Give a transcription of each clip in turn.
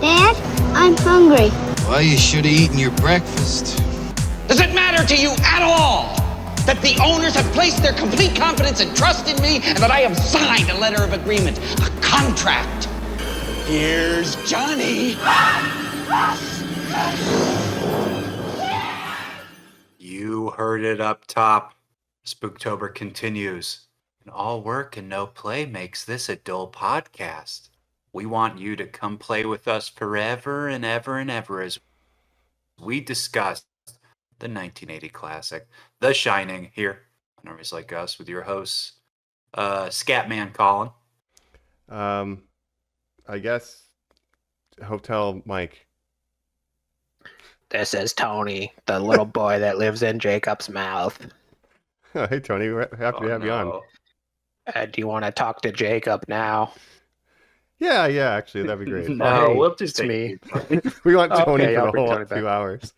Dad, I'm hungry. Well, you should have eaten your breakfast. Does it matter to you at all that the owners have placed their complete confidence and trust in me and that I have signed a letter of agreement, a contract? Here's Johnny. You heard it up top. Spooktober continues. And all work and no play makes this a dull podcast. We want you to come play with us forever and ever and ever as we discuss the 1980 classic, The Shining, here on Armies Like Us with your hosts, Scatman Colin. I guess Hotel Mike. This is Tony, the little boy that lives in Jacob's mouth. Oh, hey, Tony. We're happy to have you on. Do you want to talk to Jacob now? Yeah, actually, that'd be great. No, Hey, we'll just it's take me. We want Tony Okay, I'll for the bring whole Tony back. 2 hours.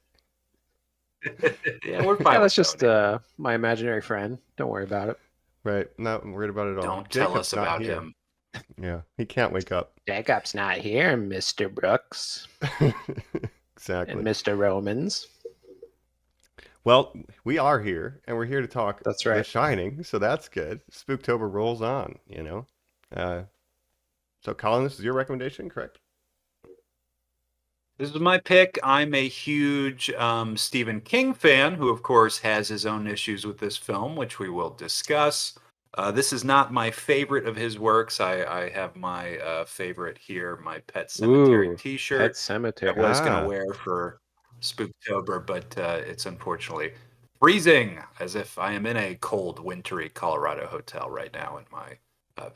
Yeah, we're fine. Yeah, with that's just Tony. my imaginary friend. Don't worry about it. Right. Not worried about it at all. Don't tell Jacob's us not about here. him. Yeah, he can't wake up. Jacob's not here, Mr. Brooks Exactly. and Mr. Romans. Well, we are here, and we're here to talk That's The right. Shining, so that's good. Spooktober rolls on, you know. So, Colin, this is your recommendation, correct? This is my pick. I'm a huge Stephen King fan, who, of course, has his own issues with this film, which we will discuss. This is not my favorite of his works. I have my favorite here, my Pet Cemetery Ooh, t-shirt. Pet Cemetery. I was going Ah. to wear for Spooktober, but it's unfortunately freezing, as if I am in a cold, wintry Colorado hotel right now in my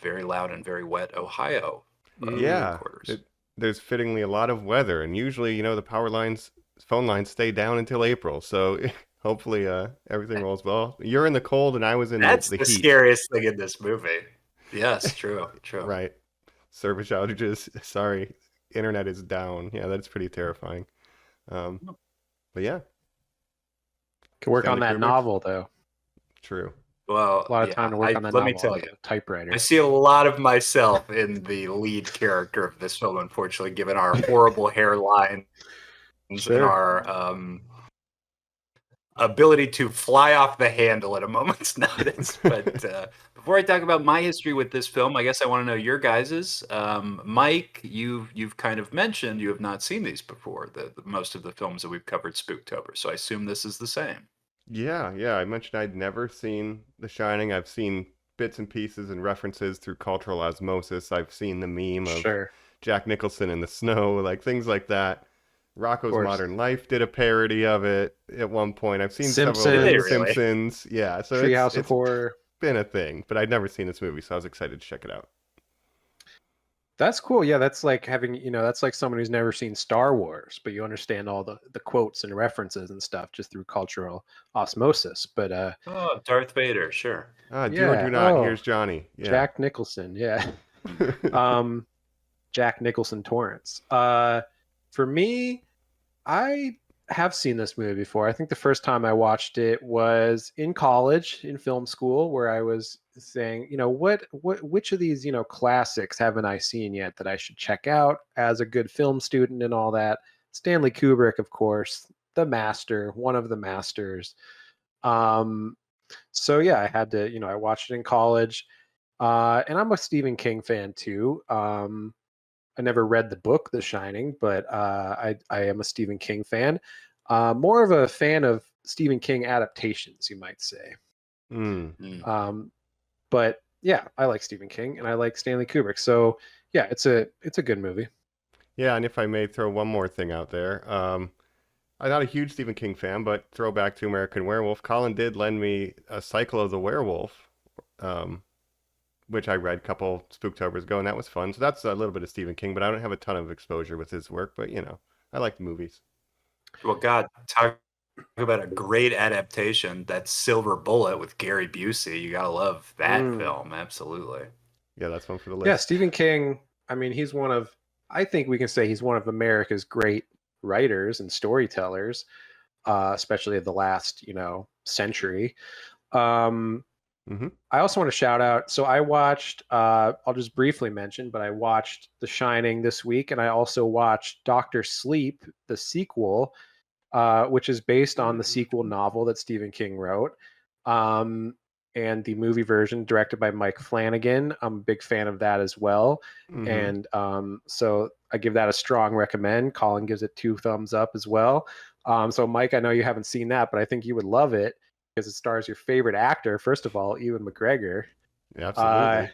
very loud and very wet Ohio Yeah. quarters. There's fittingly a lot of weather, and usually, you know, the phone lines stay down until April, so hopefully everything rolls well. You're in the cold, and I was in That's the the heat. scariest thing in this movie. Yes, true. Right. Service outages. Sorry. Internet is down. Yeah, that's pretty terrifying. But yeah, Could work on Stanley that Kubrick? novel, though. true. Well, A lot of time to work on that let novel. me tell like you, a typewriter. I see a lot of myself in the lead character of this film, unfortunately, given our horrible hairline Sure. and our ability to fly off the handle at a moment's notice. But before I talk about my history with this film, I guess I want to know your guys's. Mike, you've kind of mentioned you have not seen these before. The most of the films that we've covered Spooktober, so I assume this is the same. Yeah. I mentioned I'd never seen The Shining. I've seen bits and pieces and references through cultural osmosis. I've seen the meme of Sure. Jack Nicholson in the snow, like things like that. Rocco's course. Modern Life did a parody of it at one point. I've seen several of Simpsons. the Did they really? Simpsons. Yeah, so Treehouse of it's Horror. been a thing, but I'd never seen this movie, so I was excited to check it out. That's cool. Yeah, that's like having, that's like someone who's never seen Star Wars, but you understand all the quotes and references and stuff just through cultural osmosis. But Oh, Darth Vader, sure. Do or Yeah, do not. oh, Here's Johnny. Yeah. Jack Nicholson, yeah. Jack Nicholson Torrance. For me, I have seen this movie before. I think the first time I watched it was in college in film school, where I was saying, which of these, classics haven't I seen yet that I should check out as a good film student and all that. Stanley Kubrick, of course, the master, one of the masters. So yeah, I had to, I watched it in college, and I'm a Stephen King fan too. I never read the book The Shining, but I am a Stephen King fan. More of a fan of Stephen King adaptations, you might say. Mm. But yeah, I like Stephen King and I like Stanley Kubrick. So yeah, it's a good movie. Yeah, and if I may throw one more thing out there, I'm not a huge Stephen King fan, but throwback to American Werewolf, Colin did lend me a Cycle of the Werewolf, which I read a couple Spooktobers ago, and that was fun. So that's a little bit of Stephen King, but I don't have a ton of exposure with his work, but I like the movies. Well, God, talk about a great adaptation. That Silver Bullet with Gary Busey. You gotta love that film, absolutely. Yeah, that's one for the list. Yeah, Stephen King, I mean, I think we can say he's one of America's great writers and storytellers, especially of the last, century. I also want to shout out. So I watched. I'll just briefly mention, but I watched The Shining this week, and I also watched Doctor Sleep, the sequel, which is based on the sequel novel that Stephen King wrote, and the movie version directed by Mike Flanagan. I'm a big fan of that as well, and so I give that a strong recommend. Colin gives it 2 thumbs up as well. So Mike, I know you haven't seen that, but I think you would love it because it stars your favorite actor. First of all, Ewan McGregor. Yeah, absolutely.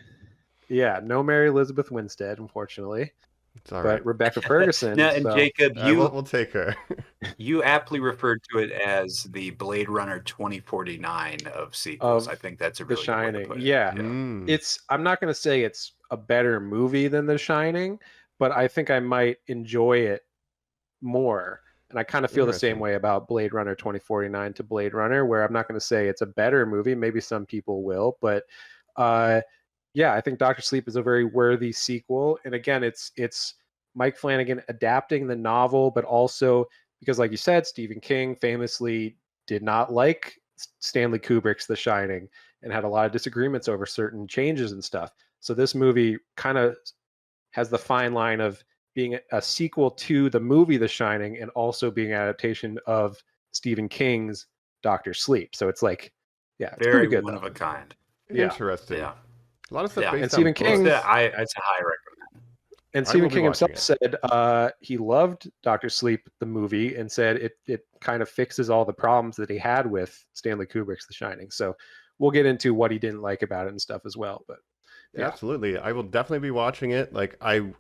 Yeah, no Mary Elizabeth Winstead, unfortunately. It's all But right. Rebecca Ferguson. Now, and so- Jacob, We'll take her. you aptly referred to it as the Blade Runner 2049 of sequels. Of I think that's a The really good way to Shining. put it. Yeah. Mm. It's I'm not going to say it's a better movie than The Shining, but I think I might enjoy it more. And I kind of feel the same Interesting. way about Blade Runner 2049 to Blade Runner, where I'm not going to say it's a better movie. Maybe some people will, but yeah, I think Doctor Sleep is a very worthy sequel. And again, it's Mike Flanagan adapting the novel, but also because, like you said, Stephen King famously did not like Stanley Kubrick's The Shining and had a lot of disagreements over certain changes and stuff. So this movie kind of has the fine line of being a sequel to the movie The Shining and also being an adaptation of Stephen King's Doctor Sleep. So it's like, yeah, it's Very pretty good. one Though. of a kind. Yeah. Interesting. Yeah. A lot of stuff Yeah. based And Stephen on King- books. It's a high recommend. And I Stephen will be King himself watching said he loved Doctor Sleep, the movie, and said it kind of fixes all the problems that he had with Stanley Kubrick's The Shining. So we'll get into what he didn't like about it and stuff as well. But Yeah, yeah. absolutely. I will definitely be watching it. Like I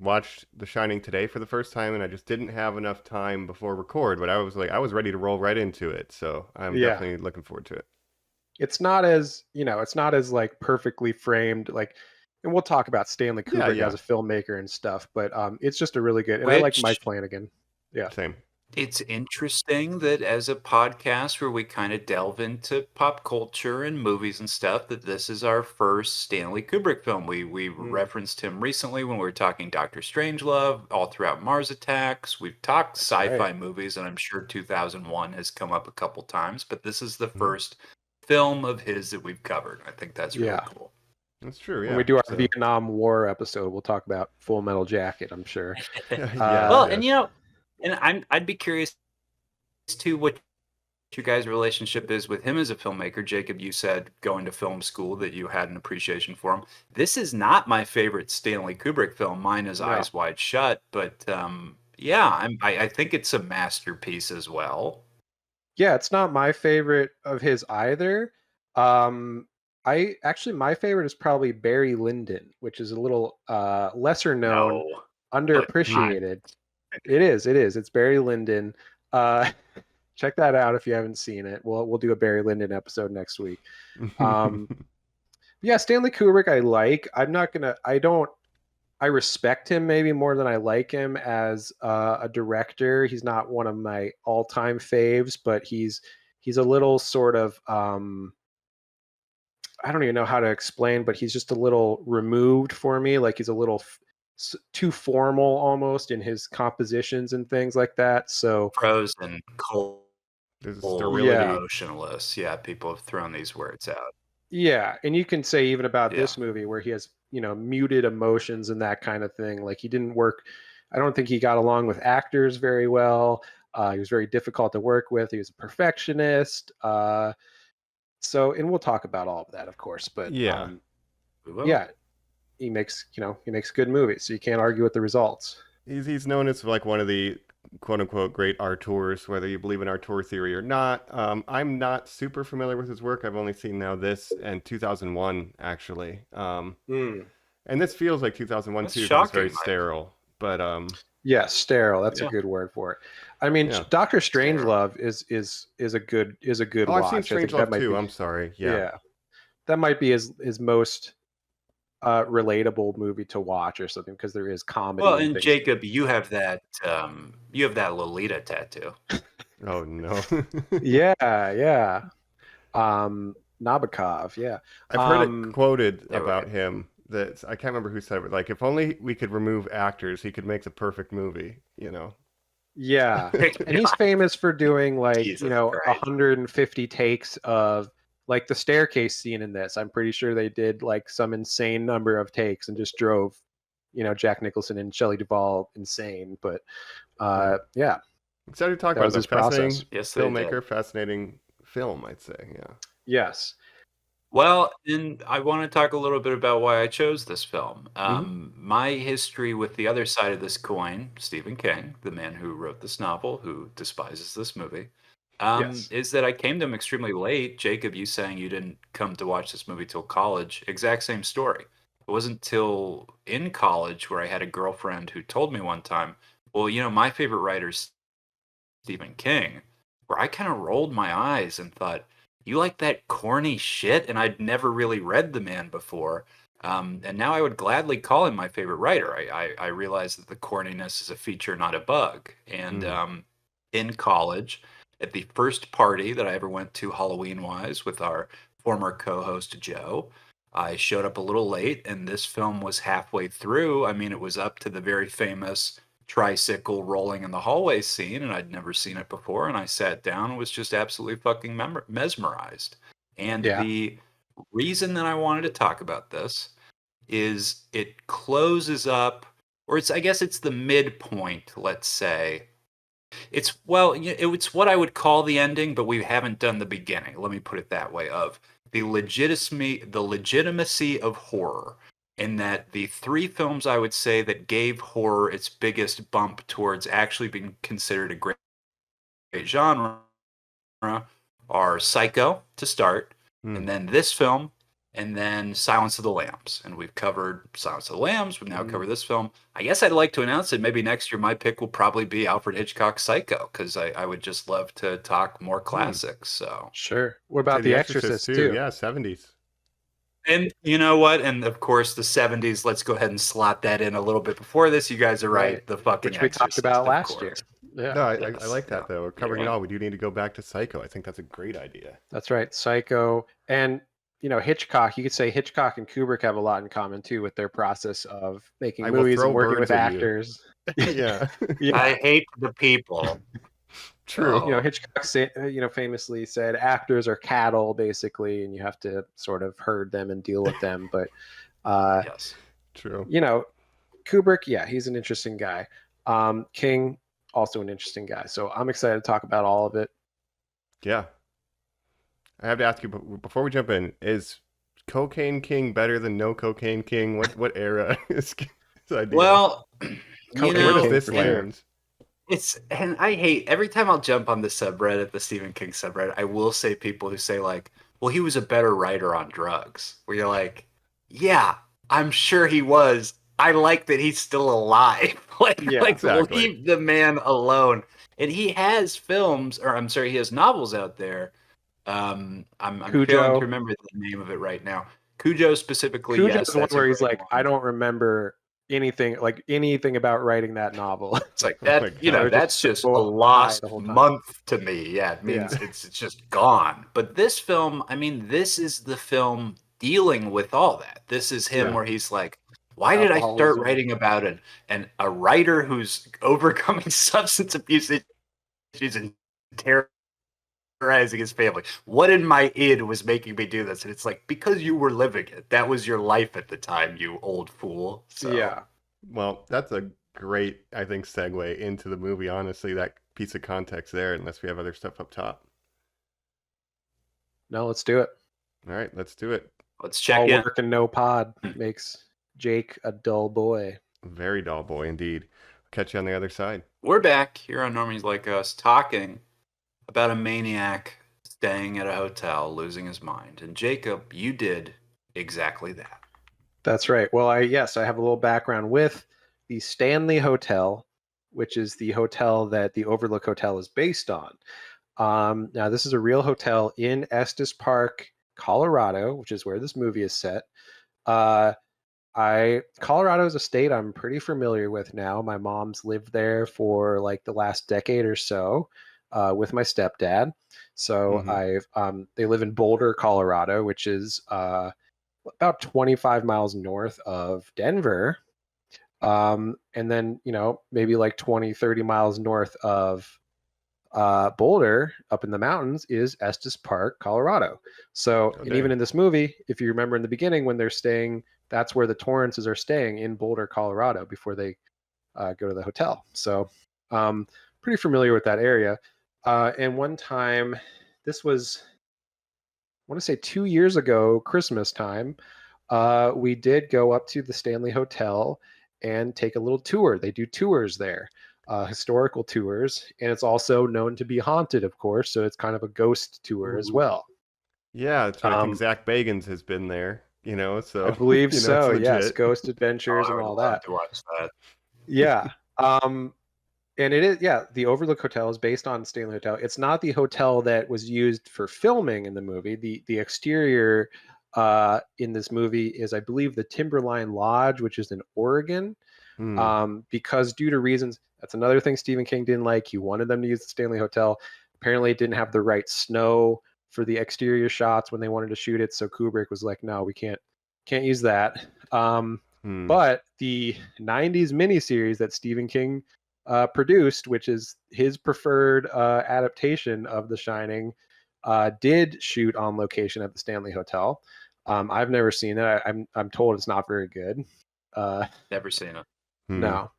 watched The Shining today for the first time, and I just didn't have enough time before record. But I was ready to roll right into it. So I'm Yeah. definitely looking forward to it. it's not as like perfectly framed, like, and we'll talk about Stanley Yeah, Kubrick yeah. as a filmmaker and stuff, but it's just a really good, and I like Which- Mike Flanagan. Yeah. Same. It's interesting that as a podcast where we kind of delve into pop culture and movies and stuff, that this is our first Stanley Kubrick film. We referenced him recently when we were talking Doctor Strangelove, all throughout Mars Attacks. We've talked sci-fi right. movies, and I'm sure 2001 has come up a couple times, but this is the first film of his that we've covered. I think that's really Yeah. cool. That's true. Yeah. When we do our So- Vietnam War episode, we'll talk about Full Metal Jacket, I'm sure. yeah, Well, yes. and and I'd be curious too what your guys' relationship is with him as a filmmaker. Jacob, you said going to film school that you had an appreciation for him. This is not my favorite Stanley Kubrick film. Mine is No. Eyes Wide Shut, but yeah, I think it's a masterpiece as well. Yeah, it's not my favorite of his either. My favorite is probably Barry Lyndon, which is a little lesser known, No. underappreciated. It is. It's Barry Lyndon. Check that out if you haven't seen it. We'll do a Barry Lyndon episode next week. Yeah, Stanley Kubrick I like. I respect him maybe more than I like him as a director. He's not one of my all-time faves, but he's a little sort of I don't even know how to explain, but he's just a little removed for me. Like he's a little too formal almost in his compositions and things like that. So Prose and cold, There's a cold sterility. Yeah. emotionless. Yeah, people have thrown these words out. yeah, and you can say even about Yeah. this movie where he has, muted emotions and that kind of thing. Like he didn't work. I don't think he got along with actors very well. He was very difficult to work with. He was a perfectionist. So, and we'll talk about all of that, of course. But Yeah. We will. yeah, he makes good movies, so you can't argue with the results. He's known as like one of the quote unquote great auteurs, whether you believe in auteur theory or not. I'm not super familiar with his work. I've only seen now this and 2001 actually. And this feels like 2001 That's too, 'cause it's very shocking, Mike. sterile. But Yeah, sterile. That's Yeah. a good word for it. I mean, Yeah. Doctor Strangelove is a good oh, watch. I've seen I think that Strangelove might too. be- I'm sorry. Yeah. that might be his most relatable movie to watch or something because there is comedy. Well, and and things. Jacob, you have that Lolita tattoo. Oh no. yeah. Nabokov, yeah. I've heard Um, it quoted yeah, about right. him that I can't remember who said it, but like if only we could remove actors, he could make the perfect movie. Yeah. And he's famous for doing like, Jesus Christ. 150 takes of like the staircase scene in this. I'm pretty sure they did like some insane number of takes and just drove, Jack Nicholson and Shelley Duvall insane. But yeah, Excited to talk that about was this his process. fascinating Yes, they filmmaker, did. fascinating film, I'd say. Yeah. Yes. Well, and I want to talk a little bit about why I chose this film. Mhm. My history with the other side of this coin, Stephen King, the man who wrote this novel, who despises this movie, Yes. is that I came to him extremely late. Jacob, you saying you didn't come to watch this movie till college, exact same story. It wasn't till in college where I had a girlfriend who told me one time, well, my favorite writer's Stephen King, where I kind of rolled my eyes and thought, you like that corny shit? And I'd never really read the man before. And now I would gladly call him my favorite writer. I realize that the corniness is a feature, not a bug. And in college, at the first party that I ever went to Halloween wise with our former co host Joe, I showed up a little late, and this film was halfway through. I mean, it was up to the very famous tricycle rolling in the hallway scene, and I'd never seen it before. And I sat down and was just absolutely fucking mesmerized. And Yeah. the reason that I wanted to talk about this is it closes up, or I guess it's the midpoint, let's say. It's what I would call the ending, but we haven't done the beginning. Let me put it that way, of the legitimacy of horror. In that the three films I would say that gave horror its biggest bump towards actually being considered a great genre are Psycho to start, and then this film, and then Silence of the Lambs. And we've covered Silence of the Lambs. We've now covered this film. I guess I'd like to announce that maybe next year my pick will probably be Alfred Hitchcock's Psycho, because I would just love to talk more classics. So Sure. What about The Exorcist too? Yeah, 70s. And you know what? And of course, the 70s. Let's go ahead and slot that in a little bit before this. You guys are right. Right. The fucking Which we talked Exorcist, about of last year. course. Yeah. No, I Yes, like that, yeah. though. We're covering Yeah. it all. We do need to go back to Psycho. I think that's a great idea. That's right. Psycho. And Hitchcock, you could say Hitchcock and Kubrick have a lot in common too with their process of making I will movies throw and working with birds at you. actors. Yeah, Yeah. I hate the people. true. Oh. Hitchcock famously said actors are cattle basically, and you have to sort of herd them and deal with them. But Yes. True. Kubrick, yeah, he's an interesting guy. King, also an interesting guy. So I'm excited to talk about all of it. Yeah. I have to ask you before we jump in, is Cocaine King better than No Cocaine King? What era is this idea? Well, Cocaine where does King this for sure. land? and I hate every time I'll jump on the subreddit, the Stephen King subreddit, I will say people who say like, well, he was a better writer on drugs. Where you're like, yeah, I'm sure he was. I like that he's still alive. Yeah, exactly. Leave the man alone. And he has films, or I'm sorry, he has novels out there. I'm Cujo. failing to remember the name of it right now. Cujo specifically, Cujo's yes. the one that's a where he's great like, one. I don't remember anything about writing that novel. It's like Oh my that, God. that's just a Go lost the whole time. month to me. Yeah, it means Yeah. it's just gone. But this film, I mean, this is the film dealing with all that. This is him Yeah. where he's like, why did I start Alcoholism. writing about it? And a writer who's overcoming substance abuse issues and terrorizing his family. What in my id was making me do this? And it's like, because you were living it. That was your life at the time, you old fool. So, Yeah. Well, that's a great, I think, segue into the movie, honestly, that piece of context there, unless we have other stuff up top. No, let's do it. All right, let's do it. let's check All in. work and no pod makes Jake a dull boy. Very dull boy indeed. Catch you on the other side. We're back here on Normies Like Us talking about a maniac staying at a hotel, losing his mind. And Jacob, you did exactly that. That's right. Well, I have a little background with the Stanley Hotel, which is the hotel that the Overlook Hotel is based on. Now, this is a real hotel in Estes Park, Colorado, which is where this movie is set. Colorado is a state I'm pretty familiar with now. My mom's lived there for like the last decade or so with my stepdad. So they live in Boulder, Colorado, which is about 25 miles north of Denver. And then, maybe like 20, 30 miles north of Boulder, up in the mountains, is Estes Park, Colorado. So, and even in this movie, if you remember in the beginning when they're staying, that's where the Torrances are staying, in Boulder, Colorado, before they go to the hotel. So, pretty familiar with that area. And one time, this was, I want to say 2 years ago, Christmas time, we did go up to the Stanley Hotel and take a little tour. They do tours there, historical tours, and it's also known to be haunted, of course. So it's kind of a ghost tour as well. Yeah, that's right. I think Zach Bagans has been there, so I believe you know, so. it's Yes, legit. Ghost Adventures I and would all love that. to watch that. Yeah. And it is, the Overlook Hotel is based on Stanley Hotel. It's not the hotel that was used for filming in the movie. The exterior in this movie is, I believe, the Timberline Lodge, which is in Oregon. Because due to reasons, that's another thing Stephen King didn't like. He wanted them to use the Stanley Hotel. Apparently, it didn't have the right snow for the exterior shots when they wanted to shoot it. So Kubrick was like, "No, we can't use that." But the '90s miniseries that Stephen King produced, which is his preferred adaptation of The Shining, did shoot on location at the Stanley Hotel. I've never seen it. I'm told it's not very good. Never seen it. No,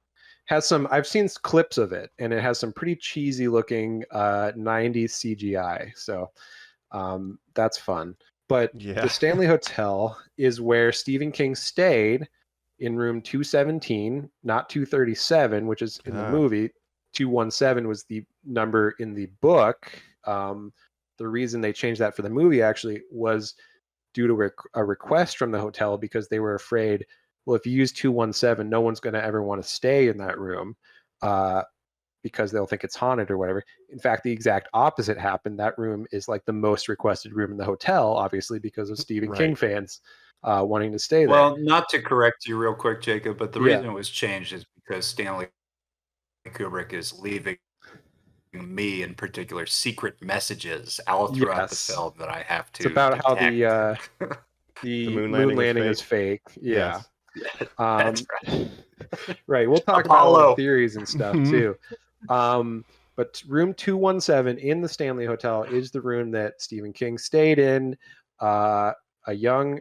has some. I've seen clips of it, and it has some pretty cheesy looking '90s CGI. So that's fun. But the Stanley Hotel is where Stephen King stayed in room 217, not 237, which is in the movie. 217 was the number in the book. The reason they changed that for the movie actually was due to a request from the hotel, because they were afraid, well, if you use 217, no one's going to ever want to stay in that room because they'll think it's haunted or whatever. In fact, the exact opposite happened. That room is like the most requested room in the hotel, obviously, because of Stephen King fans wanting to stay there. Well, not to correct you real quick, Jacob, but the reason it was changed is because Stanley Kubrick is leaving me, in particular, secret messages all throughout the film that I have to. It's about detect. how the moon landing is fake. Yeah. Yes. That's right. Right. We'll talk about all the theories and stuff too. But room 217 in the Stanley Hotel is the room that Stephen King stayed in. A young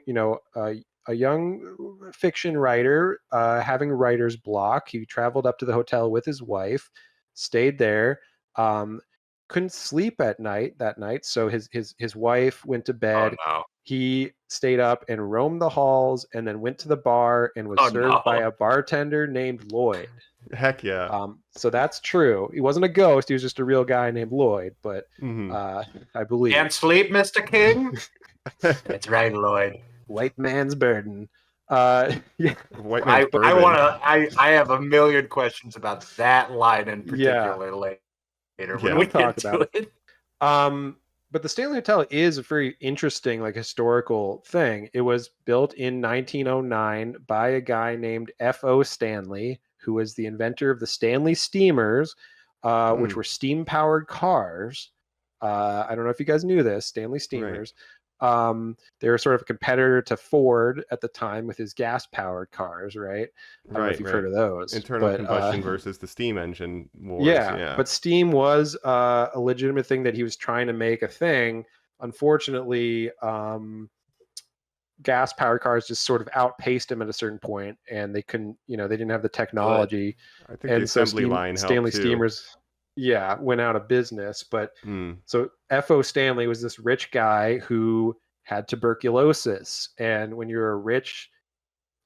fiction writer having writer's block. He traveled up to the hotel with his wife, stayed there, couldn't sleep that night. So his wife went to bed. Oh, no. He stayed up and roamed the halls, and then went to the bar and was served by a bartender named Lloyd. Heck yeah. So that's true. He wasn't a ghost. He was just a real guy named Lloyd. But I believe. Can't sleep, Mr. King? That's right, Lloyd. White man's burden. Yeah. White man's burden. I have a million questions about that line in particular later. Yeah, we'll talk about it. But the Stanley Hotel is a very interesting, historical thing. It was built in 1909 by a guy named F.O. Stanley, who was the inventor of the Stanley Steamers, which were steam-powered cars. I don't know if you guys knew this, Stanley Steamers. Right. They were sort of a competitor to Ford at the time with his gas-powered cars, right? I don't know if you've heard of those. Internal combustion versus the steam engine wars. Yeah, but steam was a legitimate thing that he was trying to make a thing. Unfortunately, gas-powered cars just sort of outpaced him at a certain point, and they couldn't, they didn't have the technology. I think the assembly line helped Stanley too. Steamers, went out of business. But so F.O. Stanley was this rich guy who had tuberculosis, and when you're a rich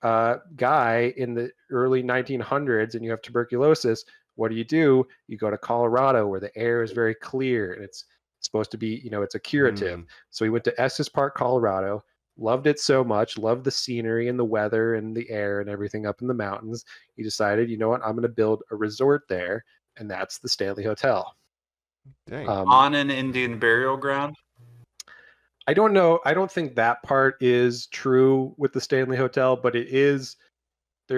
guy in the early 1900s and you have tuberculosis, what do? You go to Colorado, where the air is very clear and it's supposed to be, it's a curative. So he went to Estes Park, Colorado, loved it so much, loved the scenery and the weather and the air and everything up in the mountains. He decided, you know what, I'm going to build a resort there, and that's the Stanley Hotel. Dang. On an Indian burial ground? I don't know. I don't think that part is true with the Stanley Hotel, but there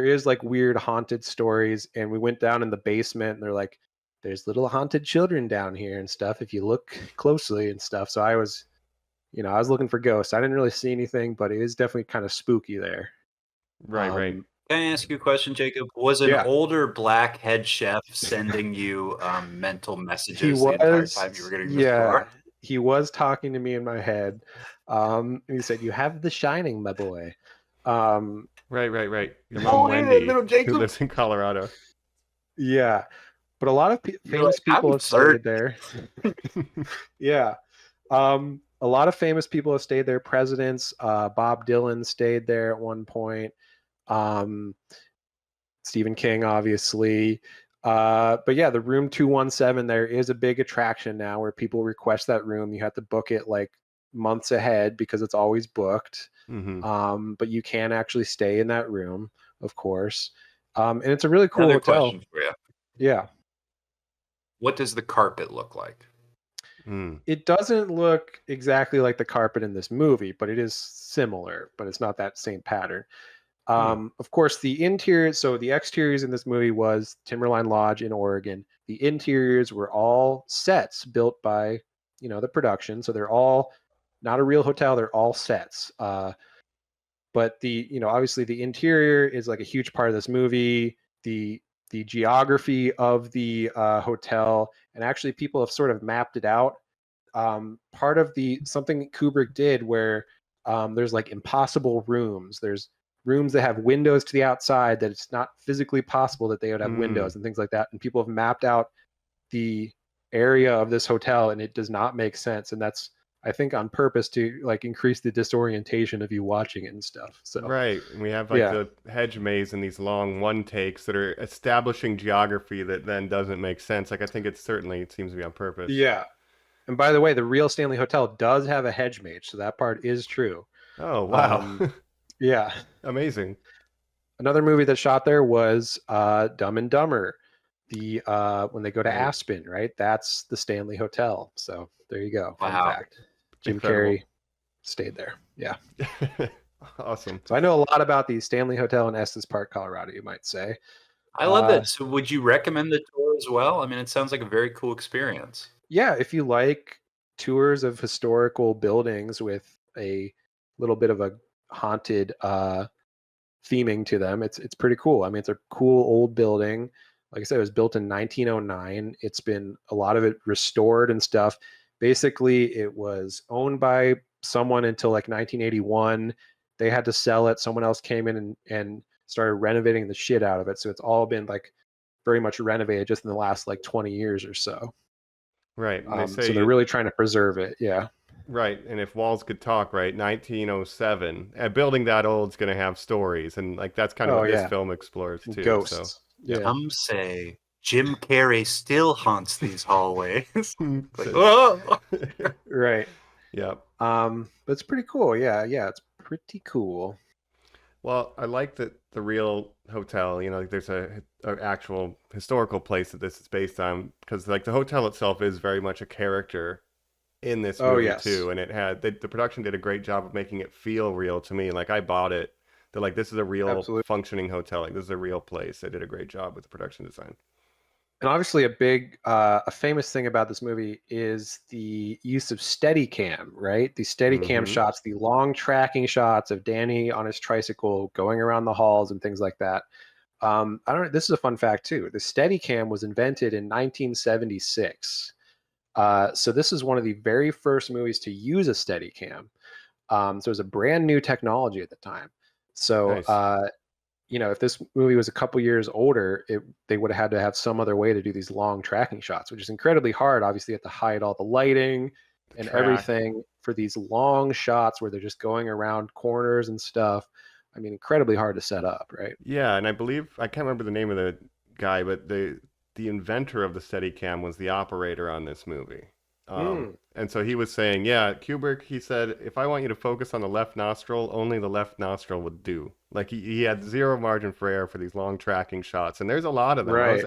is weird haunted stories. And we went down in the basement, and they're like, there's little haunted children down here and stuff if you look closely and stuff. So I was looking for ghosts. I didn't really see anything, but it is definitely kind of spooky there. Right. Can I ask you a question, Jacob? Was an Yeah. older black head chef sending you mental He messages the entire was, time you were getting this yeah, tour? he was talking to me in my head. He said, "You have the shining, my boy." Um, Right. Your Oh, mom hey, Wendy, little who Jacob. lives in Colorado. yeah, but a lot of You're famous like, people I'm have certain. stayed there. Yeah. A lot of famous people have stayed there. Presidents, Bob Dylan stayed there at one point. Um, Stephen King, obviously. But yeah, the room 217 there is a big attraction now where people request that room. You have to book it like months ahead because it's always booked. Hmm. But you can actually stay in that room, of course. And it's a really cool Another hotel. question for you. Yeah. What does the carpet look like? Mm. It doesn't look exactly like the carpet in this movie, but it is similar, but it's not that same pattern. Of course, the interiors, so the exteriors in this movie was Timberline Lodge in Oregon. The interiors were all sets built by, the production. So they're all not a real hotel, they're all sets. But obviously the interior is like a huge part of this movie. The geography of the hotel, and actually people have sort of mapped it out. Part of something that Kubrick did where there's like impossible rooms. There's rooms that have windows to the outside that it's not physically possible that they would have windows and things like that. And people have mapped out the area of this hotel and it does not make sense. And that's, I think, on purpose to like increase the disorientation of you watching it and stuff. So Right. And we have like yeah. the hedge maze and these long one takes that are establishing geography that then doesn't make sense. Like I think it seems to be on purpose. Yeah. And by the way, the real Stanley Hotel does have a hedge mage, so that part is true. Oh, wow. Yeah. Amazing. Another movie that shot there was Dumb and Dumber. When they go to Right. Aspen, right? That's the Stanley Hotel. So there you go. Fun Wow. fact. Jim Incredible. Carrey stayed there. Yeah. Awesome. So I know a lot about the Stanley Hotel in Estes Park, Colorado, you might say. I love that. So would you recommend the tour as well? I mean, it sounds like a very cool experience. Yeah, if you like tours of historical buildings with a little bit of a haunted theming to them, it's pretty cool. I mean, it's a cool old building. Like I said, it was built in 1909. It's been a lot of it restored and stuff. Basically, it was owned by someone until like 1981. They had to sell it. Someone else came in and started renovating the shit out of it. So it's all been like very much renovated just in the last like 20 years or so. Right. And they say So they're really trying to preserve it. Yeah. right. And if walls could talk, right, 1907, a building that old is going to have stories. And like that's kind of what this film explores too. Ghosts. So Yeah. Some say Jim Carrey still haunts these hallways. Like, So- whoa! Right. Yep. But it's pretty cool. Yeah. It's pretty cool. Well, I like that the real hotel, like there's a actual historical place that this is based on because like the hotel itself is very much a character in this movie yes. too, and it had the production did a great job of making it feel real to me. Like I bought it. They're like, this is a real Absolutely. functioning hotel. Like this is a real place. They did a great job with the production design. And obviously a famous thing about this movie is the use of Steadicam, right? The Steadicam shots, the long tracking shots of Danny on his tricycle going around the halls and things like that. This is a fun fact too. The Steadicam was invented in 1976. So this is one of the very first movies to use a Steadicam. So it was a brand new technology at the time. So, Nice. if this movie was a couple years older, they would have had to have some other way to do these long tracking shots, which is incredibly hard. Obviously, you have to hide all the lighting and track. everything for these long shots where they're just going around corners and stuff. I mean, incredibly hard to set up, right? Yeah, and I believe I can't remember the name of the guy, but the inventor of the Steadicam was the operator on this movie. And so he was saying, yeah, Kubrick, he said, if I want you to focus on the left nostril, only the left nostril would do. Like he had zero margin for error for these long tracking shots. And there's a lot of them. Right.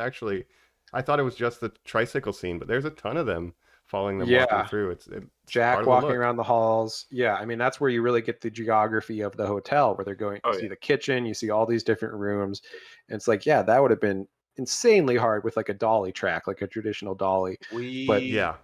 I thought it was just the tricycle scene, but there's a ton of them following them Yeah. walking through. It's Jack part of the walking look. around the halls. Yeah, I mean, that's where you really get the geography of the hotel, where they're going, you see the kitchen, you see all these different rooms. And it's like, yeah, that would have been insanely hard with like a dolly track, like a traditional dolly. We Yeah.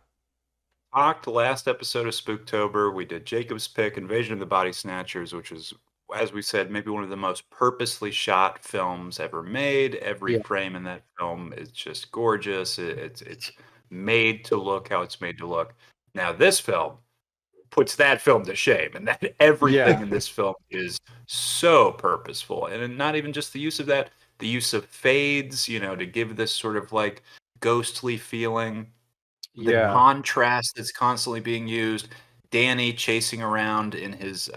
talked last episode of Spooktober. We did Jacob's pick, Invasion of the Body Snatchers, which was as we said, maybe one of the most purposely shot films ever made. Every Yeah. frame in that film is just gorgeous. It's made to look how it's made to look. Now this film puts that film to shame, and that everything Yeah. in this film is so purposeful, and not even just the use of that, the use of fades, to give this sort of like ghostly feeling, the Yeah. contrast that's constantly being used. Danny chasing around in his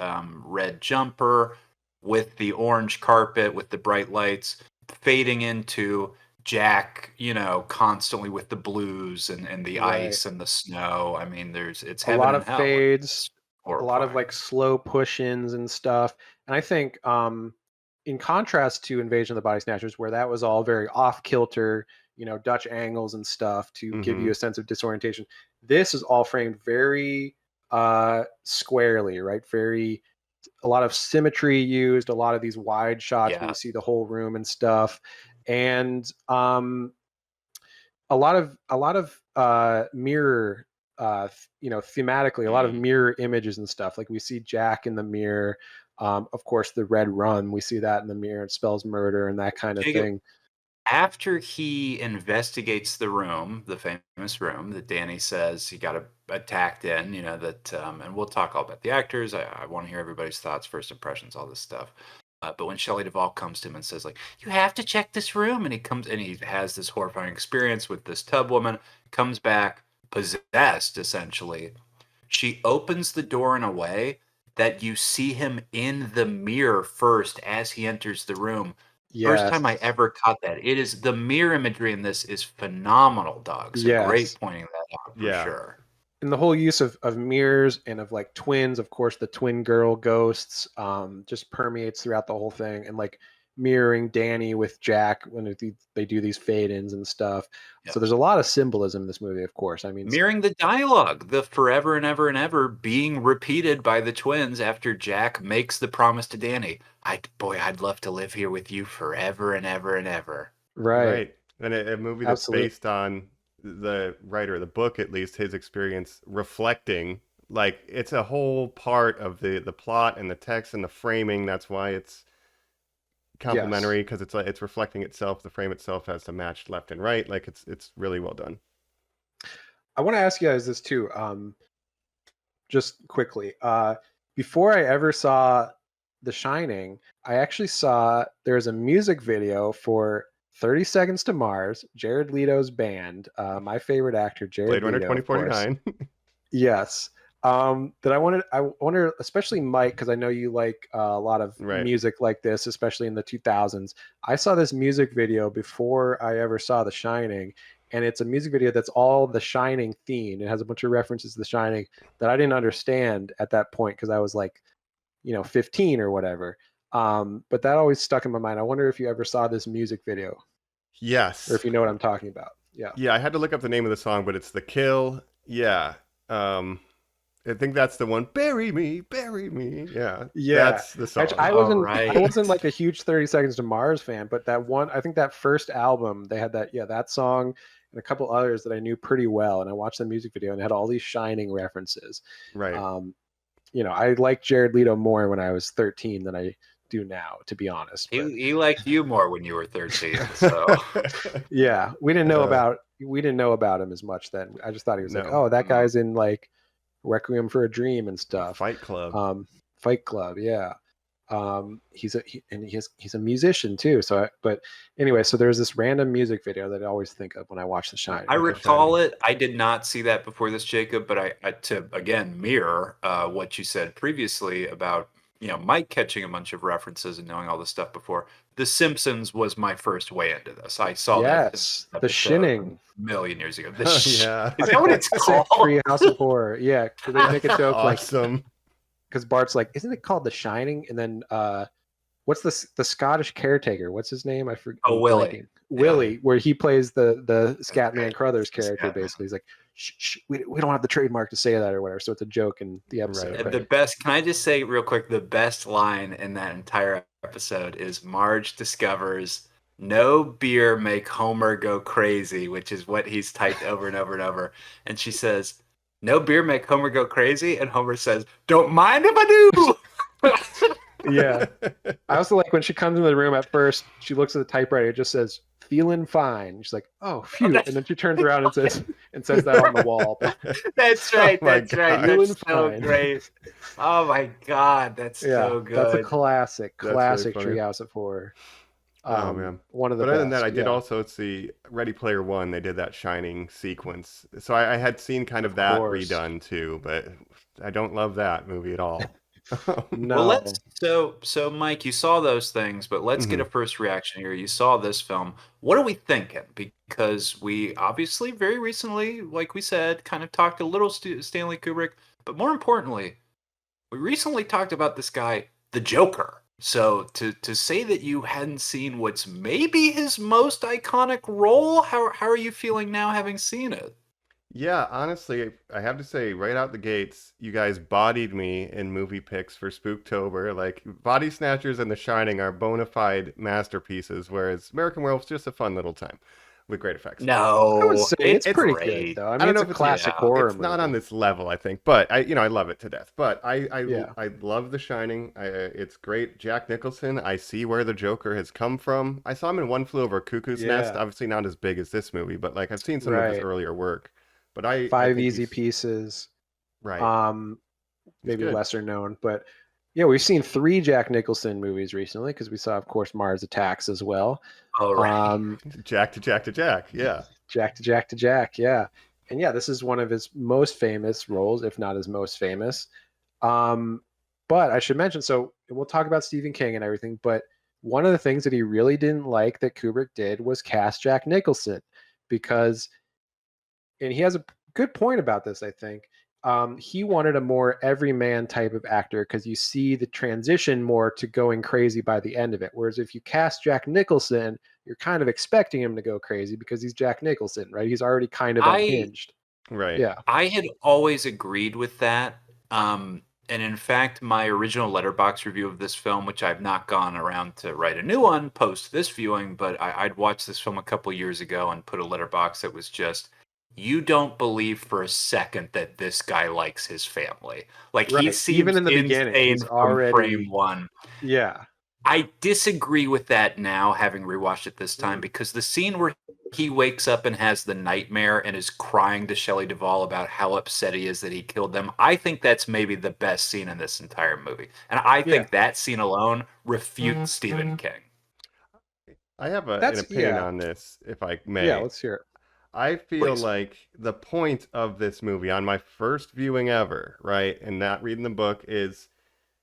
red jumper with the orange carpet with the bright lights, fading into Jack, constantly with the blues and the Right. ice and the snow. I mean, it's A heaven lot and of hell. fades, It's a lot of horrifying. like slow push-ins and stuff. And I think in contrast to Invasion of the Body Snatchers, where that was all very off kilter, Dutch angles and stuff to give Mm-hmm. you a sense of disorientation, this is all framed very squarely, right? A lot of symmetry used, a lot of these wide shots where Yeah. you see the whole room and stuff, and a lot of mirror, thematically, a lot of mirror images and stuff. Like we see Jack in the mirror, of course the red run, we see that in the mirror, it spells murder and that kind of Jacob, thing. after he investigates the room, the famous room that Danny says he got attacked in, that, and we'll talk all about the actors. I want to hear everybody's thoughts, first impressions, all this stuff. But when Shelley Duvall comes to him and says, like, you have to check this room, and he comes and he has this horrifying experience with this tub woman, comes back possessed, essentially. She opens the door in a way that you see him in the mirror first as he enters the room. First time I Yes. ever caught that. It is the mirror imagery in this is phenomenal, Doug. So great Yes. pointing that out for Yeah. sure. And the whole use of mirrors and of like twins, of course, the twin girl ghosts just permeates throughout the whole thing, and like mirroring Danny with Jack when they do these fade-ins and stuff. Yep. So there's a lot of symbolism in this movie, of course. I mean, Mirroring the dialogue, the forever and ever and ever being repeated by the twins after Jack makes the promise to Danny. I'd love to live here with you forever and ever and ever. right. And a movie that's Absolutely. based on the writer of the book, at least his experience reflecting, like it's a whole part of the plot and the text and the framing. That's why it's complementary, because it's like it's reflecting itself. The frame itself has to match left and right. Like it's really well done. I want to ask you guys this too, just quickly. Before I ever saw The Shining, I actually saw there's a music video for 30 Seconds to Mars, Jared Leto's band, my favorite actor, Jared Blade Runner Leto, of course. 2049. Yes. That I wonder, especially Mike, because I know you like a lot of Right. music like this, especially in the 2000s. I saw this music video before I ever saw The Shining, and it's a music video that's all The Shining themed. It has a bunch of references to The Shining that I didn't understand at that point because I was like, 15 or whatever. But that always stuck in my mind. I wonder if you ever saw this music video, Yes. or if you know what I'm talking about. Yeah. Yeah, I had to look up the name of the song, but it's The Kill. Yeah. I think that's the one. Bury me, bury me. Yeah. Yeah. That's the song. I wasn't right. I wasn't like a huge 30 Seconds to Mars fan, but that one, I think that first album, they had that song and a couple others that I knew pretty well. And I watched the music video and it had all these Shining references. Right. I liked Jared Leto more when I was 13 than I do now, to be honest. But He liked you more when you were 13. So yeah, we didn't know about him as much then. I just thought he was like, No. oh, that guy's in like Requiem for a Dream and stuff. Fight Club. Fight Club, yeah. He's a musician too. So, but anyway, so there's this random music video that I always think of when I watch The Shining. I recall it. I did not see that before this, Jacob, but I to again mirror what you said previously about Mike catching a bunch of references and knowing all this stuff before. The Simpsons was my first way into this. I saw Yes, that The episode Shining. a million years ago. Yeah. Is that what it's called? Treehouse of Horror. Yeah, 'cause they make a joke Awesome. because Bart's like, isn't it called The Shining? And then what's the Scottish caretaker? What's his name? I forget. Oh, Willie. Willie, where he plays the Scatman right. Crothers character. Scatman. Basically, he's like, shh, we don't have the trademark to say that or whatever. So it's a joke in the episode. Right. but- The best, can I just say real quick, the best line in that entire episode is Marge discovers no beer make Homer go crazy, which is what he's typed over and over and over. And she says, no beer make Homer go crazy? And Homer says, don't mind if I do. Yeah. I also like when she comes into the room at first, she looks at the typewriter, it just says feeling fine. She's like, oh phew. And then she turns around and says that on the wall. That's right. Oh my That's right. God. Feeling That's so fine. great. Oh my God. That's Yeah. so good. That's a classic That's really funny. Treehouse of Horror. Oh man. One of the But best. other than that, I did yeah. also see Ready Player One. They did that Shining sequence, so I had seen kind of that course. redone too. But I don't love that movie at all. No. Well, so Mike, you saw those things, but let's get a first reaction here. You saw this film. What are we thinking? Because we obviously very recently, like we said, kind of talked a little Stanley Kubrick, but more importantly, we recently talked about this guy, the Joker. So to say that you hadn't seen what's maybe his most iconic role, how are you feeling now having seen it? Yeah, honestly, I have to say, right out the gates, you guys bodied me in movie picks for Spooktober. Like, Body Snatchers and The Shining are bona fide masterpieces, whereas American Werewolf's just a fun little time with great effects. I would No, say it's pretty great. good though. I I mean, don't know it's if a it's- classic yeah, horror It's movie. not on this level, I think, but I love it to death. But Yeah. I love The Shining. It's great. Jack Nicholson. I see where the Joker has come from. I saw him in One Flew Over Cuckoo's Nest. Yeah. Obviously not as big as this movie, but like I've seen some of his Right. earlier work. But I Five think Easy he's- Pieces. Right. Maybe good. lesser known, but yeah, we've seen 3 Jack Nicholson movies recently because we saw, of course, Mars Attacks as well. All right. Jack to Jack to Jack. Yeah. Jack to Jack to Jack, yeah. And yeah, this is one of his most famous roles, if not his most famous. But I should mention, so we'll talk about Stephen King and everything, but one of the things that he really didn't like that Kubrick did was cast Jack Nicholson because, and he has a good point about this, I think. He wanted a more everyman type of actor because you see the transition more to going crazy by the end of it. Whereas if you cast Jack Nicholson, you're kind of expecting him to go crazy because he's Jack Nicholson, right? He's already kind of unhinged. Right. Yeah. I had always agreed with that. And in fact, my original Letterboxd review of this film, which I've not gone around to write a new one post this viewing, but I'd watched this film a couple years ago and put a letterbox that was just, you don't believe for a second that this guy likes his family. Like, Right. he seems Even in the beginning, insane he's from already- frame one. Yeah. I disagree with that now, having rewatched it this time, because the scene where he wakes up and has the nightmare and is crying to Shelley Duvall about how upset he is that he killed them, I think that's maybe the best scene in this entire movie. And I think that scene alone refutes Stephen King. I have an That's- opinion yeah. on this, if I may. Yeah, let's hear it. I feel Please. like the point of this movie on my first viewing ever, right, and not reading the book, is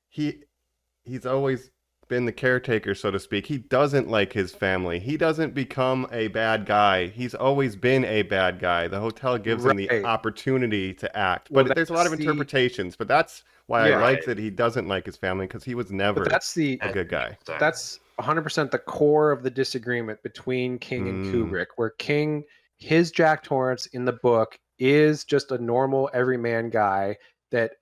he's always been the caretaker, so to speak. He doesn't like his family. He doesn't become a bad guy. He's always been a bad guy. The hotel gives him the Right. opportunity to act. Well, But there's a lot of that's the- interpretations. But that's why Yeah. I like that he doesn't like his family, because he was never But that's the a good guy. that's 100% the core of the disagreement between King and Kubrick, where King, his Jack Torrance in the book is just a normal everyman guy that,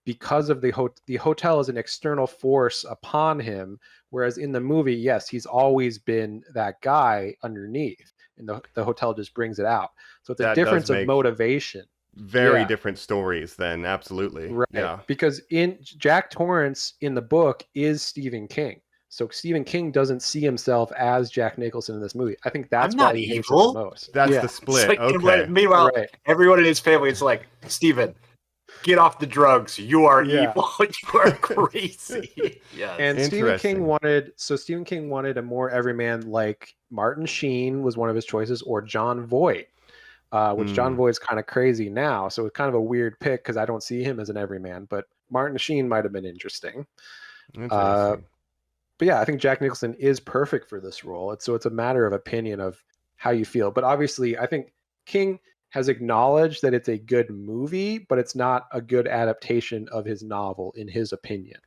because of the hotel is an external force upon him, whereas in the movie, yes, he's always been that guy underneath, and the hotel just brings it out. So it's a That does difference of make motivation. Very Yeah. different stories then, absolutely. Right. Yeah. Because in Jack Torrance in the book is Stephen King. So Stephen King doesn't see himself as Jack Nicholson in this movie. I think that's I'm why not he hates it evil. the most. That's Yeah. the split. It's like, Okay. Meanwhile, Right. everyone in his family is like, Steven, get off the drugs. You are Yeah. evil. You are crazy. Yes. And Interesting. Stephen King wanted a more everyman, like Martin Sheen was one of his choices, or John Voight, which John Voight's kind of crazy now. So it's kind of a weird pick because I don't see him as an everyman, but Martin Sheen might have been interesting. Interesting. But yeah, I think Jack Nicholson is perfect for this role. It's a matter of opinion of how you feel. But obviously, I think King has acknowledged that it's a good movie, but it's not a good adaptation of his novel, in his opinion.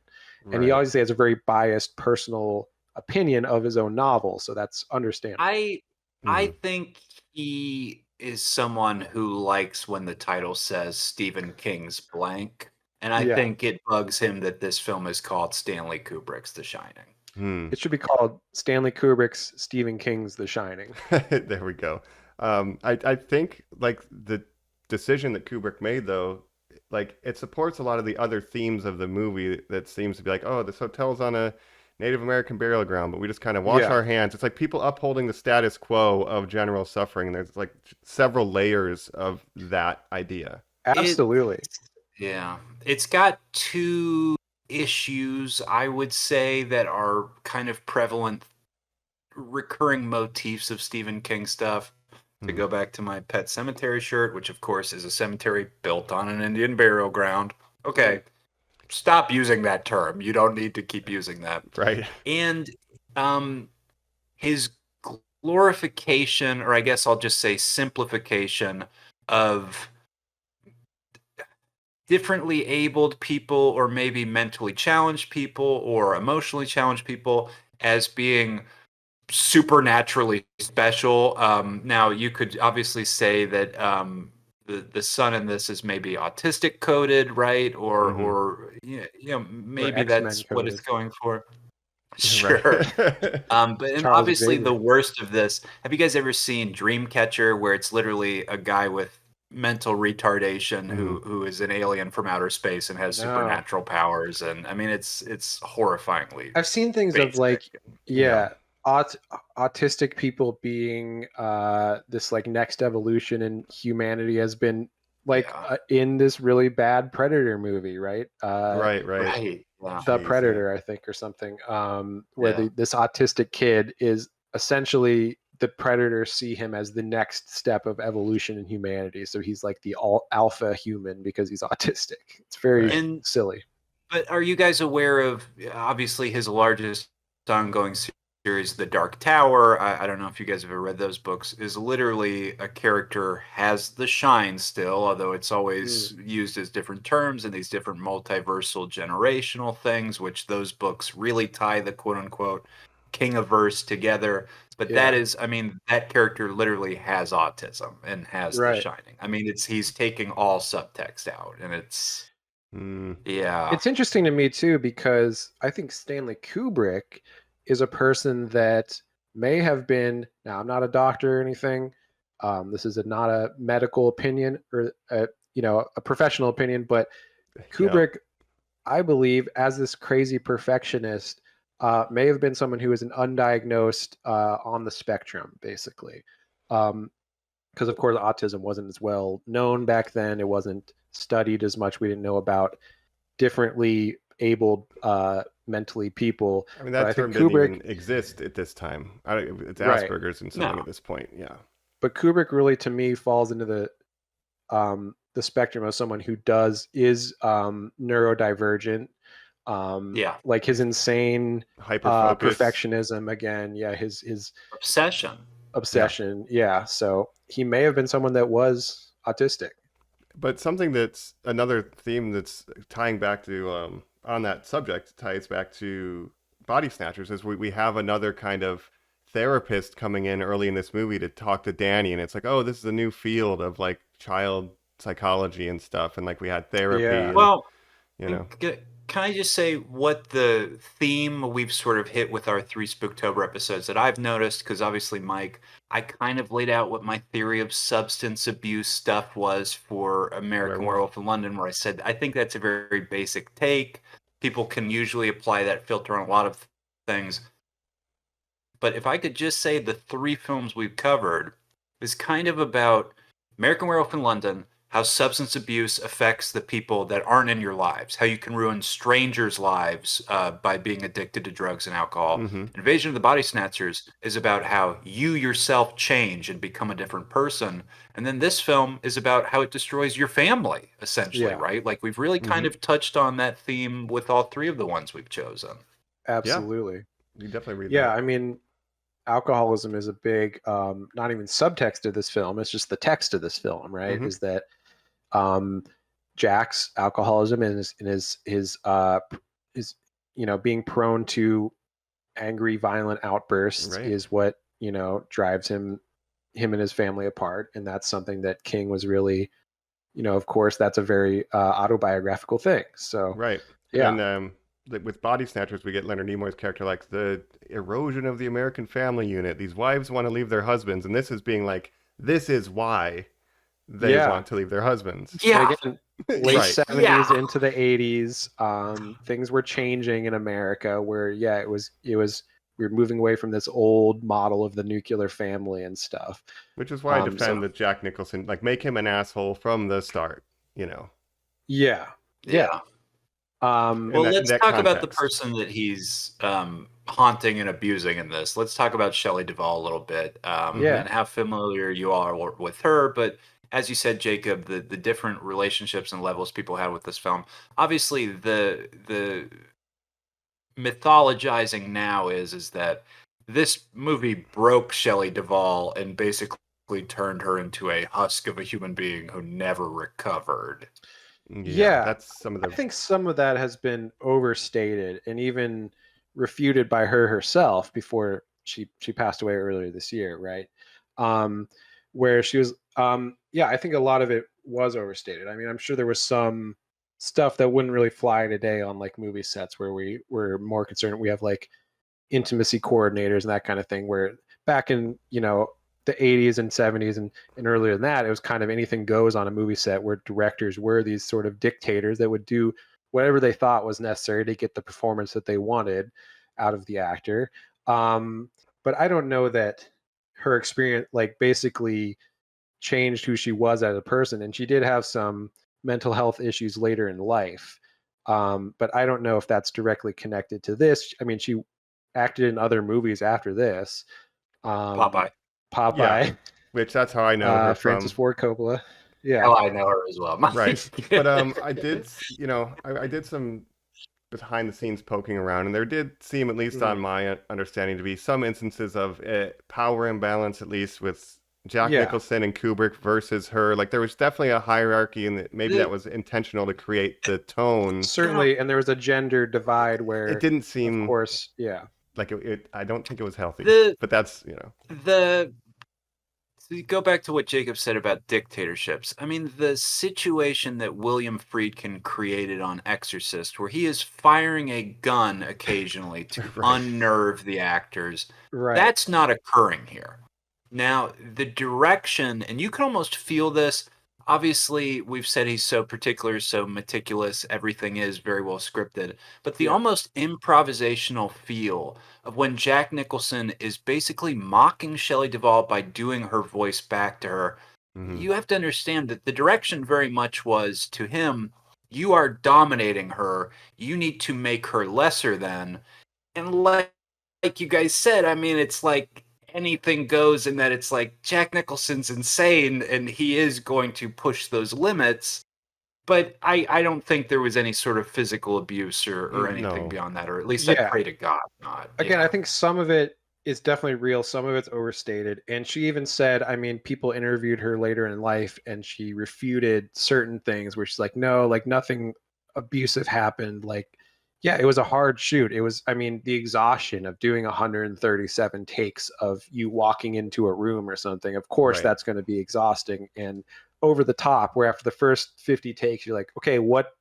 And he Right. obviously has a very biased personal opinion of his own novel, so that's understandable. I think he is someone who likes when the title says Stephen King's blank. And I Yeah. think it bugs him that this film is called Stanley Kubrick's The Shining. It should be called Stanley Kubrick's Stephen King's The Shining. There we go. I think like the decision that Kubrick made, though, like it supports a lot of the other themes of the movie that seems to be like, oh, this hotel's on a Native American burial ground, but we just kind of wash Yeah. our hands. It's like people upholding the status quo of general suffering, and there's like several layers of that idea. Absolutely. Yeah. It's got two issues, I would say, that are kind of prevalent, recurring motifs of Stephen King stuff. To go back to my Pet Cemetery shirt, which of course is a cemetery built on an Indian burial ground. Okay, stop using that term. You don't need to keep using that. Right. And his glorification, or I guess I'll just say simplification, of differently abled people, or maybe mentally challenged people, or emotionally challenged people, as being supernaturally special. Now, you could obviously say that the son in this is maybe autistic coded, right? Or maybe X-Men that's what it's coded. going for. Sure. Right. But and Charles obviously Xavier. the worst of this. Have you guys ever seen Dreamcatcher, where it's literally a guy with mental retardation who is an alien from outer space and has No. supernatural powers? And I mean, it's horrifyingly. I've seen things of basic. like, autistic people being this like next evolution in humanity has been like Yeah. in this really bad Predator movie, right? Right. Right. Yeah. The Jeez, Predator, I think, or something, where Yeah. this autistic kid is essentially the Predators see him as the next step of evolution in humanity. So he's like the alpha human because he's autistic. It's very Right. And silly. But are you guys aware of, obviously, his largest ongoing series, The Dark Tower? I don't know if you guys have ever read those books. Is literally a character has the shine still, although it's always used as different terms and these different multiversal generational things, which those books really tie the quote unquote Kingiverse together. But that is, I mean, that character literally has autism and has the Right. shining. I mean, he's taking all subtext out, and it's yeah. It's interesting to me too because I think Stanley Kubrick is a person that may have been. Now, I'm not a doctor or anything. This is not a medical opinion or a professional opinion, but Kubrick, I believe, as this crazy perfectionist, may have been someone who was an undiagnosed on the spectrum, basically. Because of course, autism wasn't as well known back then. It wasn't studied as much. We didn't know about differently abled mentally people. I mean, But that I term think didn't Kubrick, even exist at this time. It's Right. Asperger's and something No. at this point. Yeah. but Kubrick really, to me, falls into the spectrum of someone who is neurodivergent. Yeah. Like his insane Hyper-focus. perfectionism again. Yeah, his Obsession. obsession. Yeah, so he may have been someone that was autistic. But something that's another theme that's tying back to on that subject ties back to Body Snatchers is we have another kind of therapist coming in early in this movie to talk to Danny, and it's like, oh, this is a new field of like child psychology and stuff, and like we had therapy. Yeah. And, Well, you know, can I just say what the theme we've sort of hit with our 3 Spooktober episodes that I've noticed? Because obviously, Mike, I kind of laid out what my theory of substance abuse stuff was for American Werewolf in London, where I said I think that's a very basic take. People can usually apply that filter on a lot of things. But if I could just say the 3 films we've covered is kind of about American Werewolf in London, how substance abuse affects the people that aren't in your lives, how you can ruin strangers' lives by being addicted to drugs and alcohol. Invasion of the Body Snatchers is about how you yourself change and become a different person. And then this film is about how it destroys your family, essentially, right? Like we've really kind of touched on that theme with all 3 of the ones we've chosen. Absolutely. you definitely read Yeah, that. I mean, alcoholism is a big, not even subtext of this film. It's just the text of this film, right? Is that Jack's alcoholism and his being prone to angry, violent outbursts is what drives him and his family apart, and that's something that King was really, of course, that's a very autobiographical thing. So yeah, and with Body Snatchers, we get Leonard Nimoy's character like the erosion of the American family unit. These wives want to leave their husbands, and this is being like, this is why they want to leave their husbands. Yeah. Again, late Right. 70s Yeah. into the 80s. Things were changing in America where, it was we were moving away from this old model of the nuclear family and stuff. Which is why I So defend that Jack Nicholson, like, make him an asshole from the start, yeah. Yeah. Well, that- let's that talk about the context. person that he's haunting and abusing in this. Let's talk about Shelley Duvall a little bit, Yeah. and how familiar you are with her. But as you said, Jacob, the different relationships and levels people had with this film. Obviously, the mythologizing now is that this movie broke Shelley Duvall and basically turned her into a husk of a human being who never recovered. Yeah, That's some of I the. think some of that has been overstated and even refuted by her herself before she passed away earlier this year, right? Where she was, I think a lot of it was overstated. I mean, I'm sure there was some stuff that wouldn't really fly today on like movie sets where we were more concerned. We have like intimacy coordinators and that kind of thing. Where back in the 80s and 70s and earlier than that, it was kind of anything goes on a movie set where directors were these sort of dictators that would do whatever they thought was necessary to get the performance that they wanted out of the actor. But I don't know that her experience like basically changed who she was as a person. And she did have some mental health issues later in life. But I don't know if that's directly connected to this. I mean, she acted in other movies after this. Popeye. Popeye, Which that's how I know her Francis from. Ford Coppola. Yeah. Hell, I know her as well. Right. But I did, I did some behind the scenes poking around, and there did seem, at least on my understanding, to be some instances of power imbalance, at least with Jack Nicholson and Kubrick versus her. Like, there was definitely a hierarchy, and maybe that was intentional to create the tone. Certainly, and there was a gender divide where It didn't seem, of course, like I don't think it was healthy. But that's, So you go back to what Jacob said about dictatorships. I mean, the situation that William Friedkin created on Exorcist, where he is firing a gun occasionally to unnerve the actors, that's not occurring here. Now, the direction, and you can almost feel this. Obviously, we've said he's so particular, so meticulous, everything is very well scripted. But the almost improvisational feel of when Jack Nicholson is basically mocking Shelley Duvall by doing her voice back to her, you have to understand that the direction very much was, to him, you are dominating her, you need to make her lesser than. And like you guys said, I mean, it's like anything goes in that it's like Jack Nicholson's insane and he is going to push those limits, but I don't think there was any sort of physical abuse or anything beyond that, or at least I pray to God not. Again, I think some of it is definitely real, some of it's overstated, and she even said, I mean, people interviewed her later in life and she refuted certain things where she's like, no, like nothing abusive happened, like it was a hard shoot. It was, I mean, the exhaustion of doing 137 takes of you walking into a room or something. Of course, that's going to be exhausting and over the top, where after the first 50 takes, you're like, okay, what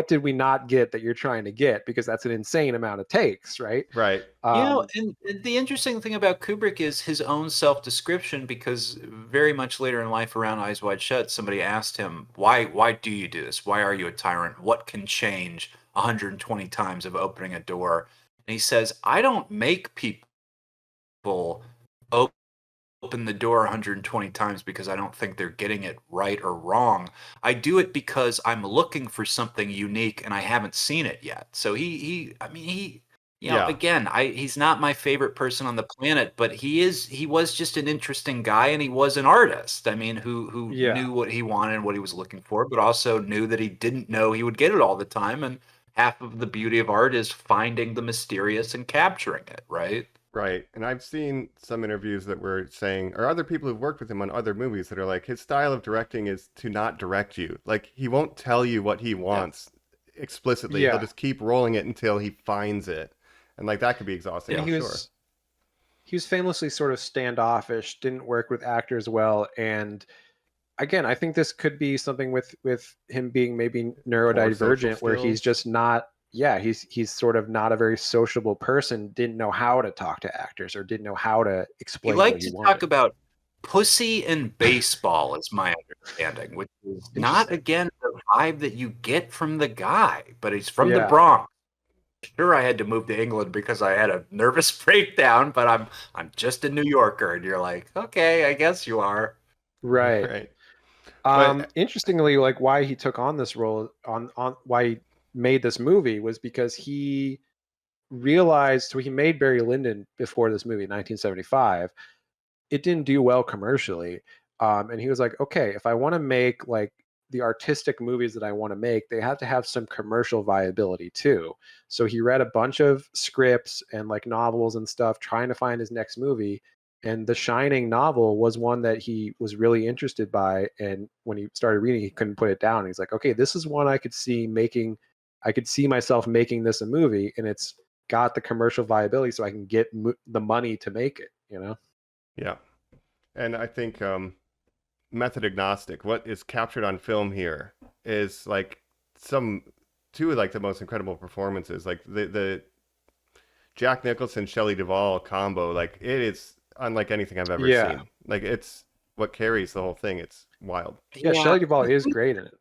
did we not get that you're trying to get? Because that's an insane amount of takes, right? Right. And the interesting thing about Kubrick is his own self-description, because very much later in life, around Eyes Wide Shut, somebody asked him, why do you do this? Why are you a tyrant? What can change 120 times of opening a door? And he says, I don't make people open the door 120 times because I don't think they're getting it right or wrong. I do it because I'm looking for something unique and I haven't seen it yet. So again, he's not my favorite person on the planet, but he was just an interesting guy, and he was an artist. I mean, who knew what he wanted and what he was looking for, but also knew that he didn't know he would get it all the time. And half of the beauty of art is finding the mysterious and capturing it, right? Right. And I've seen some interviews that were saying, or other people who've worked with him on other movies that are like, his style of directing is to not direct you. Like, he won't tell you what he wants explicitly. He'll just keep rolling it until he finds it. And like, that could be exhausting, I'm sure. He was famously sort of standoffish, didn't work with actors well. And again, I think this could be something with him being maybe neurodivergent, where he's just not, he's sort of not a very sociable person, didn't know how to talk to actors or didn't know how to explain what he wanted. Talk about pussy and baseball is my understanding, which is not, again, the vibe that you get from the guy, but he's from the Yeah. Bronx. Sure, I had to move to England because I had a nervous breakdown, but I'm just a New Yorker, and you're like, okay, I guess you are. Right. Right. But- Interestingly, like why he took on this role on why he made this movie was because he realized, so he made Barry Lyndon before this movie, 1975. It didn't do well commercially. And he was like, okay, if I want to make like the artistic movies that I want to make, they have to have some commercial viability too. So he read a bunch of scripts and like novels and stuff, trying to find his next movie. And The Shining novel was one that he was really interested by. And when he started reading, he couldn't put it down. He's like, okay, this is one I could see myself making this a movie, and it's got the commercial viability, so I can get the money to make it, you know? Yeah. And I think method agnostic, what is captured on film here is like two of like the most incredible performances. Like the Jack Nicholson, Shelley Duvall combo, like it is unlike anything I've ever Yeah. seen. Like it's what carries the whole thing. It's wild. Yeah, Shelley Duvall is great in it.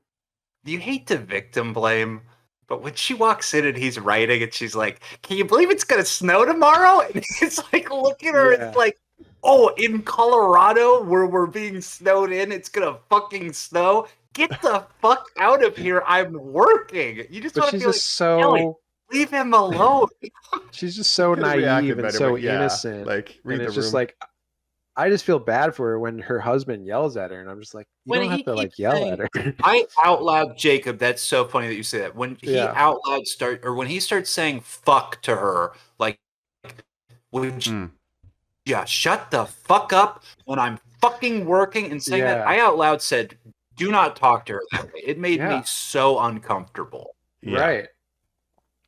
You hate to victim blame, but when she walks in and he's writing and she's like, can you believe it's going to snow tomorrow? And he's like, look at her. Yeah. It's like, oh, in Colorado where we're being snowed in, it's going to fucking snow. Get the fuck out of here. I'm working. You just But want to she's be like, just Kelly, so leave him alone. she's just so Could've reacted naive and better, so but yeah, innocent. like read And the it's just room. like, I just feel bad for her when her husband yells at her, and I'm just like, you When don't have he to like keeps yell saying- at her. I out loud, Jacob, that's so funny that you say that. When he Yeah. out loud when he starts saying fuck to her, like, would you, yeah, shut the fuck up when I'm fucking working and saying that, Yeah. I out loud said, do not talk to her that way. It made Yeah. me so uncomfortable. Yeah. Right.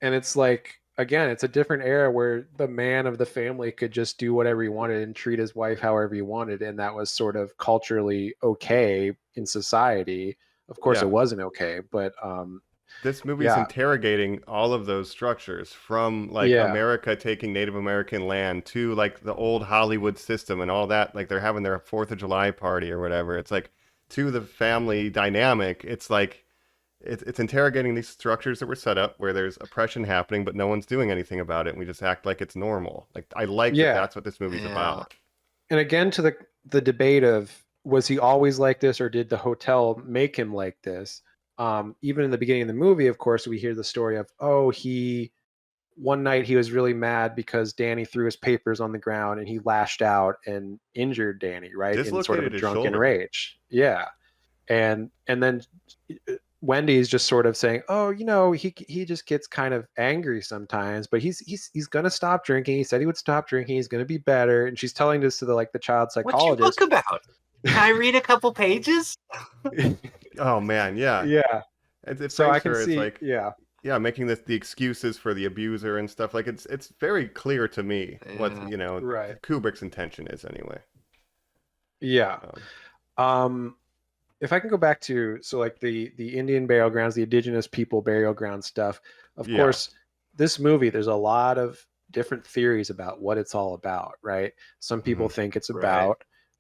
And it's like, again, it's a different era where the man of the family could just do whatever he wanted and treat his wife however he wanted. And that was sort of culturally okay in society. Of course, Yeah. it wasn't okay, but This movie is Yeah. interrogating all of those structures from like Yeah. America taking Native American land to like the old Hollywood system and all that. Like they're having their 4th of July party or whatever. It's like to the family dynamic. It's like it's interrogating these structures that were set up where there's oppression happening, but no one's doing anything about it. And we just act like it's normal. Like I like Yeah. that that's what this movie's Yeah. about. and again, to the debate of, was he always like this, or did the hotel make him like this? Even in the beginning of the movie, of course, we hear the story of, one night he was really mad because Danny threw his papers on the ground and he lashed out and injured Danny, right? In sort of a Dislocated his drunken shoulder. rage. Yeah. And then Wendy's just sort of saying, oh, he just gets kind of angry sometimes, but he's gonna stop drinking. He said he would stop drinking. He's gonna be better. And she's telling this to the child What you psychologist. book about? Can I read a couple pages? Oh man, yeah. Yeah. It So I frames can her as see. like Yeah. making this the excuses for the abuser and stuff. Like it's very clear to me what Yeah. Right. Kubrick's intention is anyway. Yeah. If I can go back to, so like the Indian burial grounds, the indigenous people burial ground stuff, of Yeah. course, this movie, there's a lot of different theories about what it's all about, right? Some people think it's Right.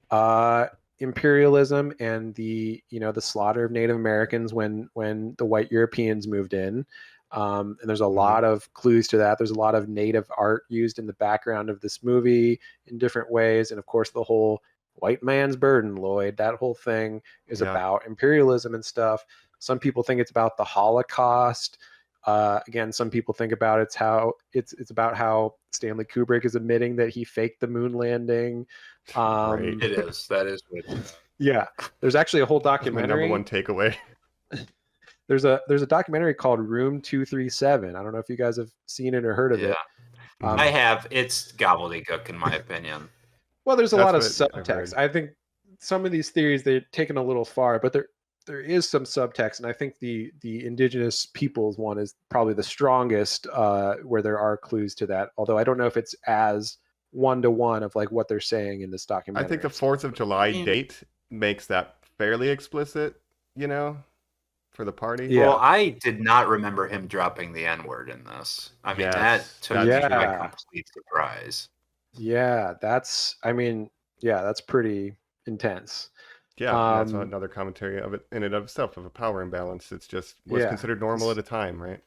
about imperialism and the slaughter of Native Americans when the white Europeans moved in. And there's a lot of clues to that. There's a lot of native art used in the background of this movie in different ways. And of course, the whole white man's burden, Lloyd, that whole thing is Yeah. about imperialism and stuff. Some people think it's about the Holocaust. Again, some people think about it's about how Stanley Kubrick is admitting that he faked the moon landing. Right. It is. That is what Yeah, there's actually a whole That's my documentary. number one takeaway. There's a documentary called Room 237. I don't know if you guys have seen it or heard of Yeah. it. I have. It's gobbledygook, in my opinion. Well, there's a That's lot of what I've heard. subtext. I think some of these theories they're taken a little far, but there is some subtext, and I think the indigenous peoples one is probably the strongest, where there are clues to that. Although I don't know if it's as 1-to-1 of like what they're saying in this I documentary. think the 4th of July Mm. date makes that fairly explicit, for the party. Yeah. Well, I did not remember him dropping the N-word in this. I mean, Yes, that took that's me true. by Yeah. complete surprise. Yeah, that's pretty intense. Yeah, that's Um, another commentary of it in and of itself, of a power imbalance. It's just what's yeah. considered normal at a time, right?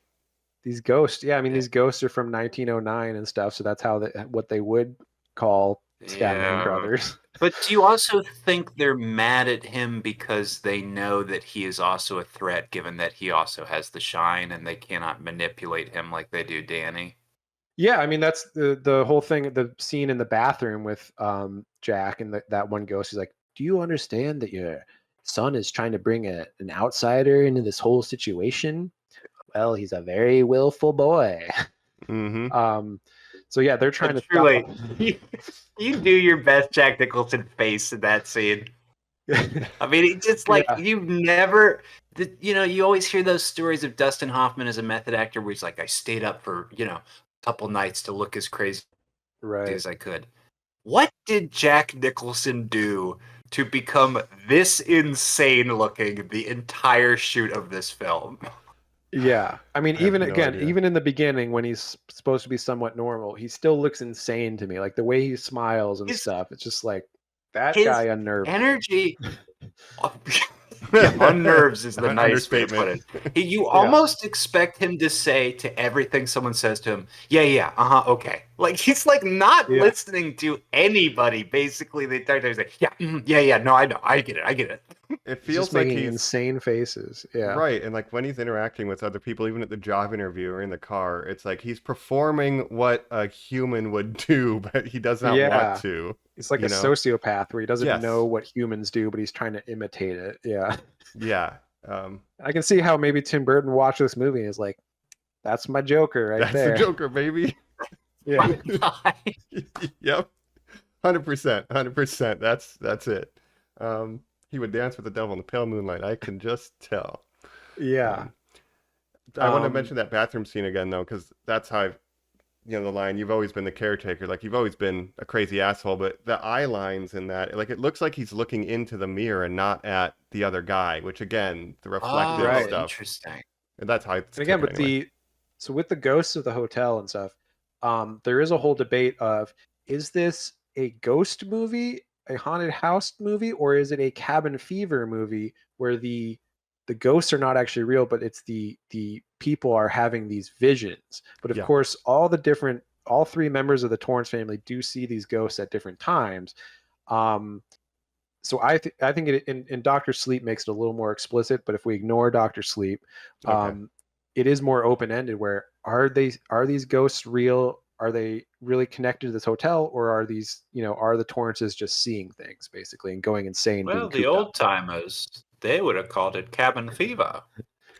These ghosts, yeah, I mean, these ghosts are from 1909 and stuff, so that's what they would call Scatman Yeah. Crothers. But do you also think they're mad at him because they know that he is also a threat, given that he also has the shine and they cannot manipulate him like they do Danny? Yeah, I mean that's the whole thing. The scene in the bathroom with Jack and that one ghost. He's like, "Do you understand that your son is trying to bring an outsider into this whole situation? Well, he's a very willful boy." Mm-hmm. So yeah, they're trying But to truly, stop. you do your best Jack Nicholson face in that scene. I mean, it's just like Yeah. you've never, you always hear those stories of Dustin Hoffman as a method actor where he's like, I stayed up for, a couple nights to look as crazy Right. as I could. What did Jack Nicholson do to become this insane looking the entire shoot of this film? Yeah. I mean, I have even no again, idea. even in the beginning when he's supposed to be somewhat normal, he still looks insane to me. Like the way he smiles and His- stuff. It's just like that His guy unnerved me. energy. Yeah, unnerves is the nice way to put it. Understatement. You almost expect him to say to everything someone says to him, yeah, okay. Like he's like not Yeah. listening to anybody. Basically, the entire time he's like, yeah, no, I know, I get it. It He's feels just like making he's insane faces. Yeah. right, and like when he's interacting with other people, even at the job interview or in the car, it's like he's performing what a human would do, but he does not Yeah. want to. He's like You a know? sociopath where he doesn't Yes. know what humans do, but he's trying to imitate it. Yeah. Yeah, I can see how maybe Tim Burton watched this movie and is like, that's my Joker right that's there. the Joker, baby. Yeah. Yep, 100%. That's it. He would dance with the devil in the pale moonlight. I can just tell. Yeah. I want to Um, mention that bathroom scene again, though, because that's how the line, you've always been the caretaker, like you've always been a crazy asshole, but the eye lines in that, like it looks like he's looking into the mirror and not at the other guy, which again, the reflective Right. stuff. Interesting. And that's how it's And again, taken anyway. with the ghosts of the hotel and stuff, there is a whole debate of, is this a ghost movie, a haunted house movie, or is it a cabin fever movie where the ghosts are not actually real, but it's the people are having these visions. But of Yeah. course, all three members of the Torrance family do see these ghosts at different times. So I think it in Dr. Sleep makes it a little more explicit, but if we ignore Dr. Sleep, Okay. it is more open-ended where are these ghosts real? Are they really connected to this hotel, or are these, are the Torrances just seeing things basically and going insane? Well, being the cooped up? old timers, they would have called it cabin fever.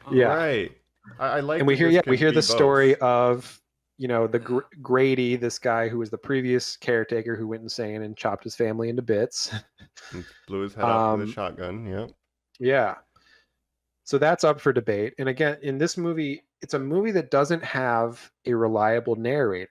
Yeah. Right. I like And we that hear this we could hear be the both. story of the Grady, this guy who was the previous caretaker who went insane and chopped his family into bits. And blew his head off with a Um, shotgun. Yeah. Yeah. So that's up for debate. And again, in this movie, it's a movie that doesn't have a reliable narrator.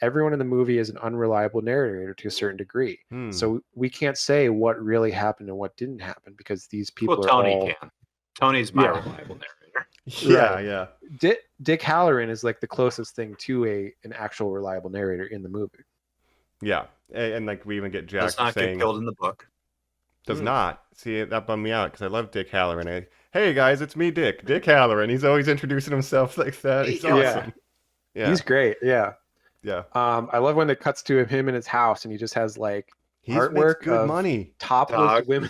Everyone in the movie is an unreliable narrator to a certain degree. Hmm. So we can't say what really happened and what didn't happen because these people Well, are Tony all... can. Tony's my Yeah. reliable narrator. Yeah, Right. yeah. Dick Halloran is like the closest thing to an actual reliable narrator in the movie. Yeah. And like we even get Jack Does not saying get killed in the book. does not. See, that bummed me out because I love Dick Halloran. Hey guys, it's me, Dick Halloran. He's always introducing himself like that. He's Yeah. awesome. Yeah. He's great. Yeah. Yeah. I love when it cuts to him in his house and he just has like He makes artwork good of money. topless Dog. women.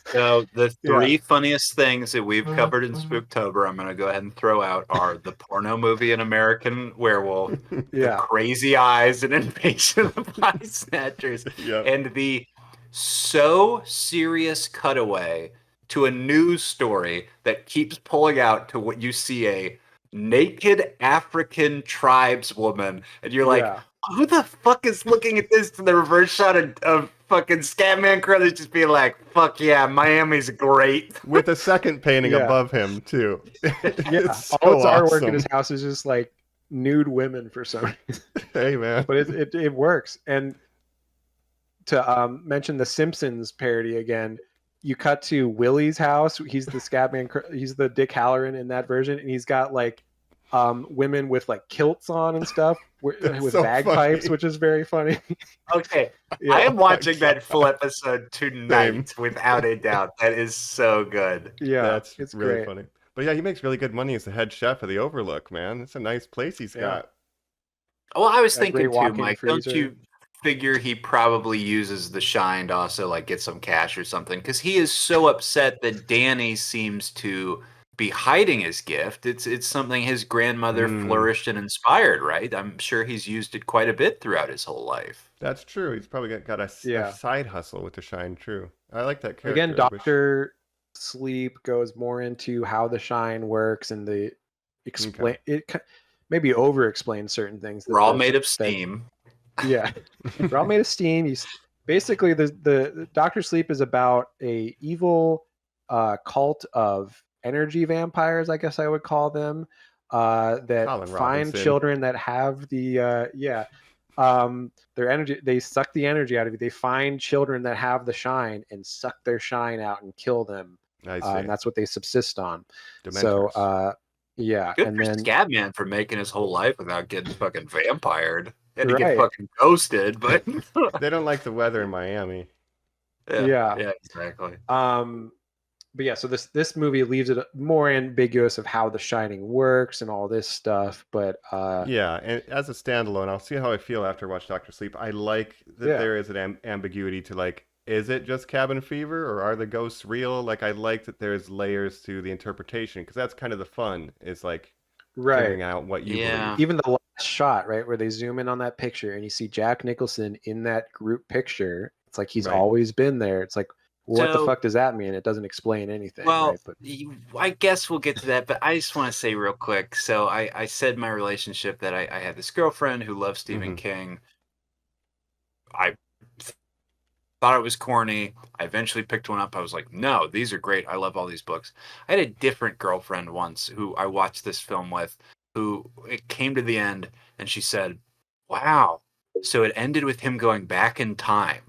So the three funniest things that we've covered in Spooktober, I'm going to go ahead and throw out are the porno movie An American Werewolf, the Yeah. crazy eyes and Invasion of the Body Snatchers, Yeah. and the so serious cutaway to a news story that keeps pulling out to what you see a naked African tribeswoman, and you're like, Yeah. who the fuck is looking at this to the reverse shot of fucking Scatman Crothers just being like, fuck yeah, Miami's great. With a second painting Yeah. above him too. Yeah. It's All its so artwork awesome. in his house is just like nude women for some reason. Hey man. But it works. And to mention the Simpsons parody again, you cut to Willie's house. He's the Scatman. He's the Dick Halloran in that version, and he's got like women with like kilts on and stuff That's with so bagpipes, funny. which is very funny. Okay, Yeah. I am watching God. that full episode tonight, without a doubt. That is so good. Yeah, That's it's really great. funny. But yeah, he makes really good money as the head chef of the Overlook, man. It's a nice place he's Yeah. got. Well, I was Got a thinking great too, walk-in Mike. Don't freezer. you figure he probably uses the shine to also like get some cash or something? Because he is so upset that Danny seems to be hiding his gift. It's something his grandmother flourished and inspired, right? I'm sure he's used it quite a bit throughout his whole life. That's true. He's probably got a Yeah. side hustle with the shine. True. I like that character. Again, I wish- Dr. Sleep goes more into how the shine works and the explain it maybe over explains certain things. We're all made of steam. Yeah. We're all made of steam. Basically the Dr. Sleep is about a evil cult of energy vampires, I guess I would call them, that Colin find Robinson. children that have the their energy. They suck the energy out of you. They find children that have the shine and suck their shine out and kill them. I see. And that's what they subsist on. Dementors. So yeah, Good and for then Scabman for making his whole life without getting fucking vampired. He had to Right. get fucking ghosted, but They don't like the weather in Miami. Yeah. exactly. But yeah, so this movie leaves it more ambiguous of how The Shining works and all this stuff. But Yeah, and as a standalone, I'll see how I feel after I watch Dr. Sleep. I like that Yeah. there is an ambiguity to like, is it just cabin fever or are the ghosts real? Like, I like that there's layers to the interpretation because that's kind of the fun. Is like figuring out what you Yeah. believe. even the last shot, right, where they zoom in on that picture and you see Jack Nicholson in that group picture, it's like he's Right. always been there. It's like, what the So- fuck does that mean? It doesn't explain anything. Well, right? But I guess we'll get to that, but I just want to say real quick. So I said in my relationship that I had this girlfriend who loves Stephen Mhm. King. I thought it was corny. I eventually picked one up. I was like, no, these are great. I love all these books. I had a different girlfriend once who I watched this film with, who it came to the end and she said, wow. So it ended with him going back in time.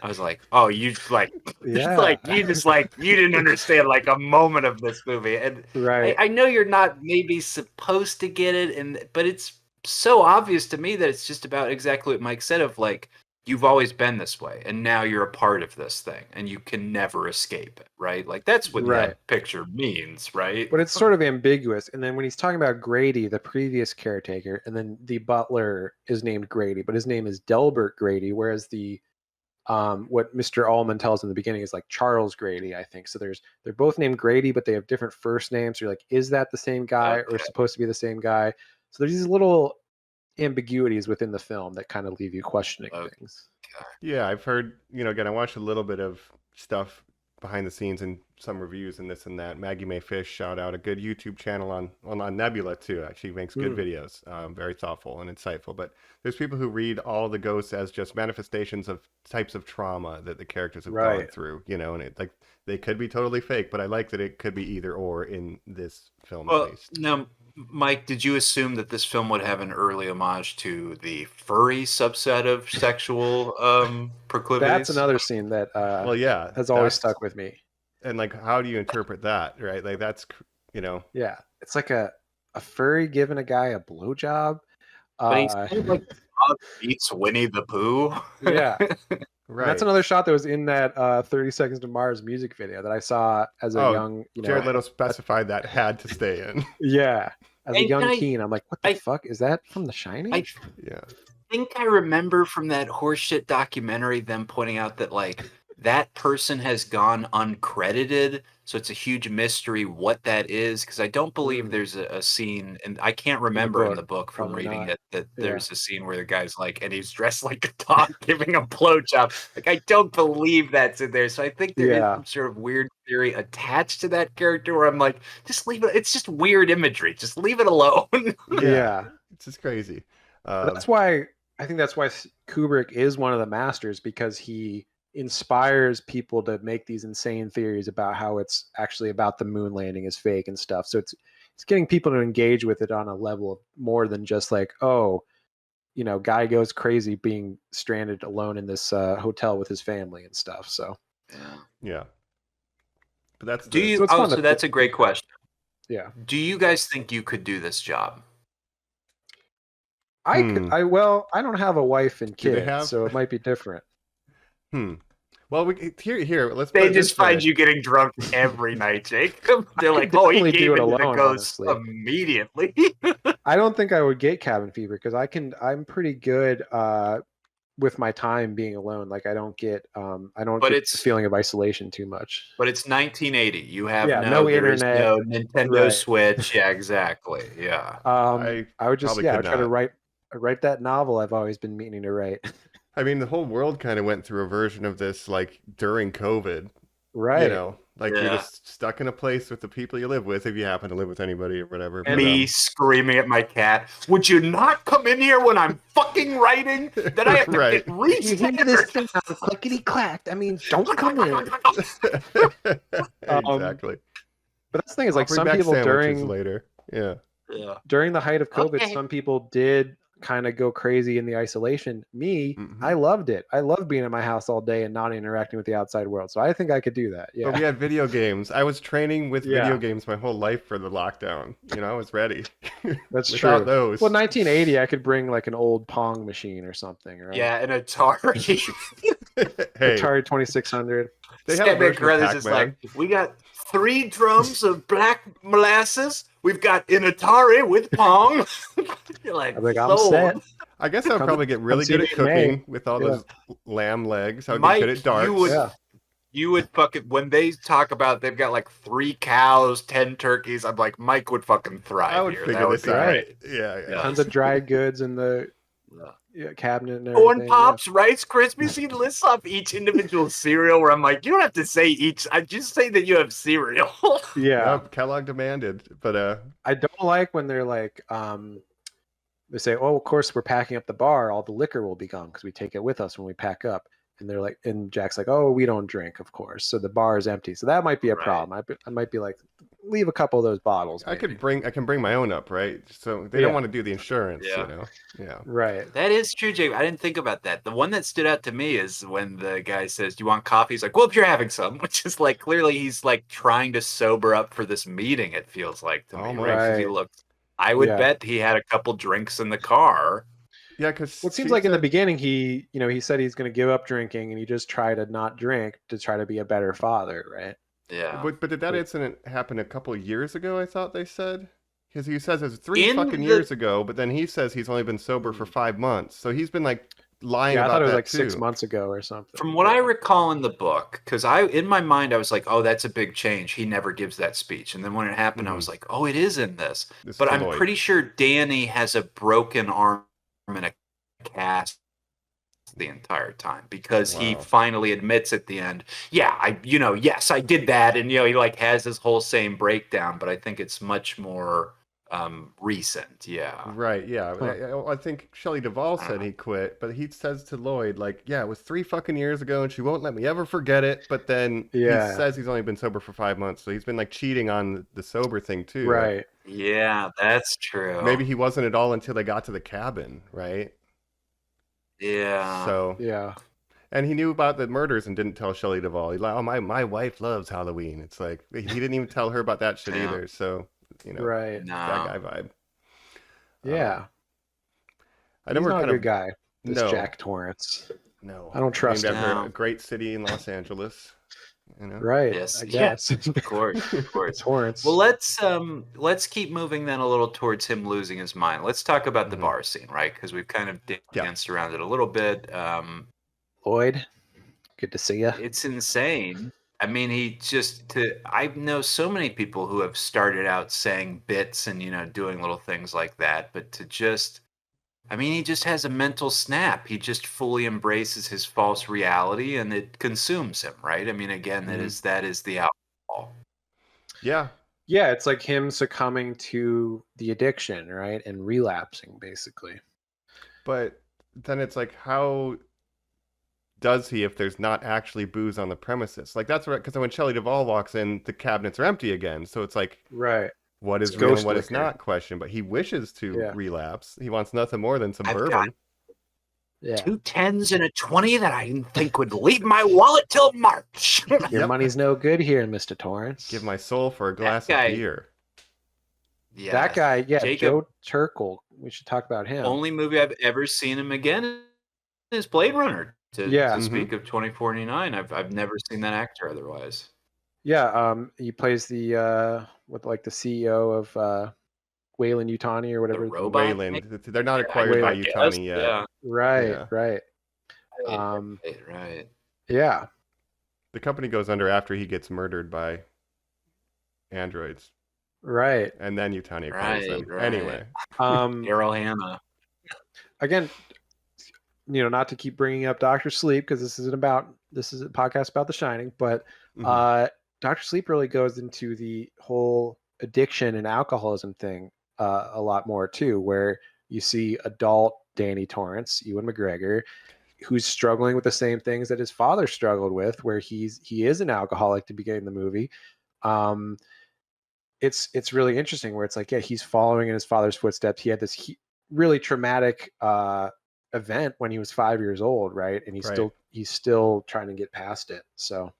I was like, oh, you like, Yeah. like you just like, you didn't understand like a moment of this movie. And right. I know you're not maybe supposed to get it, but it's so obvious to me that it's just about exactly what Mike said of like, you've always been this way and now you're a part of this thing and you can never escape it, right? Like that's what Right. that picture means, right? But it's sort of ambiguous. And then when he's talking about Grady, the previous caretaker, and then the butler is named Grady, but his name is Delbert Grady, whereas the what Mr. Allman tells in the beginning is like Charles Grady, I think. So they're both named Grady, but they have different first names. So you're like, is that the same guy or Okay. supposed to be the same guy? So there's these little ambiguities within the film that kind of leave you questioning Okay. things. Yeah, I've heard, again, I watched a little bit of stuff behind the scenes and some reviews and this and that. Maggie May Fish, shout out, a good YouTube channel on Nebula too. Actually makes good videos, very thoughtful and insightful. But there's people who read all the ghosts as just manifestations of types of trauma that the characters have gone Right. through, and it like they could be totally fake, but I like that it could be either or in this film Well, at least. now, Mike, did you assume that this film would have an early homage to the furry subset of sexual proclivities? That's another scene that Well, yeah, has always that's- stuck with me. And like, how do you interpret that, right? Like that's, Yeah. It's like a furry giving a guy a blowjob. But he's kind of like Dog beats Winnie the Pooh. Yeah. right. That's another shot that was in that 30 Seconds to Mars music video that I saw as a Oh, young, Jared Leto specified that had to stay in. yeah, as a And young I- teen. I'm like, what the I- fuck is that from The Shining? I Yeah. think I remember from that horseshit documentary them pointing out that like that person has gone uncredited, so it's a huge mystery what that is, because I don't believe there's a scene, and I can't remember in book, the book from probably reading not. it that Yeah. there's a scene where the guy's like, and he's dressed like a dog giving a blowjob. Like I don't believe that's in there, so I think there is Yeah. some sort of weird theory attached to that character where I'm like, just leave it. It's just weird imagery. Just leave it alone. yeah. It's just crazy. But that's why I think that's why Kubrick is one of the masters, because he inspires people to make these insane theories about how it's actually about the moon landing is fake and stuff. So it's getting people to engage with it on a level of more than just like, oh, guy goes crazy being stranded alone in this hotel with his family and stuff. So Yeah. Yeah. But that's Do you? So it's Oh, fun so to- that's a great question. Yeah. Do you guys think you could do this job? I could. I don't have a wife and Do they kids, have- so it might be different. Well, here. Let's. They put it just this way. find you getting drunk every night, Jacob. They're like, could oh, he definitely gave do it it to the alone, ghost honestly. immediately. I don't think I would get cabin fever because I'm pretty good with my time being alone. Like I don't get But get it's- the feeling of isolation too much. But it's 1980. You have Yeah, no no there is internet. no Nintendo Right. Switch. Yeah, exactly. Yeah. I would just probably yeah could try to not. write that novel I've always been meaning to write. I mean, the whole world kind of went through a version of this, like during COVID. Right. You know, like you're Yeah. just stuck in a place with the people you live with, if you happen to live with anybody or whatever. And- Me screaming at my cat, would you not come in here when I'm fucking writing? Then I have to Right. get reset. sound clickety clacked. I mean, don't come in. Exactly. But that's the thing is, like, I'll bring some back people sandwiches later. Yeah. Yeah. during the height of COVID, Okay. some people did kind of go crazy in the isolation. Me, Mhm. I loved it. I love being in my house all day and not interacting with the outside world. So I think I could do that. Yeah. But we had video games. I was training with Yeah. video games my whole life for the lockdown. You know, I was ready. That's Without true. those. Well, 1980, I could bring like an old Pong machine or something, right? Yeah, an Atari. Hey, Atari 2600. they have a Sandman version of Carruthers is Pac-Man. like, we got 3 drums of black molasses. We've got an Atari with Pong. You're like, I'm like, I'm sold. set. I guess I'll Come- probably get really see good at me in May. cooking with all those lamb legs. I would Mike, get good at darts. you would- Yeah. You would fucking, when they talk about they've got like 3 cows, 10 turkeys, I'm like, Mike would fucking thrive I would here. figure That would this be out. great. Yeah. Tons of dried goods in the Yeah. cabinet and Corn everything. Pops, Rice Krispies. He lists off each individual cereal where I'm like, you don't have to say each. I just say that you have cereal. Yeah. Yep, Kellogg demanded. But I don't like when they're like, they say, "Oh, of course, we're packing up the bar. All the liquor will be gone because we take it with us when we pack up." And they're like, and Jack's like, "Oh, we don't drink, of course, so the bar is empty." So that might be a Right. problem. I might be like, leave a couple of those bottles. I maybe. can bring my own up, right? So they Yeah. don't want to do the insurance, Yeah. you know. Yeah. Right. That is true, Jake. I didn't think about that. The one that stood out to me is when the guy says, "Do you want coffee?" He's like, "Well, if you're having some," which is like clearly he's like trying to sober up for this meeting. It feels like to me, Almost. right? 'Cause he Right. looks. I would Yeah. bet he had a couple drinks in the car. Yeah, because Well, it seems like in the beginning he said he's going to give up drinking and he just tried to not drink to try to be a better father, right? Yeah. But did that But- incident happen a couple of years ago? I thought they said, because he says it's 3 In fucking the- years ago, but then he says he's only been sober for 5 months, so he's been like lying Yeah, I about thought it was that like 6 too. months ago or something. From what I recall in the book, because in my mind I was like, "Oh, that's a big change." He never gives that speech, and then when it happened, I was like, "Oh, it is in this." This But is I'm Lloyd. pretty sure Danny has a broken arm and a cast the entire time because he Wow. finally admits at the end, "Yeah, yes, I did that," and he like has this whole same breakdown. But I think it's much more recent. Yeah. Right, yeah. I think Shelley Duvall I said don't he quit, but he says to Lloyd, like, yeah, it was 3 fucking years ago and she won't let me ever forget it. But then Yeah. he says he's only been sober for 5 months, so he's been like cheating on the sober thing too. Like, Right. Yeah, that's true. maybe he wasn't at all until they got to the cabin, right? Yeah. So, Yeah. and he knew about the murders and didn't tell Shelley Duvall. He's like, oh, my wife loves Halloween. It's like, he didn't even tell her about that shit Yeah. either. So, Right. No. that guy vibe. Yeah. I know He's we're not a kind good of, guy. This No. Jack Torrance. no. I don't trust named him. after No. a great city in Los Angeles. You know? Right. Yes. I Yeah. guess. Of course. Of course. Torrance. Well, let's keep moving then a little towards him losing his mind. Let's talk about the Mhm. bar scene, right? Because we've kind of Yeah. danced around it a little bit. Lloyd, good to see you. It's insane. I mean, I know so many people who have started out saying bits and doing little things like that, but he just has a mental snap. He just fully embraces his false reality and it consumes him, right? I mean, again, Mhm. that is the alcohol. Yeah. Yeah, it's like him succumbing to the addiction, right? And relapsing, basically. But then it's like, how does he if there's not actually booze on the premises? Like, that's right, because when Shelley Duvall walks in, the cabinets are empty again. So it's like, Right. what is It's real ghost and what is liquor. not question. But he wishes to Yeah. relapse. He wants nothing more than some I've bourbon. got Yeah. 2 10s and a 20 that I didn't think would leave my wallet till March. Your Yep. money's no good here, Mr. Torrance. Give my soul for a glass guy- of beer. Yeah, That guy, yeah, Jacob, Joe Turkel. We should talk about him. only movie I've ever seen him again is Blade Runner. To Yeah. speak of 2049, I've never seen that actor otherwise. Yeah, he plays the with like the CEO of Wayland Yutani or The whatever. robot. Wayland. They're not Yeah, acquired by Wayland. Utani yet. Yeah, Right, Yeah. right. right. Yeah. The company goes under after he gets murdered by androids, Right. and then Utani acquires them. Right. Anyway, Daryl Hannah. Again, not to keep bringing up Doctor Sleep because this is a podcast about The Shining, but Doctor Sleep really goes into the whole addiction and alcoholism thing a lot more too, where you see adult Danny Torrance, Ewan McGregor, who's struggling with the same things that his father struggled with, where he is an alcoholic to begin the movie. It's really interesting where it's like, yeah, he's following in his father's footsteps. He had this really traumatic event when he was 5 years old, right? And he's still trying to get past it. So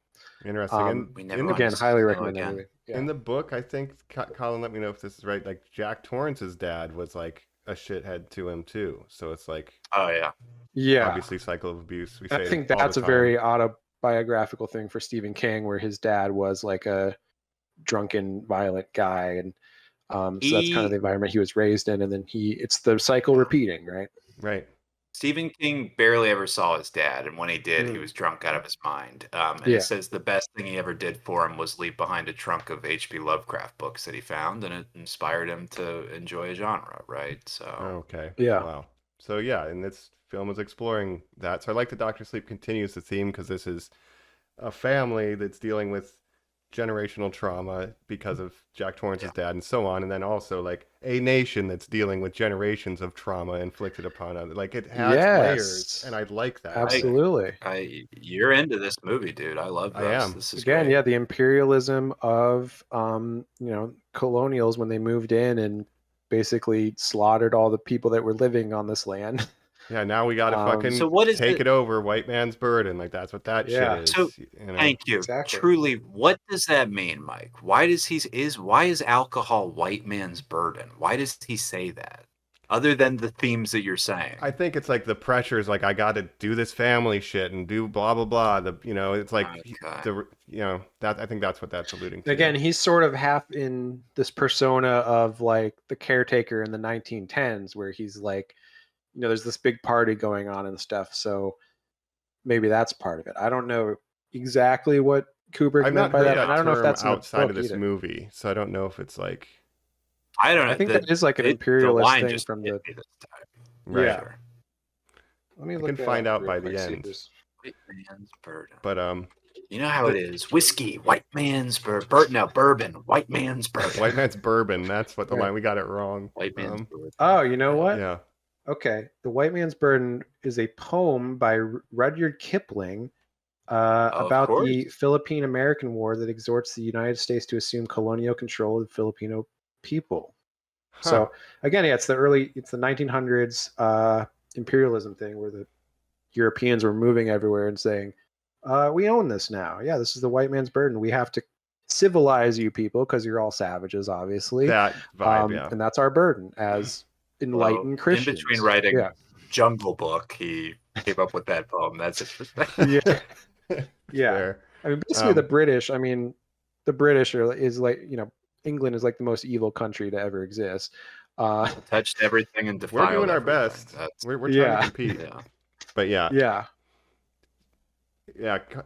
interesting. We And never again, want to highly see recommend him that again. movie. Yeah. in the book, I think Colin, let me know if this is right. Like Jack Torrance's dad was like a shithead to him too. So it's like, Oh yeah. Yeah. obviously, cycle of abuse. We I say think it all that's the a time. very autobiographical thing for Stephen King, where his dad was like a drunken, violent guy, and so that's kind of the environment he was raised in, and then it's the cycle repeating, right? Right. Stephen King barely ever saw his dad, and when he did, he was drunk out of his mind. And he says the best thing he ever did for him was leave behind a trunk of H.P. Lovecraft books that he found, and it inspired him to enjoy a genre, right? So Okay. Yeah. Wow. So yeah, and this film is exploring that. So I like that Dr. Sleep continues the theme because this is a family that's dealing with generational trauma because of Jack Torrance's dad and so on, and then also like a nation that's dealing with generations of trauma inflicted upon it. Like it has layers, and I like that. Absolutely. You're into this movie, dude. I love this. I am. This is Again, great. yeah, the imperialism of colonials when they moved in and basically slaughtered all the people that were living on this land. Yeah, now we gotta fucking So what is take it over, white man's burden. Like that's what that Yeah. shit is. So, Thank you. Exactly. Truly, what does that mean, Mike? Why is alcohol white man's burden? Why does he say that? Other than the themes that you're saying. I think it's like the pressures, like I got to do this family shit and do blah blah blah. It's like that. I think that's what that's alluding to. Again, he's sort of half in this persona of like the caretaker in the 1910s, where he's like, there's this big party going on and stuff. So maybe that's part of it. I don't know exactly what Kubrick I've meant not by heard that. that And I don't know if term that's in the outside of book this either. movie, so I don't know if it's like I don't know. I think that is like an imperialist line thing just from hit the. me this time. right. Yeah. Sure. Let me I look can that find up out real by quick, the see if end. there's- White man's burden. But You know how it is. Whiskey, white man's burden. No, bourbon, white man's burden. white man's bourbon. That's what the Right. line. We got it wrong. White man's burden. Oh, you know what? Yeah. Okay. The White Man's Burden is a poem by Rudyard Kipling Of about course. the Philippine-American War that exhorts the United States to assume colonial control of the Filipino people. Huh. So again, yeah, it's the 1900s imperialism thing where the Europeans were moving everywhere and saying, we own this now. Yeah, this is the white man's burden. We have to civilize you people because you're all savages, obviously. that vibe. Yeah. And that's our burden as enlightened Christians. In between writing Yeah. Jungle Book, he came up with that poem. That's interesting. Yeah. Yeah. Fair. I mean, basically, the British is like, England is like the most evil country to ever exist. Touched everything and defiled We're doing our everything. best. That's- We're trying Yeah. to compete. yeah. But yeah. Yeah.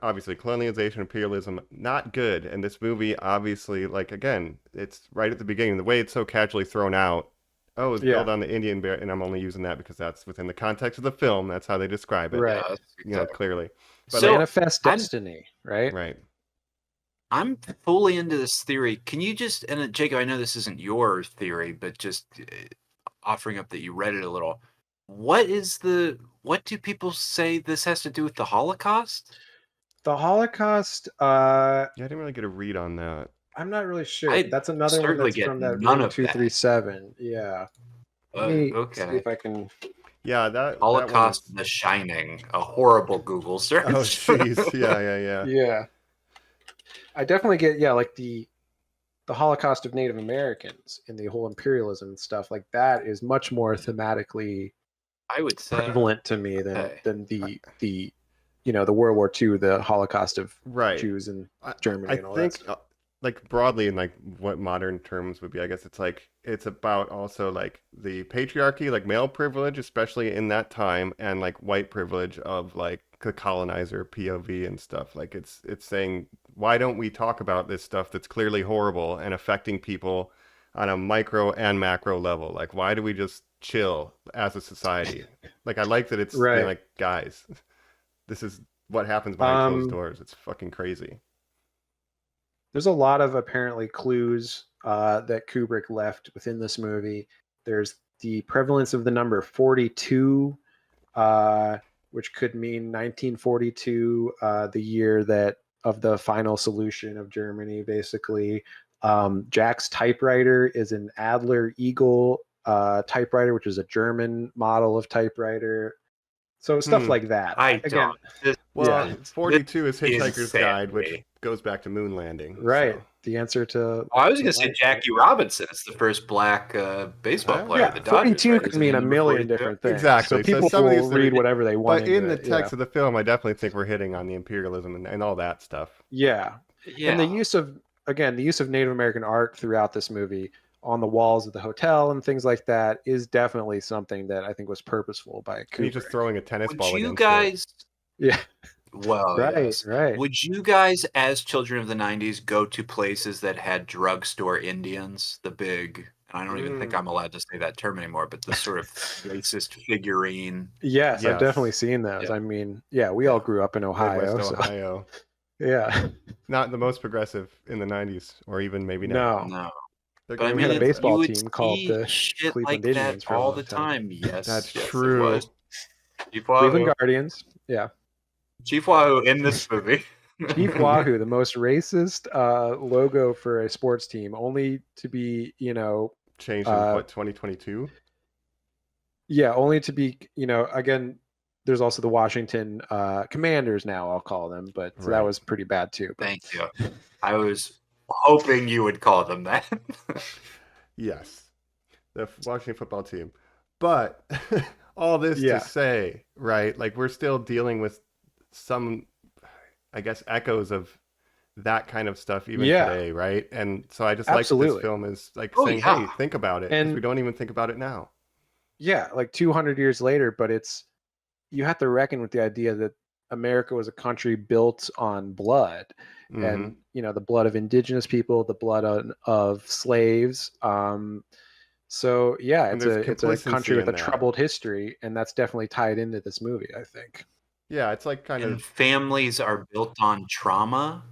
Obviously, colonialization, imperialism, not good. And this movie, obviously, like, again, it's right at the beginning. The way it's so casually thrown out. Oh, it's Yeah. built on the Indian bear. And I'm only using that because that's within the context of the film. That's how they describe it. Right. Yeah, exactly. Clearly. But So, Manifest I'm- destiny, right? right. I'm fully into this theory. Can you just, and Jacob, I know this isn't your theory, but just offering up that you read it a little. What do people say this has to do with the Holocaust? The Holocaust, Yeah, I didn't really get a read on that. I'm not really sure. I That's another one certainly that's get from that none room of that. 237. Yeah. Let me see Okay. if I can. Yeah, that Holocaust, That The Shining, a horrible Google search. one is... Oh, jeez. Yeah. Yeah. I definitely get, like the the Holocaust of Native Americans and the whole imperialism and stuff like that is much more thematically I would say prevalent to me Okay. than the the World War II, the Holocaust of Right. Jews in I- Germany I and all think, that stuff. like broadly in like what modern terms would be, I guess it's like it's about also like the patriarchy, like male privilege, especially in that time, and like white privilege of like the colonizer POV and stuff. Like it's saying, why don't we talk about this stuff that's clearly horrible and affecting people on a micro and macro level? Like why do we just chill as a society? Like I like that it's being Right. like, guys, this is what happens behind closed Um, doors. It's fucking crazy. There's a lot of apparently clues that Kubrick left within this movie. There's the prevalence of the number 42, which could mean 1942, the year that of the final solution of Germany, basically. Jack's typewriter is an Adler Eagle typewriter, which is a German model of typewriter. So stuff like that. I Again, don't. This, Well, Yeah. 42 is Hitchhiker's insanity. Guide, which goes back to moon landing. right. So. The answer to oh, I was going to say Jackie Robinson is the first black baseball Yeah. player. yeah, of the Dodgers, 42 right? could Isn't mean he a number million 42? different things. Exactly. So people some of will these read whatever they want. But in into the it, text of the film, I definitely think we're hitting on the imperialism and all that stuff. yeah. Yeah. And the use of Native American art throughout this movie on the walls of the hotel and things like that is definitely something that I think was purposeful by And he's Kubrick. just throwing a tennis Would ball you against guys? Yeah, Well, right, yes. right. Would you guys, as children of the '90s, go to places that had drugstore Indians? The big, and I don't even think I'm allowed to say that term anymore, but the sort of racist figurine. Yes, I've Yes. definitely seen those. Yeah. I mean, yeah, we all grew up in Ohio. Midwest So, Ohio. yeah. Not the most progressive in the 90s, or even maybe now. No. No, They're but I going mean, had a with- baseball you would team called see the shit Cleveland like Indians that for a all long the time. time. Yes, That's yes, it true. was. Chief Cleveland Wahoo. Guardians. Yeah. Chief Wahoo in this movie. Chief Wahoo, the most racist logo for a sports team, only to be, Changed in, 2022? yeah, only to be, again, there's also the Washington Commanders now, I'll call them, but Right. that was pretty bad too. But, Thank you. I was hoping you would call them that. Yes. The Washington football team. But all this Yeah. to say, right, like we're still dealing with some, I guess, echoes of that kind of stuff even Yeah. today, right? And so I just like Absolutely. this film is like Oh, saying, yeah. hey, think about it. 'cause And- we don't even think about it now. yeah, like 200 years later, but you have to reckon with the idea that America was a country built on blood. Mhm. And the blood of indigenous people, the blood of slaves. So yeah, And it's there's a country complacency with a in that. troubled history, and that's definitely tied into this movie, I think. Yeah, it's like kind And of families are built on trauma.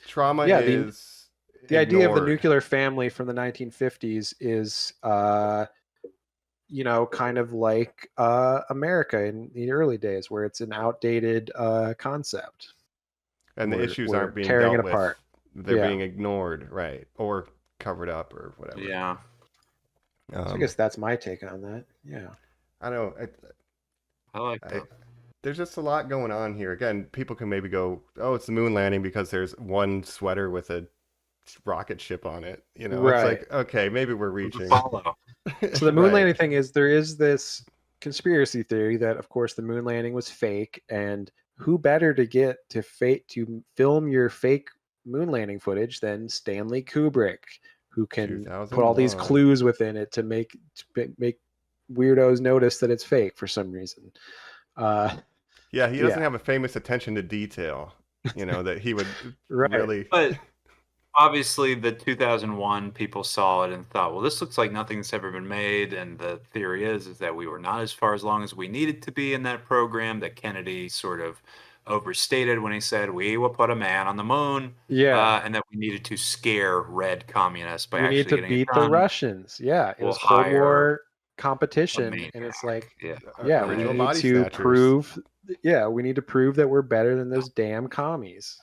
trauma Yeah, is The idea of the ignored. nuclear family from the 1950s is kind of like America in the early days, where it's an outdated concept. And the We're- issues we're aren't being tearing dealt it apart. with. They're Yeah. being ignored, right? Or covered up or whatever. Yeah. So I guess that's my take on that. Yeah. I know. I like I, that. there's just a lot going on here. Again, people can maybe go, "Oh, it's the moon landing because there's one sweater with a rocket ship on it." It's Right. like, okay, maybe we're reaching. Follow. So the moon Right. landing thing is, there is this conspiracy theory that, of course, the moon landing was fake, and who better to get to film your fake moon landing footage than Stanley Kubrick, who can put all these 2001. clues within it to make weirdos notice that it's fake for some reason. Yeah, he doesn't Yeah. have a famous attention to detail. That he would Right. really. But obviously, the 2001 people saw it and thought, well, this looks like nothing that's ever been made. And the theory is that we were not as far as long as we needed to be in that program, that Kennedy sort of overstated when he said we will put a man on the moon, Yeah. and that we needed to scare red communists by We actually need to getting beat it the done. Russians. Yeah. It We'll was Cold hire War A competition. And it's maniac. like, yeah. yeah, we Original need body to snatchers. prove that we're better than those damn commies.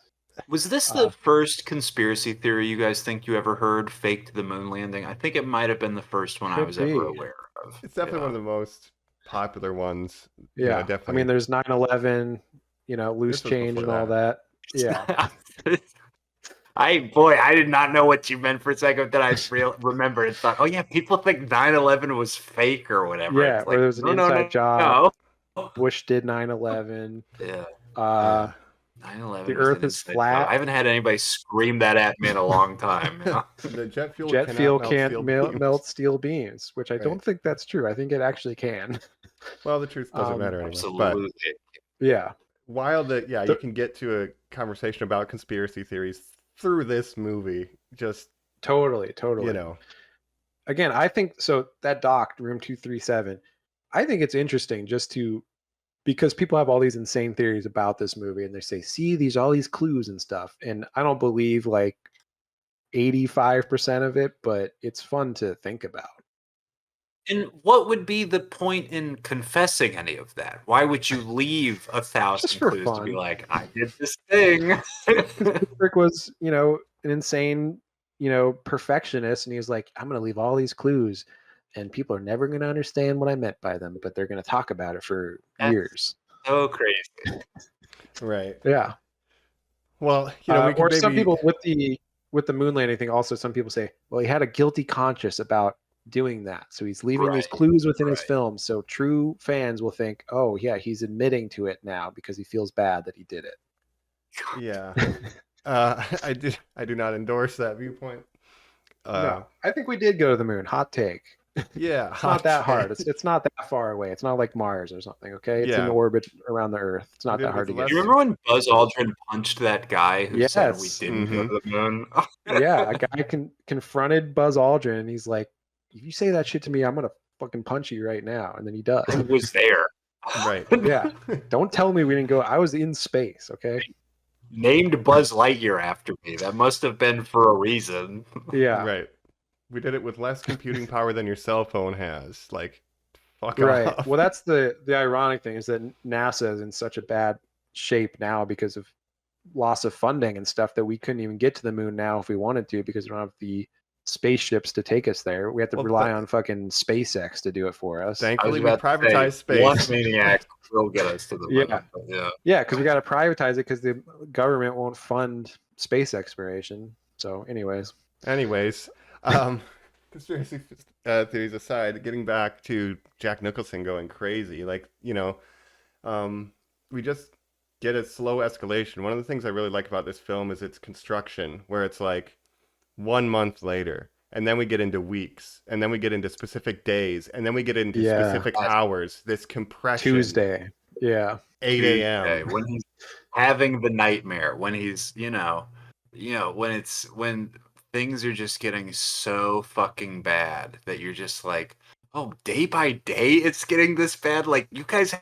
Was this the first conspiracy theory you guys think you ever heard, faked the moon landing? I think it might have been the first one I Could was ever be. aware of. It's definitely Yeah. one of the most popular ones. Yeah. I definitely. mean, there's 9/11, loose This was change before and all that. Yeah. I did not know what you meant for a second. Then I remembered and thought, oh yeah, people think 9/11 was fake or whatever. Yeah, It's or there was an no, inside job. No. Bush did 9/11. Yeah. 9/11. The was Earth an is inside flat. job. I haven't had anybody scream that at me in a long time. You know? The jet fuel Jet cannot fuel melt can't steel melt, beams. melt steel beams, which I Right. don't think that's true. I think it actually can. Well, the truth doesn't matter anyway. But Absolutely. Yeah. while you can get to a conversation about conspiracy theories through this movie, just Totally. you know, Again, I think so. That doc, Room 237, I think it's interesting because people have all these insane theories about this movie, and they say, "See, all these clues and stuff." And I don't believe like 85% of it, but it's fun to think about. And what would be the point in confessing any of that? Why would you leave 1,000 Just for clues to be fun. like, I did this thing? Kubrick was, an insane, perfectionist, and he was like, "I'm going to leave all these clues, and people are never going to understand what I meant by them, but they're going to talk about it for That's- years." So crazy. right. Yeah. Well, we can Or maybe, some people with the moon landing thing. Also, some people say, "Well, he had a guilty conscience about doing that, so he's leaving these Right, clues within his right. film, so true fans will think, oh yeah, he's admitting to it now because he feels bad that he did it." yeah. I do not endorse that viewpoint. No, I think we did go to the moon. Hot take. Yeah, It's not that hard. It's not that far away. It's not like Mars or something. Okay, it's in Yeah. orbit around the Earth. It's not did that hard to with get. less- Do you remember when Buzz Aldrin punched that guy who said we Yes. didn't go to the moon? Yeah, a guy confronted Buzz Aldrin, and he's like, "If you say that shit to me, I'm gonna fucking punch you right now." And then he does. Who was there? Right. Yeah. Don't tell me we didn't go. I was in space. Okay. Named Buzz Lightyear after me. That must have been for a reason. Yeah. Right. We did it with less computing power than your cell phone has. Like, fuck Right. off. Well, that's the ironic thing is that NASA is in such a bad shape now because of loss of funding and stuff that we couldn't even get to the moon now if we wanted to because we don't have the spaceships to take us there. We have to Well, rely on fucking SpaceX to do it for us. I was Thankfully, we about to say, privatized space. One maniac will get us to the moon. Yeah. Yeah. Yeah, because we got to privatize it because the government won't fund space exploration. So, anyways. Anyways, conspiracy theories aside, getting back to Jack Nicholson going crazy, we just get a slow escalation. One of the things I really like about this film is its construction, where it's like 1 month later, and then we get into weeks, and then we get into specific days, and then we get into Yeah. specific hours. This compression. Tuesday. Yeah. 8 Tuesday, a.m. when he's having the nightmare, when he's when things are just getting so fucking bad that you're just like, oh, day by day it's getting this bad. Like, you guys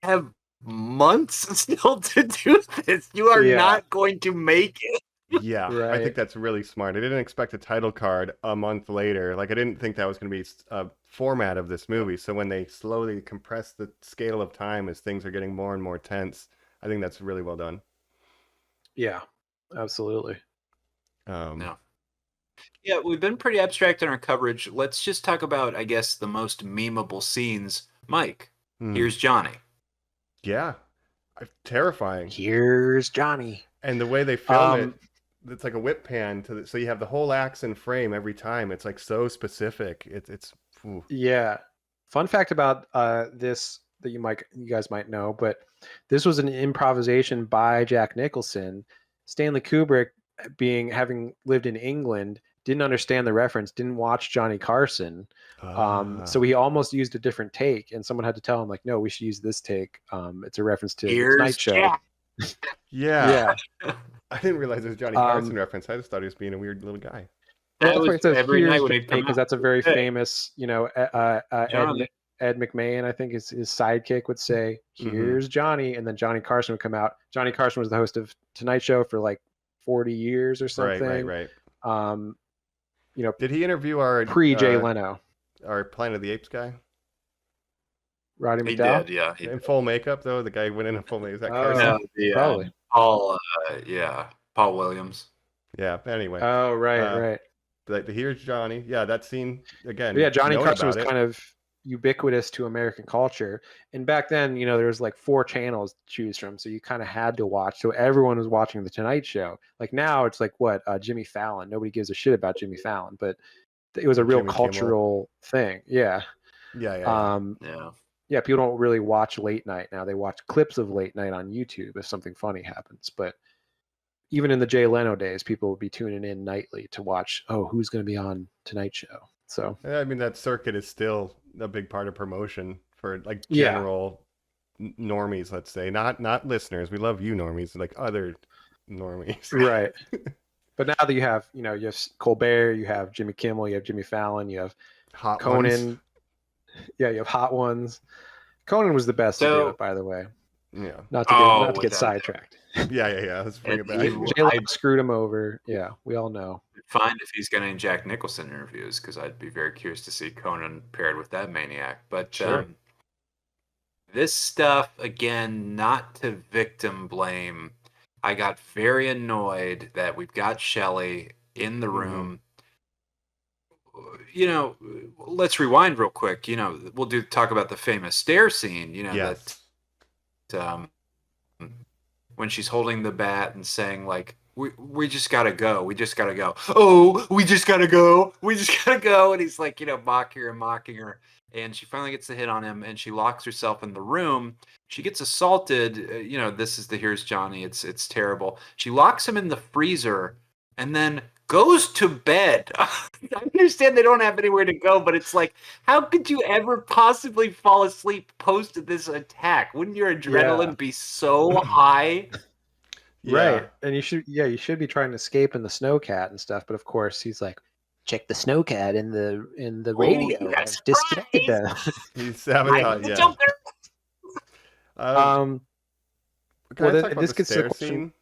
have months still to do this. You are Yeah. not going to make it. Yeah, I Right. think that's really smart. I didn't expect a title card a month later. Like, I didn't think that was going to be a format of this movie. So when they slowly compress the scale of time as things are getting more and more tense, I think that's really well done. Yeah. Absolutely. No. Yeah, we've been pretty abstract in our coverage. Let's just talk about, I guess, the most memeable scenes. Mike, Hmm. here's Johnny. Yeah, terrifying. Here's Johnny. And the way they film Um, it, it's like a whip pan so you have the whole axe in frame every time. It's like so specific. It's ooh. Yeah. Fun fact about this that you guys might know, but this was an improvisation by Jack Nicholson. Stanley Kubrick, having lived in England, didn't understand the reference, didn't watch Johnny Carson. So he almost used a different take, and someone had to tell him, like, no, we should use this take. It's a reference to the Here's Tonight Show. Jack. Yeah, Yeah. I didn't realize it was Johnny Carson reference. I just thought he was being a weird little guy. That That's why was it says every here's night when he'd Johnny, come because out. that's a very Hey. famous, Johnny. Ed McMahon, I think his sidekick would say, here's Johnny. And then Johnny Carson would come out. Johnny Carson was the host of Tonight Show for like 40 years or something. Right. Um, Did he interview our pre Jay Leno. our Planet of the Apes guy Roddy He McDowell? did, yeah. He in did. full makeup though? The guy went in full makeup. Is that Oh, Carson? No, the, Probably. Paul Williams. Yeah. Anyway, Oh, right. Here's Johnny. Yeah, that scene again. But yeah, Johnny knowing Carson was about it. kind of ubiquitous to American culture. And back then, there was like 4 channels to choose from, so you kind of had to watch. So everyone was watching the Tonight Show. Like now, it's like what Jimmy Fallon. Nobody gives a shit about Jimmy Fallon, but it was a real Jimmy Kimmel. cultural thing. Yeah. Yeah. Yeah. Yeah, people don't really watch late night now. They watch clips of late night on YouTube if something funny happens. But even in the Jay Leno days, people would be tuning in nightly to watch, who's going to be on Tonight Show. So I mean, that circuit is still a big part of promotion for like Yeah. general normies, let's say, not listeners. We love you normies, like other normies. right. But now that you have Colbert, you have Jimmy Kimmel, you have Jimmy Fallon, you have Hot Conan. ones. Yeah, you have Hot Ones. Conan was the best to do So- it, by the way. Yeah. Not to get without sidetracked. Yeah. Let's bring it And back. he- Jay Leno screwed him over. Yeah, we all know. Fine if he's getting Jack Nicholson interviews, because I'd be very curious to see Conan paired with that maniac. But Sure. this stuff, again, not to victim blame, I got very annoyed that we've got Shelley in the Mhm. room. Let's rewind real quick. We'll talk about the famous stair scene. Yes. that when she's holding the bat and saying like, we just gotta go. We just gotta go. Oh, we just gotta go. We just gotta go. And he's like, mocking her. And she finally gets the hit on him, and she locks herself in the room. She gets assaulted. This is the Here's Johnny. It's terrible. She locks him in the freezer and then goes to bed. I understand they don't have anywhere to go, but it's like, how could you ever possibly fall asleep post this attack? Wouldn't your adrenaline be so high? Yeah. Right. And you should be trying to escape in the snowcat and stuff, but of course he's like, check the snowcat in the radio. that's I've disconnected them. He's sabotage. The Yeah. Joker. Can well, I talk about this the gets to the stair question- scene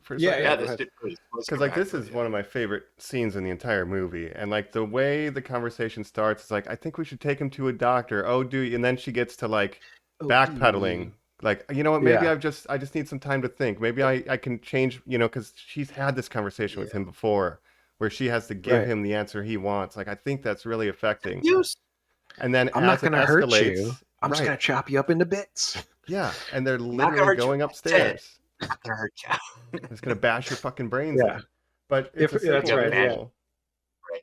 for a Yeah, second? Yeah, go this ahead. did please. Because like this is one of my favorite scenes in the entire movie, and like the way the conversation starts, it's like, I think we should take him to a doctor. Oh, do you? And then she gets to like backpedaling. Like, you know what? Maybe Yeah. I just need some time to think. Maybe I can change. Because she's had this conversation with him before, where she has to give Right. him the answer he wants. Like, I think that's really affecting. Use And then I'm as not going to it hurt you. escalates- I'm just right. going to chop you up into bits. Yeah, and they're gonna literally hurt you. going That's it. upstairs. not gonna hurt you. It's gonna bash your fucking brains Yeah. in. But it's If- a yeah, that's simple right, yeah. visual.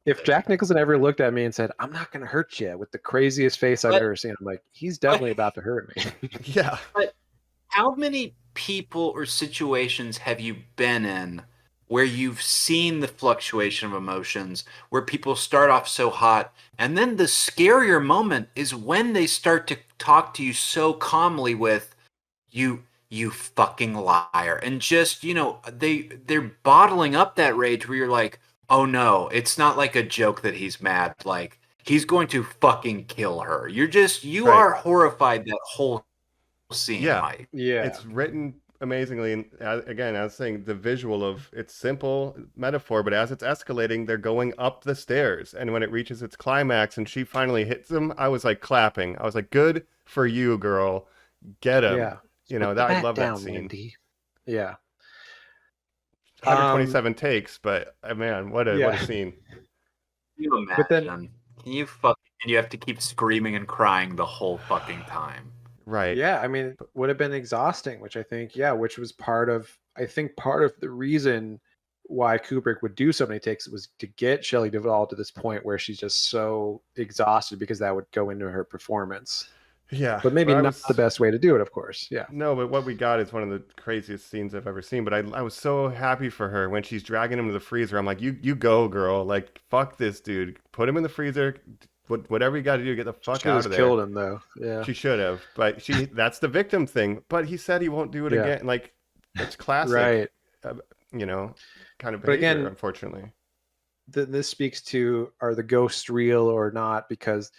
If Jack Nicholson ever looked at me and said, I'm not going to hurt you with the craziest face I've But- ever seen, I'm like, he's definitely about to hurt me. Yeah. How many people or situations have you been in where you've seen the fluctuation of emotions, where people start off so hot, and then the scarier moment is when they start to talk to you so calmly with, you fucking liar, and just they're bottling up that rage where you're like, oh no, it's not like a joke that he's mad, like he's going to fucking kill her. You Right. are horrified that whole scene. Yeah. Mike. Yeah. It's written amazingly, and again, I was saying the visual of it's simple metaphor, but as it's escalating, they're going up the stairs, and when it reaches its climax and she finally hits him, I was like clapping. I was like, good for you, girl, get him. Yeah. That I Back love down, that scene. Mindy. Yeah. 127 takes, but man, what a Yeah. scene. Can you imagine? But then- Can you and you have to keep screaming and crying the whole fucking time. Right. Yeah, I mean, it would have been exhausting, which I think, which was part of the reason why Kubrick would do so many takes was to get Shelley Duvall to this point where she's just so exhausted, because that would go into her performance. Yeah. But maybe I not was- the best way to do it, of course. Yeah. No, but what we got is one of the craziest scenes I've ever seen. But I was so happy for her when she's dragging him to the freezer. I'm like, you go, girl. Like, fuck this dude. Put him in the freezer. Whatever you got to do, get the fuck She out just of there. killed him, though. Yeah. She should have, but that's the victim thing. But he said he won't do it Yeah. again. Like, it's classic, Right. kind of But again- behavior, unfortunately. This speaks to, are the ghosts real or not? Because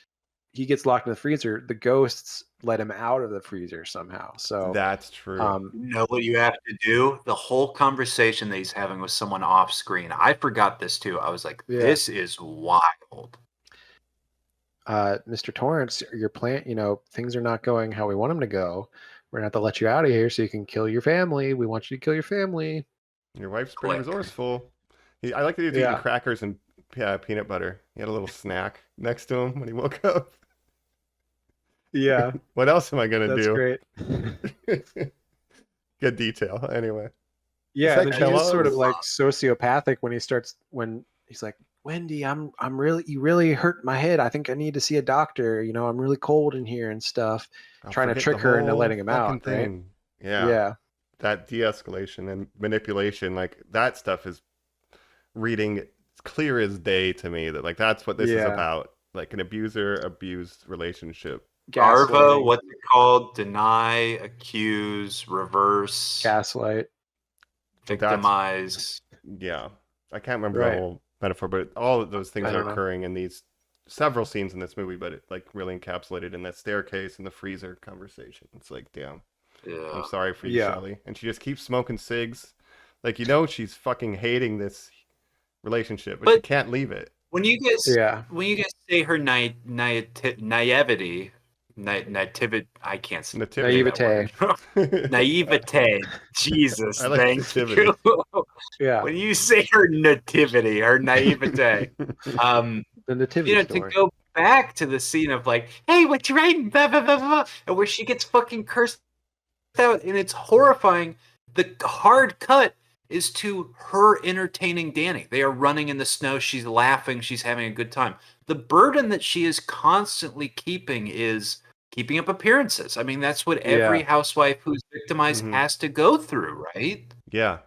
he gets locked in the freezer. The ghosts let him out of the freezer somehow. So, That's true. You know what you have to do? The whole conversation that he's having with someone off screen. I forgot this too. I was like, Yeah. this is wild. Mr. Torrance, your plant, things are not going how we want them to go. We're gonna have to let you out of here so you can kill your family. We want you to kill your family. Your wife's pretty Click. resourceful. I like that he was Yeah. eating crackers and peanut butter. He had a little snack next to him when he woke up. Yeah, What else am I gonna that's do? great. Good detail. Anyway, Yeah, that and then she's just sort of Kellogg's? like sociopathic when he's like, Wendy, I'm really you really hurt my head. I think I need to see a doctor. You know, I'm really cold in here and stuff. I'll Trying to forget the trick her into whole letting him fucking out, right? thing. Yeah, Yeah. that de-escalation and manipulation, like that stuff is reading clear as day to me. That like that's what this is Yeah. about. Like an abuser-abused relationship. Darvo, Gaslighting, what's it called? Deny, accuse, reverse, gaslight. victimize. Yeah, I can't remember Right. the whole metaphor, but all of those things I are don't know. occurring in these several scenes in this movie, but it like really encapsulated in that staircase and the freezer conversation. It's like, damn, I'm Yeah. sorry for you, Yeah. Shelley. And she just keeps smoking cigs. Like, you know, she's fucking hating this relationship, but she But- can't leave it. When you guys Yeah. say her naivety, nativity, I can't say Nativity. Naivete. naivete. Jesus, I like thank nativity. you. Yeah. When you say her nativity, her naivete, The nativity you know, story. to go back to the scene of like, hey, what you writing? Blah, blah, blah, blah, and where she gets fucking cursed out, and it's horrifying. The hard cut is to her entertaining Danny. They are running in the snow. She's laughing. She's having a good time. The burden that she is constantly keeping is keeping up appearances. I mean, that's what every Yeah. housewife who's victimized Mhm. has to go through, right? Yeah.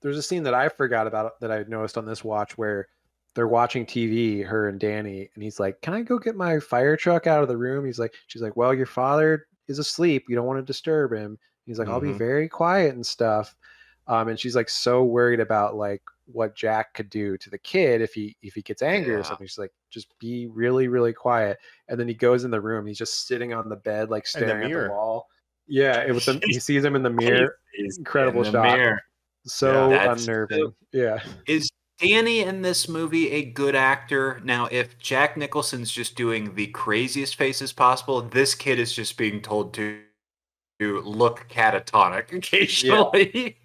There's a scene that I forgot about that I noticed on this watch where they're watching TV, her and Danny, and he's like, "Can I go get my fire truck out of the room?" She's like, "Well, your father is asleep. You don't want to disturb him." He's like, "I'll be Mhm. very quiet and stuff." And she's like so worried about like what Jack could do to the kid if he gets angry Yeah. or something. She's like, "Just be really, really quiet." And then he goes in the room. He's just sitting on the bed, like staring at mirror. the wall. Yeah, he sees him in the mirror. He's Incredible in the shot. mirror. So That's unnerving. Yeah. Is Danny in this movie a good actor? Now, if Jack Nicholson's just doing the craziest faces possible, this kid is just being told to look catatonic occasionally.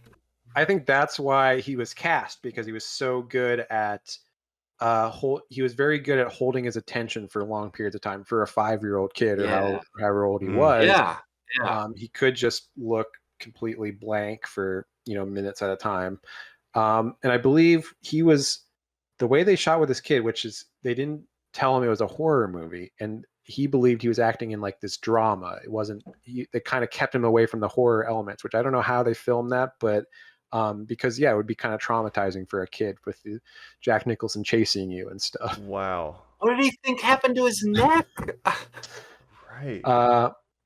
I think that's why he was cast, because he was so good at he was very good at holding his attention for long periods of time for a 5-year-old kid or Yeah. however old he Mm. was. Yeah. He could just look completely blank for minutes at a time. And I believe the way they shot with this kid, which is they didn't tell him it was a horror movie, and he believed he was acting in like this drama. It wasn't. They kind of kept him away from the horror elements, which I don't know how they filmed that, but because it would be kind of traumatizing for a kid with Jack Nicholson chasing you and stuff. Wow. What did he think happened to his neck? Right.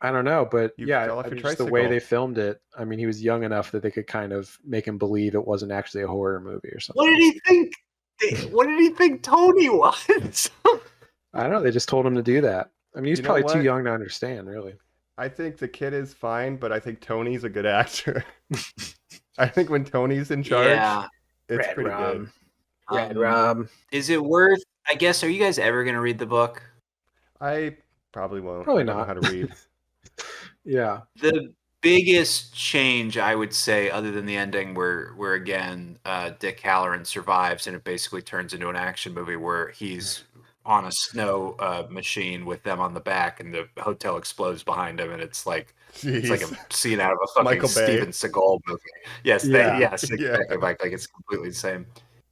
I don't know, but You yeah, fell off I your mean, just the way tricycle. they filmed it. I mean, he was young enough that they could kind of make him believe it wasn't actually a horror movie or something. What did he think? What did he think Tony was? I don't know. They just told him to do that. I mean, he's You know probably too what? young to understand, really. I think the kid is fine, but I think Tony's a good actor. I think when Tony's in charge, Yeah. it's Red pretty rum. good. Red Um, rum. Is it worth? I guess. Are you guys ever going to read the book? I probably won't. Probably I don't know not. how to read. Yeah. The biggest change, I would say, other than the ending, where again Dick Halloran survives and it basically turns into an action movie where he's on a snow machine with them on the back, and the hotel explodes behind him, and it's like Jeez. a scene out of a fucking Michael Bay. Steven Seagal movie. Yes, Yeah. yes, Yeah. exactly. Like it's completely the same.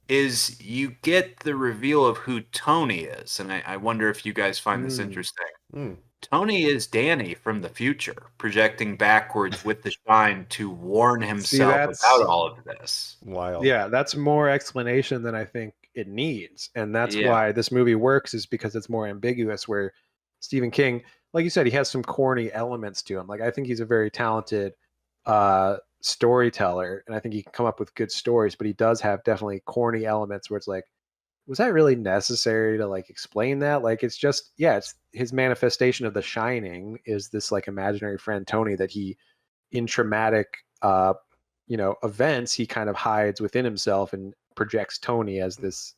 Is you get the reveal of who Tony is, and I wonder if you guys find this interesting. Hmm. Tony is Danny from the future, projecting backwards with the shine to warn himself that's- about all of this. Wild. Yeah, that's more explanation than I think it needs. And that's Yeah. why this movie works, is because it's more ambiguous, where Stephen King, like you said, he has some corny elements to him. Like, I think he's a very talented storyteller, and I think he can come up with good stories, but he does have definitely corny elements where it's like, was that really necessary to like explain that? Like, it's just, it's his manifestation of The Shining is this like imaginary friend Tony that he, in traumatic events, he kind of hides within himself and projects Tony as this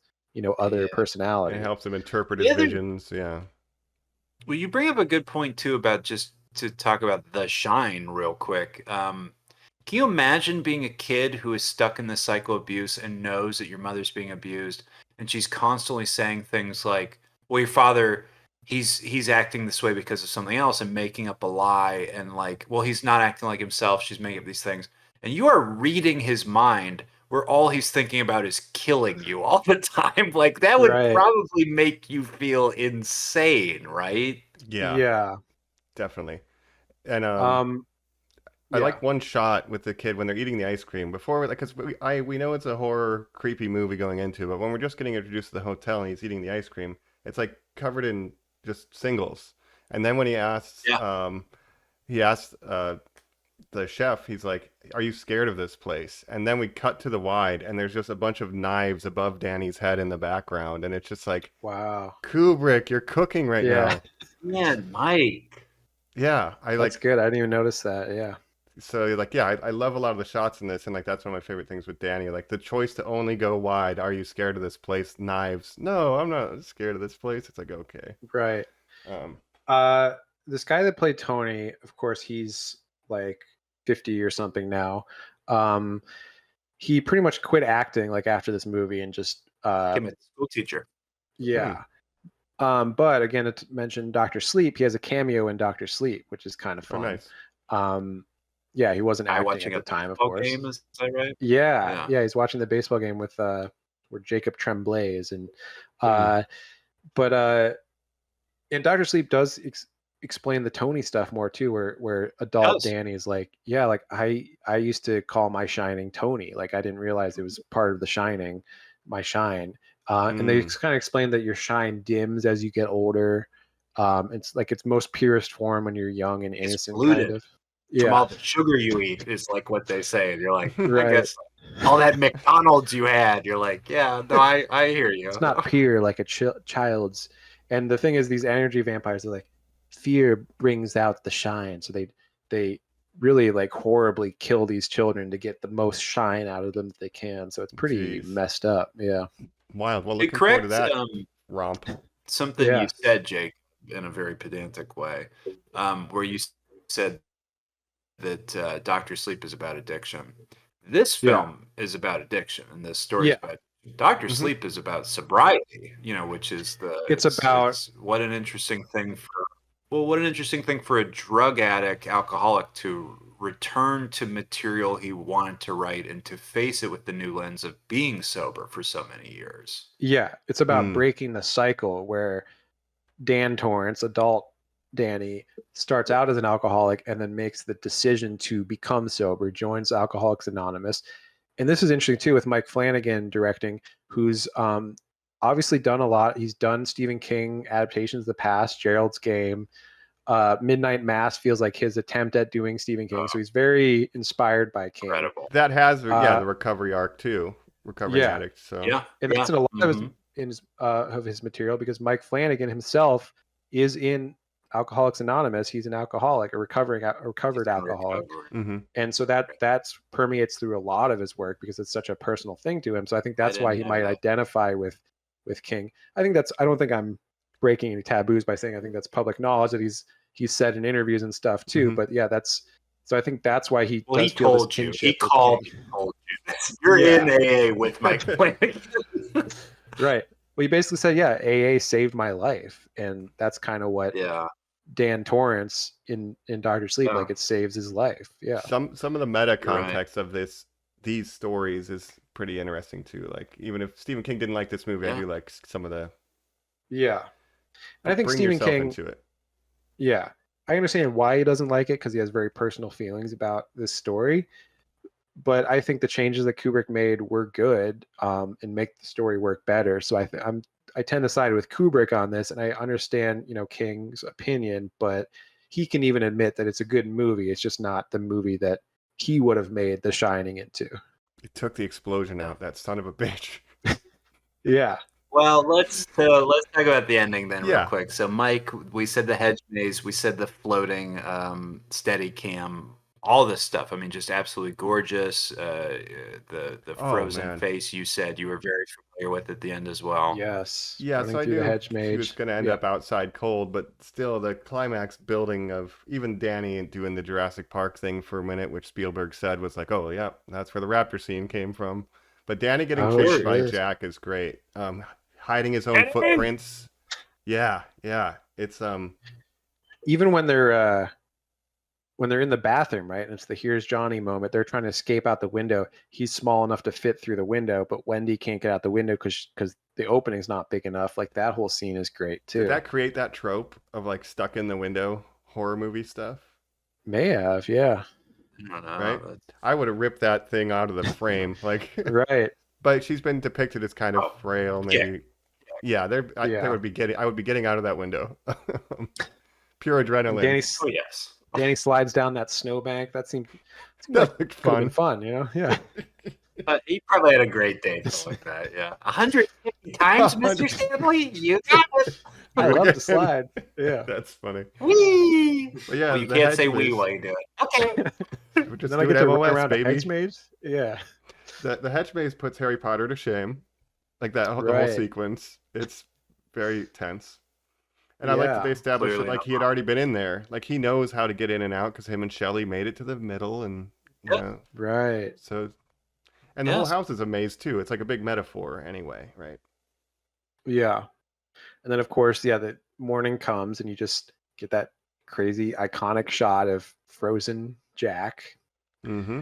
other Yeah. personality. It helps him interpret The his other- visions. Yeah. Well, you bring up a good point too about just to talk about The Shine real quick. Can you imagine being a kid who is stuck in this cycle of abuse and knows that your mother's being abused, and she's constantly saying things like, "Well, your father he's acting this way because of something else and making up a lie, and like, well, he's not acting like himself, she's making up these things, and you are reading his mind where all he's thinking about is killing you all the time. Like, that would Right. probably make you feel insane, right? Yeah, Yeah. definitely. And I yeah. like one shot with the kid when they're eating the ice cream before, because we know it's a horror, creepy movie going into, but when we're just getting introduced to the hotel and he's eating the ice cream, it's like covered in just singles. And then when he asks, the chef, he's like, "Are you scared of this place?" And then we cut to the wide, and there's just a bunch of knives above Danny's head in the background, and it's just like, Wow. Kubrick, you're cooking right Yeah. now. Man, Mike. Yeah, I That's like. good. I didn't even notice that. Yeah. So like, yeah, I love a lot of the shots in this, and like that's one of my favorite things with Danny. Like the choice to only go wide. Are you scared of this place? Knives? No, I'm not scared of this place. It's like, okay. Right. Um, This guy that played Tony, of course, he's like 50 or something now. He pretty much quit acting like after this movie and just Him, a school teacher. yeah. But again, to mention Doctor Sleep, he has a cameo in Doctor Sleep, which is kind of oh, fun. nice. Yeah, he wasn't I acting watching at a the time, of baseball course. game, is that right? Yeah, Yeah. he's watching the baseball game with where Jacob Tremblay is, and Mhm. but and Doctor Sleep does explain the Tony stuff more too, where adult Does. Danny is like, yeah, like I used to call my shining Tony, like I didn't realize it was part of the Shining, my shine, and they kind of explain that your shine dims as you get older. It's like its most purest form when you're young and It's innocent, polluted. kind of. From Yeah, all the sugar you eat, is like what they say. And you're like, I right. guess all that McDonald's you had, you're like, yeah, no, I hear you. It's not pure like a child's. And the thing is, these energy vampires are like, fear brings out the shine. So they really like horribly kill these children to get the most shine out of them that they can. So it's pretty Jeez. messed up. Yeah. Wild. Well, It looking forward to corrects that romp. something Yeah. you said, Jake, in a very pedantic way, where you said that Doctor Sleep is about addiction. This film is about addiction, and this story is about Doctor Mhm. Sleep is about sobriety. Which is It's about- what an interesting thing for a drug addict, alcoholic to return to material he wanted to write and to face it with the new lens of being sober for so many years. Yeah. It's about Mm. breaking the cycle where Dan Torrance, adult Danny, starts out as an alcoholic and then makes the decision to become sober, joins Alcoholics Anonymous. And this is interesting too with Mike Flanagan directing, who's obviously done a lot. He's done Stephen King adaptations of the past, Gerald's Game. Midnight Mass feels like his attempt at doing Stephen King. So he's very inspired by King. Incredible. That has the recovery arc too. Recovery yeah. addict. So Yeah. And that's in a lot of his material, because Mike Flanagan himself is in Alcoholics Anonymous. He's an alcoholic, a recovered alcoholic. hmm And so that's permeates through a lot of his work because it's such a personal thing to him. So I think that's why he didn't know might that. identify with King. I don't think I'm breaking any taboos by saying I think that's public knowledge that he's said in interviews and stuff too. Mhm. But yeah, so I think that's why he Well, he does feel this told you. kinship He with called King. you. Told you. You're Yeah. in AA with Mike Flanagan. Right. Well, he basically said, yeah, AA saved my life. And that's kind of what Yeah. Dan Torrance in Doctor Sleep, Yeah. like it saves his life. Yeah. some of the meta You're right. context of these stories is pretty interesting too. Like even if Stephen King didn't like this movie, I Yeah. do like some of the. Yeah. And I think bring Stephen yourself King into it. Yeah. I understand why he doesn't like it because he has very personal feelings about this story. But I think the changes that Kubrick made were good and make the story work better. So I tend to side with Kubrick on this, and I understand, King's opinion, but he can even admit that it's a good movie. It's just not the movie that he would have made The Shining into. It took the explosion out. That son of a bitch. Yeah. Well, let's talk about the ending then, Yeah. real quick. So, Mike, we said the hedge maze, we said the floating steady cam, all this stuff. I mean, just absolutely gorgeous. The Oh, frozen man. face, you said you were very familiar with at the end as well. Yes. Yeah, Running so I through knew the hedge he mage. was going to end Yeah. up outside cold, but still the climax building of even Danny doing the Jurassic Park thing for a minute, which Spielberg said was like, oh, yeah, that's where the raptor scene came from. But Danny getting Oh, chased sure by is. Jack is great. Hiding his own footprints. Yeah. It's Even when they're in the bathroom, right? And it's the "here's Johnny" moment. They're trying to escape out the window. He's small enough to fit through the window, but Wendy can't get out the window because the opening's not big enough. Like that whole scene is great too. did that create that trope of like stuck in the window horror movie stuff? May have, yeah. I don't know. Right? but- I would have ripped that thing out of the frame, like. Right. But she's been depicted as kind of frail, maybe. Yeah, I Yeah. would be getting out of that window. Pure adrenaline. Oh yes. Danny slides down that snowbank. That seemed That looked could have been fun. fun, you know? Yeah. He probably had a great day like that. Yeah. 150 times, Mr. 100. Stanley. You got it. I love to slide. Yeah. That's funny. Wee. But yeah, Well, you the can't hedge say "we" maze. while you do it. Okay. We're just Then I doing get to run MOS, around a baby. hedge maze. Yeah. The hedge maze puts Harry Potter to shame. Like the whole Right. sequence. It's very tense. And I like that they Yeah. established that Clearly like he had already been in there. Like he knows how to get in and out because him and Shelley made it to the middle and you Yep. know, Right. so and the whole Yes. house is a maze too. It's like a big metaphor anyway, right? Yeah. And then of course, yeah, the morning comes and you just get that crazy iconic shot of frozen Jack. Mm-hmm.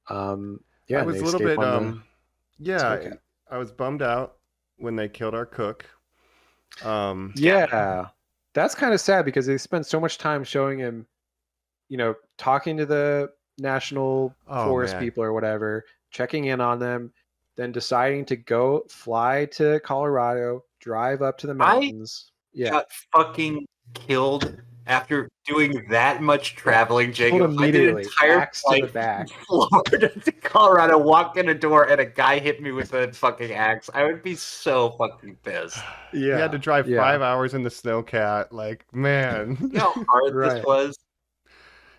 Yeah, I and was they a little escape bit on the yeah, snowcat. I was bummed out when they killed our cook. Yeah. That's kind of sad because they spend so much time showing him, talking to the national Oh, forest man. people or whatever, checking in on them, then deciding to go fly to Colorado, drive up to the mountains. Yeah. Got fucking killed after doing that much traveling, Jacob. Killed immediately. I did an entire Axe to the flight back. from Florida to Colorado, walked in a door, and a guy hit me with a fucking axe. I would be so fucking pissed. He had to drive 5 hours in the snowcat. Like, man. You know how hard Right. this was?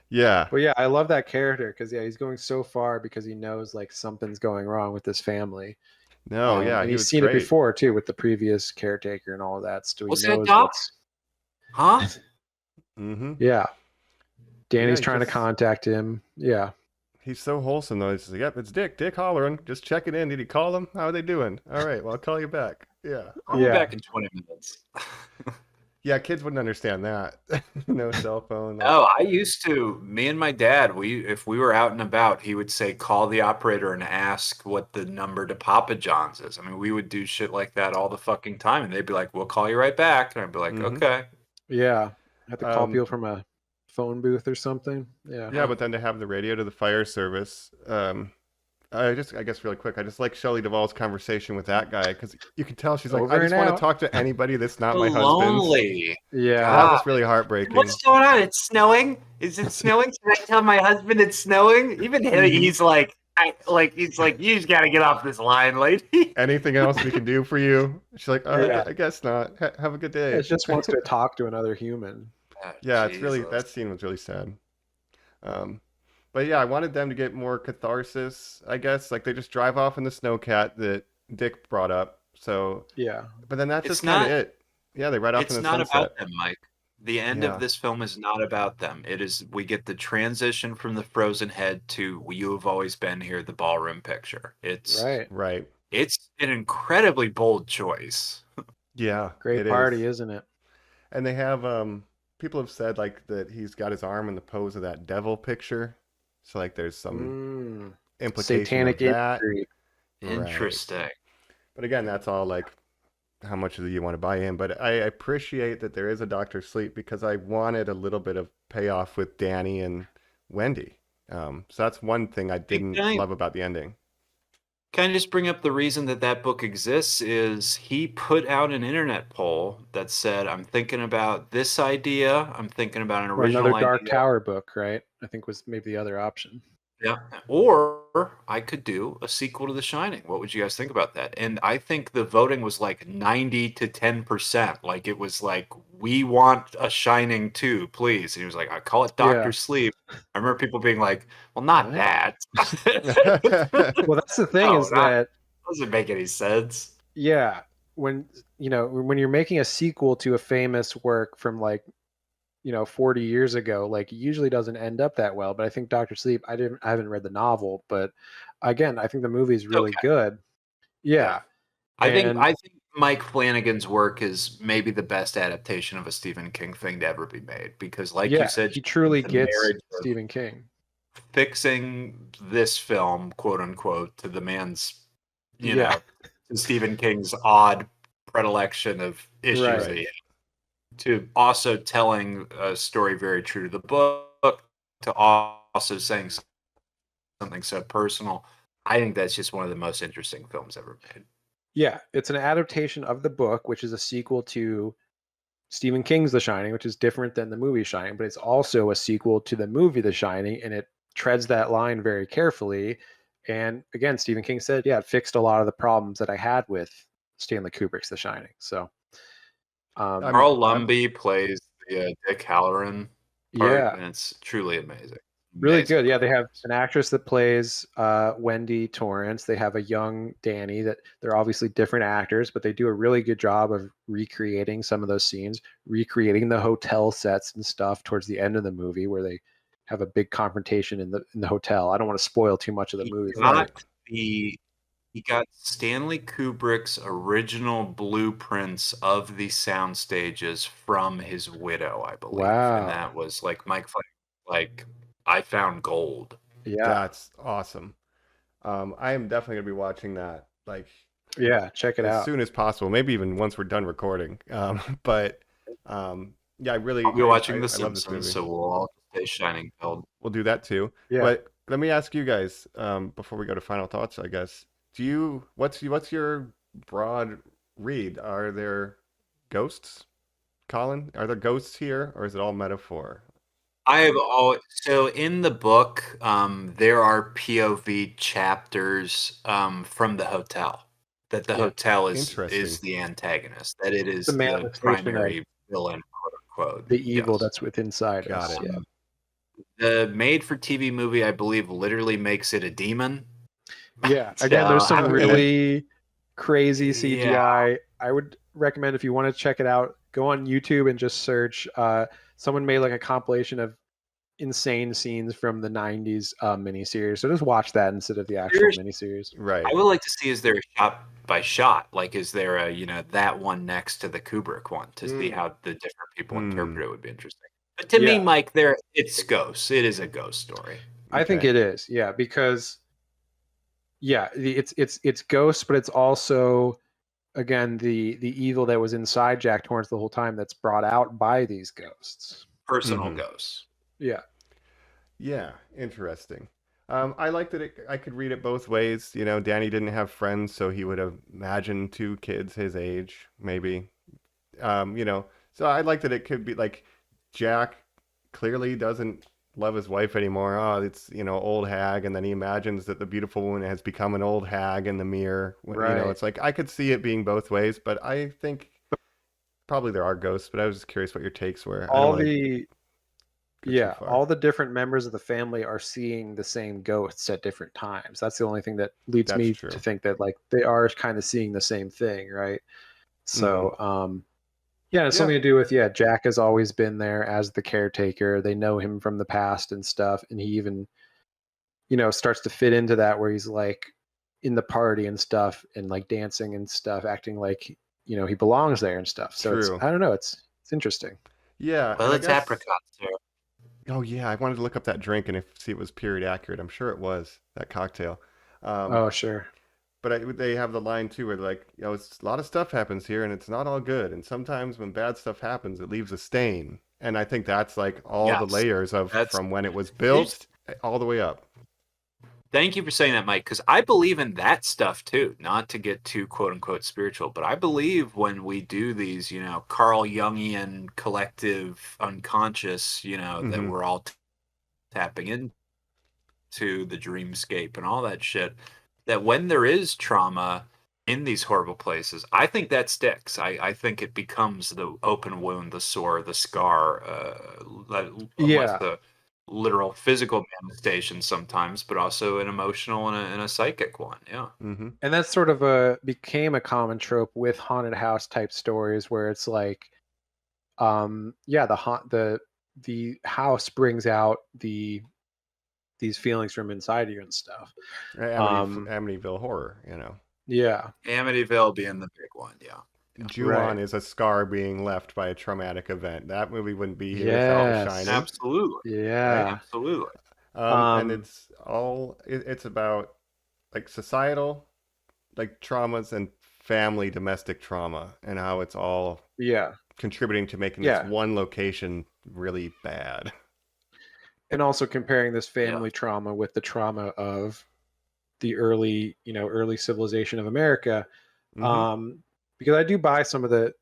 Yeah. But yeah, I love that character because he's going so far because he knows like something's going wrong with this family. No, yeah. and he he's was seen great. it before too with the previous caretaker and all of that. So he Was it a knows dog? what's Huh? Mm-hmm. yeah. Danny's he trying to just- contact him. Yeah. He's so wholesome though. He's like, yep, it's Dick. Dick hollering. Just checking in. Did he call them? How are they doing? All right, well, I'll call you back. Yeah. I'll be Yeah. back in 20 minutes. Yeah, kids wouldn't understand that. No cell phone. Oh, I used to. Me and my dad, if we were out and about, he would say, "Call the operator and ask what the number to Papa John's is." I mean, we would do shit like that all the fucking time, and they'd be like, "We'll call you right back," and I'd be like, Mhm. "Okay." Yeah. I have to call Um, people from a phone booth or something. Yeah. Yeah, but then to have the radio to the fire service. I guess really quick, I just like Shelley Duvall's conversation with that guy because you can tell she's like, Over I just and want out. to talk to anybody that's not my husband. Lonely. Yeah. That was really heartbreaking. What's going on? It's snowing. Is it snowing? Should I tell my husband it's snowing? Even he's like, he's like, you just got to get off this line, lady. Anything else we can do for you? She's like, Yeah. I guess not. Have a good day. It just wants to talk to another human. Yeah, it's really Jesus. that scene was really sad. But yeah, I wanted them to get more catharsis. I guess like they just drive off in the snowcat that Dick brought up. So, Yeah. but then that's It's just kind not- of it. Yeah, they ride off It's in the not sunset. about them, Mike. The end Yeah. of this film is not about them. It is, we get the transition from the frozen head to "You Have Always Been Here," the ballroom picture. It's Right. It's an incredibly bold choice. Yeah, Great it party, is. isn't it? And they have people have said like that he's got his arm in the pose of that devil picture. So like there's some implication Satanic of that. imagery. Right. Interesting. But again, that's all like how much do you want to buy in? But I appreciate that there is a Dr. Sleep because I wanted a little bit of payoff with Danny and Wendy. So that's one thing I didn't time. love about the ending. Can I just bring up the reason that that book exists is he put out an internet poll that said, "I'm thinking about this idea. I'm thinking about an Or original another Dark idea." Tower book, right? I think was maybe the other option. Yeah. Or I could do a sequel to The Shining. What would you guys think about that? And I think the voting was like 90 to 10%. Like it was like, we want a Shining too, please. And he was like, I call it Dr. Yeah. Sleep. I remember people being like, well, not that. Well, that's the thing No, is not- that Doesn't make any sense. yeah, when you're making a sequel to a famous work from like 40 years ago, like it usually doesn't end up that well. But I think Dr. Sleep, I haven't read the novel, but again, I think the movie is really Okay. good. Yeah. I think And- I think Mike Flanagan's work is maybe the best adaptation of a Stephen King thing to ever be made because, like you said, he truly the gets marriage of Stephen King. fixing this film, quote unquote, to the man's, you Yeah. know, to Stephen King's odd predilection of issues Right. that he had, to also telling a story very true to the book, to also saying something so personal. I think that's just one of the most interesting films ever made. Yeah, it's an adaptation of the book, which is a sequel to Stephen King's The Shining, which is different than the movie Shining, but it's also a sequel to the movie The Shining, and it treads that line very carefully. And again, Stephen King said, yeah, it fixed a lot of the problems that I had with Stanley Kubrick's The Shining. So, Carl Lumbly plays the Dick Halloran part, yeah, and it's truly amazing. really Amazing. good. Yeah, they have an actress that plays Wendy Torrance. They have a young Danny. That they're obviously different actors, but they do a really good job of recreating some of those scenes, recreating the hotel sets and stuff towards the end of the movie where they have a big confrontation in the hotel. I don't want to spoil too much of the movie. He got Stanley Kubrick's original blueprints of the sound stages from his widow, I believe. Wow. And that was like Mike Flanagan, like, I found gold. Yeah. That's awesome. I am definitely gonna be watching that. Like, yeah, check it as out soon as possible. Maybe even once we're done recording. But yeah, I really. I'll be watching I The love this Simpsons, movie. so we'll all stay shining filled. We'll do that too. Yeah. But let me ask you guys before we go to final thoughts. I guess. What's your broad read? Are there ghosts, Colin? Are there ghosts here, or is it all metaphor? So in the book, there are POV chapters from the hotel. That the hotel is the antagonist. That it is the primary villain, quote unquote. The evil that's within inside. Got it. Yeah. The made-for-TV movie, I believe, literally makes it a demon. Yeah. Again, there's some really crazy CGI. Yeah. I would recommend, if you want to check it out, go on YouTube and just search. Someone made like a compilation of insane scenes from the 90s miniseries. So just watch that instead of the actual miniseries. Right. I would like to see, is there a shot by shot? Like, is there a, that one next to the Kubrick one to see how the different people interpret it would be interesting. But to me, Mike, it's ghosts. It is a ghost story. I think it is. Yeah. Because it's ghosts, but it's also, again, the evil that was inside Jack Torrance the whole time that's brought out by these ghosts. Personal ghosts. Yeah. Yeah. Interesting. I like that I could read it both ways. Danny didn't have friends, so he would have imagined two kids his age, maybe. So I like that it could be like Jack clearly doesn't love his wife anymore. Oh, it's old hag, and then he imagines that the beautiful woman has become an old hag in the mirror. Right. It's like I could see it being both ways, but I think probably there are ghosts. But I was just curious what your takes were. All the different members of the family are seeing the same ghosts at different times. That's the only thing that leads me to think that like they are kind of seeing the same thing, right? So it's something to do with Jack has always been there as the caretaker. They know him from the past and stuff, and he even starts to fit into that where he's like in the party and stuff and like dancing and stuff, acting like he belongs there and stuff. So it's, I don't know, it's interesting. Yeah. Well, it's apricots too. Oh yeah, I wanted to look up that drink and see it was period accurate. I'm sure it was, that cocktail. Oh sure. But they have the line too, where like, it's a lot of stuff happens here, and it's not all good. And sometimes when bad stuff happens, it leaves a stain. And I think that's like all the layers from when it was built all the way up. Thank you for saying that, Mike, because I believe in that stuff too. Not to get too quote unquote spiritual, but I believe when we do these, Carl Jungian collective unconscious, that we're all tapping into the dreamscape and all that shit, that when there is trauma in these horrible places, I think that sticks. I think it becomes the open wound, the sore, the scar, the literal physical manifestation sometimes, but also an emotional and a psychic one. Yeah. Mm-hmm. And that's sort of became a common trope with haunted house type stories where it's like, the house brings out these feelings from inside you and stuff. Amityville Horror, Yeah. Amityville being the big one, yeah. Ju-on Right. is a scar being left by a traumatic event. That movie wouldn't be here without The Yes. Shining. Absolutely. Yeah. Absolutely. And Um, it's about like societal like traumas and family domestic trauma and how it's all yeah. contributing to making Yeah. this one location really bad. And also comparing this Yeah. family trauma with the trauma of the early civilization of America. Mhm. Because I do buy some of the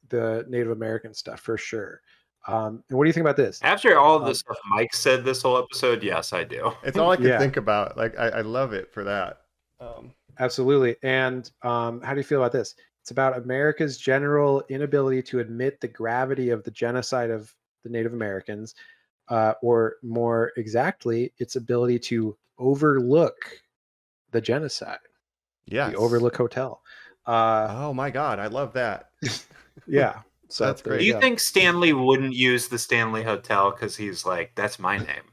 Native American stuff for sure. And what do you think about this? After all of the stuff Mike said this whole episode, yes, I do. It's all I could Yeah. think about. Like I love it for that. Absolutely. And how do you feel about this? It's about America's general inability to admit the gravity of the genocide of the Native Americans, or more exactly, its ability to overlook the genocide, Yes. the Overlook Hotel. Oh my God, I love that. Yeah. So That's there great. Do you go. think Stanley wouldn't use the Stanley Hotel because he's like, that's my name?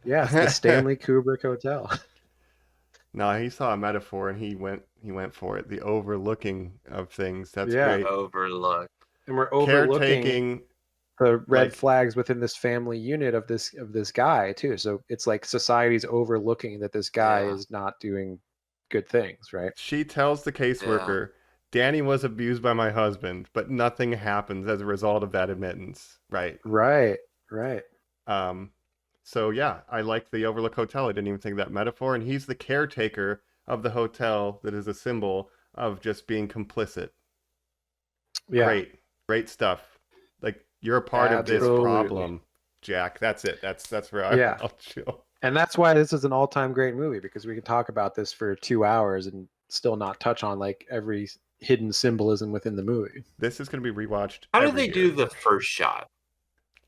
Yeah, it's the Stanley Kubrick Hotel. No, he saw a metaphor and he went for it. The overlooking of things. That's Yeah. great. Overlook. And we're overlooking Caretaking. the red like- flags within this family unit of this guy too. So it's like society's overlooking that this guy Yeah. is not doing good things, right? She tells the caseworker, Danny was abused by my husband, but nothing happens as a result of that admittance. Right. Right. So yeah, I like the Overlook Hotel. I didn't even think of that metaphor. And he's the caretaker of the hotel that is a symbol of just being complicit. Yeah. Great stuff. Like you're a part of this Absolutely. problem, Jack. That's it. That's where I'll chill. And that's why this is an all-time great movie, because we can talk about this for 2 hours and still not touch on like every hidden symbolism within the movie. This is going to be rewatched. How do every they year. do the first shot?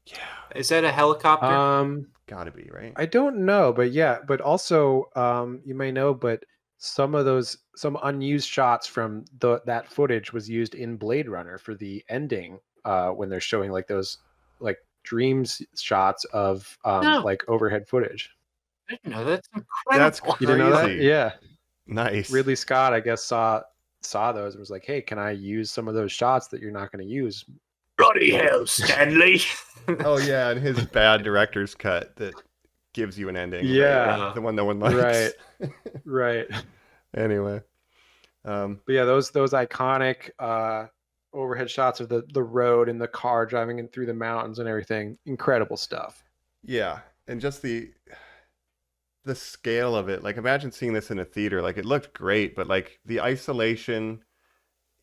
Yeah, Is that a helicopter? gotta be right. I don't know, but yeah, but also you may know, but some unused shots from that footage was used in Blade Runner for the ending, when they're showing like those like dreams shots of No. like overhead footage. I didn't know. That's incredible. That's You didn't know that? Crazy. Yeah. Nice. Ridley Scott, I guess, saw those and was like, "Hey, can I use some of those shots that you're not going to use?" Bloody hell, Stanley. Oh yeah, and his bad director's cut that gives you an ending. right? Yeah. The one no one likes. Right. Anyway. But yeah, those iconic overhead shots of the road and the car driving in through the mountains and everything, incredible stuff. Yeah, and just the scale of it. Like imagine seeing this in a theater. Like it looked great, but like the isolation,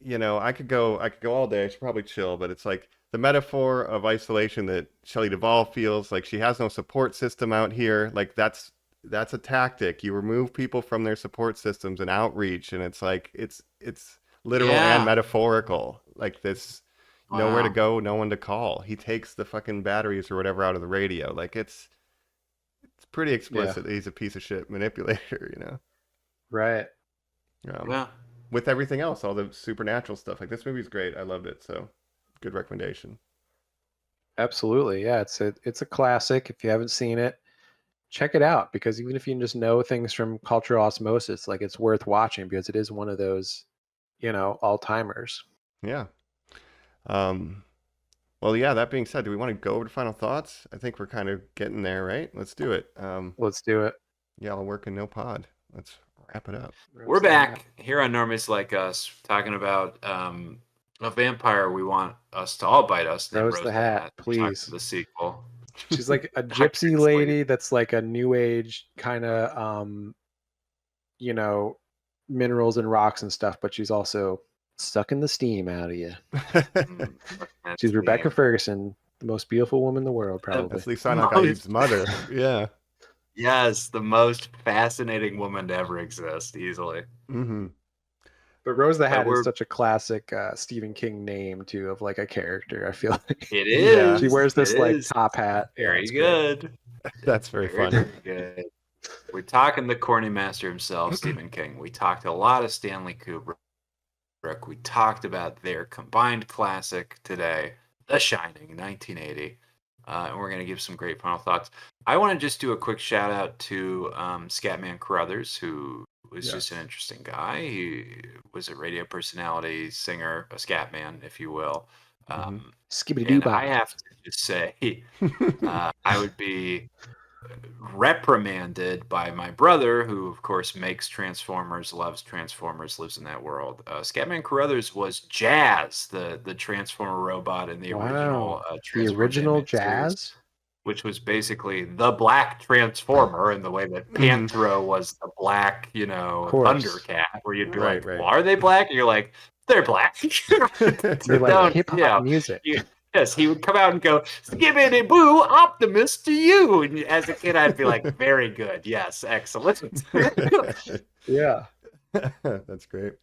I could go all day. I should probably chill, but it's like the metaphor of isolation that Shelley Duvall feels like she has no support system out here. Like that's a tactic. You remove people from their support systems and outreach, and it's like it's literal Yeah. and metaphorical. Like this nowhere to Wow. go, no one to call. He takes the fucking batteries or whatever out of the radio. Like it's pretty explicit that he's a piece of shit manipulator, Right. Yeah. with everything else, all the supernatural stuff. Like this movie's great. I loved it. So good recommendation. Absolutely. Yeah, it's a classic. If you haven't seen it, check it out, because even if you just know things from cultural osmosis, like it's worth watching because it is one of those, all-timers. Yeah. Well, yeah, that being said, do we want to go over to final thoughts? I think we're kind of getting there, right? Let's do it. Let's do it. Y'all working no pod. Let's wrap it up. We're back here on Normies Like Us, talking about a vampire we want us to all bite us. named Rose the Hat, Talk please. to the sequel. She's like a Dr. gypsy Slade. lady that's like a new age kind of minerals and rocks and stuff, but she's also sucking the steam out of you. Mm, that's She's the Rebecca name. Ferguson, the most beautiful woman in the world, probably. That's Lisa Most- Nakaib's mother. Yeah. Yes, the most fascinating woman to ever exist, easily. Mm-hmm. But Rose the Hat we're- is such a classic Stephen King name too, of like a character. I feel like It Yeah. is. she wears this It like is. top hat. Yeah, Very it's great. good. That's very Very, fun. very good. We're talking the corny master himself, Stephen King. We talked a lot of Stanley Kubrick. We talked about their combined classic today, The Shining, 1980. And we're going to give some great final thoughts. I want to just do a quick shout out to Scatman Carruthers, who was just an interesting guy. He was a radio personality, singer, a scat man, if you will. Skibbity And doo I have to just say, I would be reprimanded by my brother, who of course makes Transformers, loves Transformers, lives in that world. Scatman Carruthers was Jazz, the Transformer robot in the original the Transformers original animated series, Jazz. which was basically the black Transformer in the way that Panthro was the black, course. Thundercat, where you'd be Right, like, right. well, are they black? And you're like, they're black. They like hip hop music. Yes, he would come out and go, "Skibbity boo, Optimus to you." And as a kid, I'd be like, "Very good, yes, excellent." Yeah. That's great.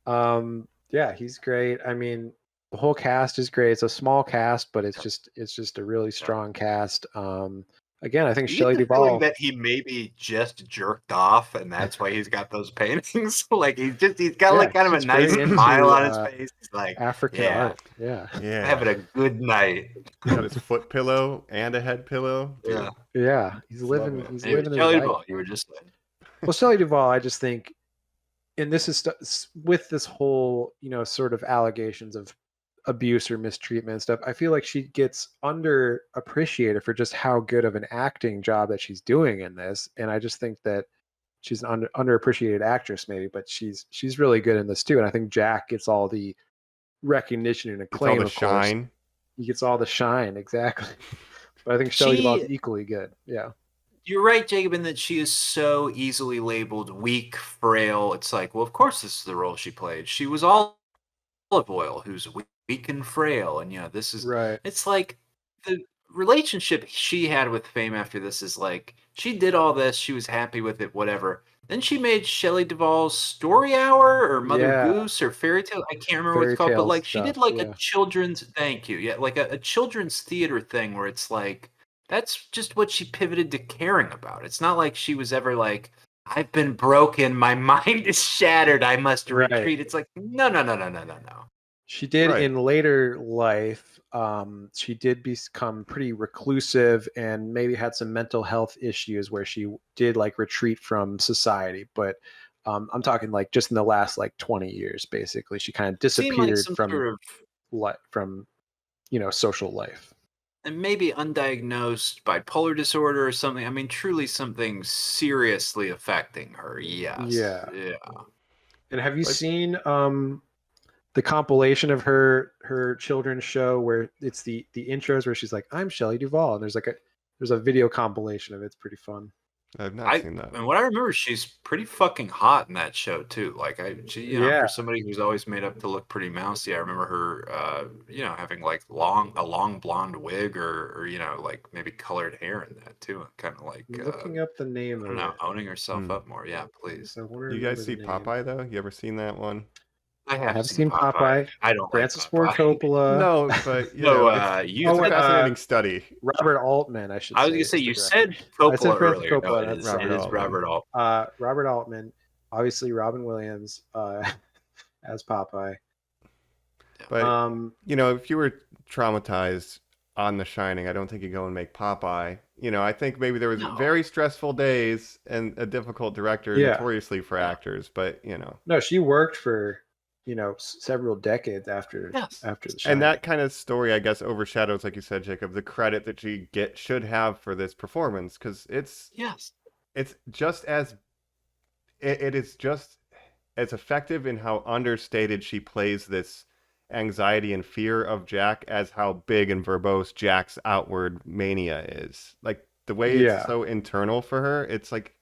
Yeah, he's great. I mean, the whole cast is great. It's a small cast, but it's just a really strong cast. Again, I think You Shelley get the feeling Duvall. that he maybe just jerked off, and that's why he's got those paintings. Like he's got like kind of a he's nice very into, smile on his face. He's like, African yeah, art. Yeah. Yeah. having a good night. Got his foot pillow and a head pillow. Yeah, Yeah. He's living it. he's Hey, living his Shelley life. Duvall, you were just saying. Well, Shelley Duvall, I just think, and this is with this whole, sort of allegations of abuse or mistreatment and stuff, I feel like she gets underappreciated for just how good of an acting job that she's doing in this. And I just think that she's an underappreciated actress, maybe, but she's really good in this too. And I think Jack gets all the recognition and It's acclaim. all the of course. shine. He gets all the shine, exactly. But I think Shelley Duvall is She- equally good. Yeah. You're right, Jacob, in that she is so easily labeled weak, frail. It's like, well, of course, this is the role she played. She was Olive Oil, who's weak and frail, and this is Right. It's like the relationship she had with Fame after this is like she did all this, she was happy with it, whatever. Then she made Shelley Duvall's Story Hour or Mother Yeah. Goose or Fairy Tale. I can't remember what Fairy it's called, but tale like she did stuff, like yeah. a children's thank you, like a children's theater thing where it's like that's just what she pivoted to caring about. It's not like she was ever like, I've been broken, my mind is shattered, I must Right. retreat. It's like no. She did Right. in later life. She did become pretty reclusive and maybe had some mental health issues where she did like retreat from society. But I'm talking like just in the last like 20 years, basically, she kind of Seemed like disappeared some from sort of social life. and maybe undiagnosed bipolar disorder or something. I mean, truly something seriously affecting her. Yes. Yeah. Yeah. And have you Like- seen the compilation of her children's show where it's the intros where she's like, "I'm Shelley Duvall," and there's a video compilation of it. It's pretty fun. I've not seen that. And what I remember, she's pretty fucking hot in that show too. Like Yeah. for somebody who's always made up to look pretty mousy, I remember her, having like a long blonde wig or like maybe colored hair in that too, kind of like Looking up the name I of don't know, it. owning herself up more. Yeah, please. So I wanna You guys remember see the name. Popeye though? You ever seen that one? I have seen Popeye. I don't Francis like Ford Popeye. Coppola. No, but No, it's you a wait, fascinating study. Robert Altman, I should I was say. gonna say is the you director. said Coppola I said Francis earlier. No, Coppola, it that's is, Robert it is Altman. Robert Altman. Robert Altman, obviously Robin Williams as Popeye. But if you were traumatized on The Shining, I don't think you go and make Popeye. I think maybe there was No. very stressful days and a difficult director, Yeah. notoriously for actors. But No, she worked for several decades after Yes. the show. and that kind of story, I guess, overshadows, like you said, Jacob, the credit that she should have for this performance, because it's Yes. just as it is just as effective in how understated she plays this anxiety and fear of Jack as how big and verbose Jack's outward mania is. Like the way Yeah. it's so internal for her, it's like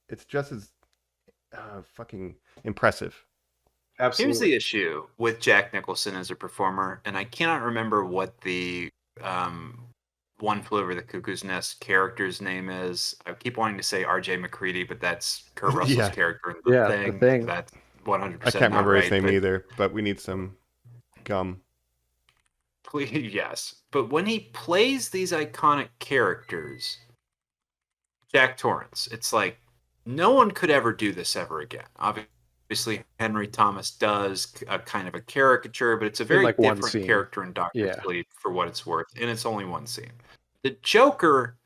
it's just as fucking impressive. Absolutely. Here's the issue with Jack Nicholson as a performer, and I cannot remember what the One Flew Over the Cuckoo's Nest character's name is. I keep wanting to say R.J. McCready, but that's Kurt Russell's Yeah. character in Yeah, The The Thing. Thing. That's 100% I can't remember not his right, name but either, but we need some gum. Yes, but when he plays these iconic characters, Jack Torrance, it's like no one could ever do this ever again. Obviously, Henry Thomas does a kind of a caricature, but it's a very like one different scene. character in Doctor Yeah. Sleep for what it's worth, and it's only one scene. The Joker,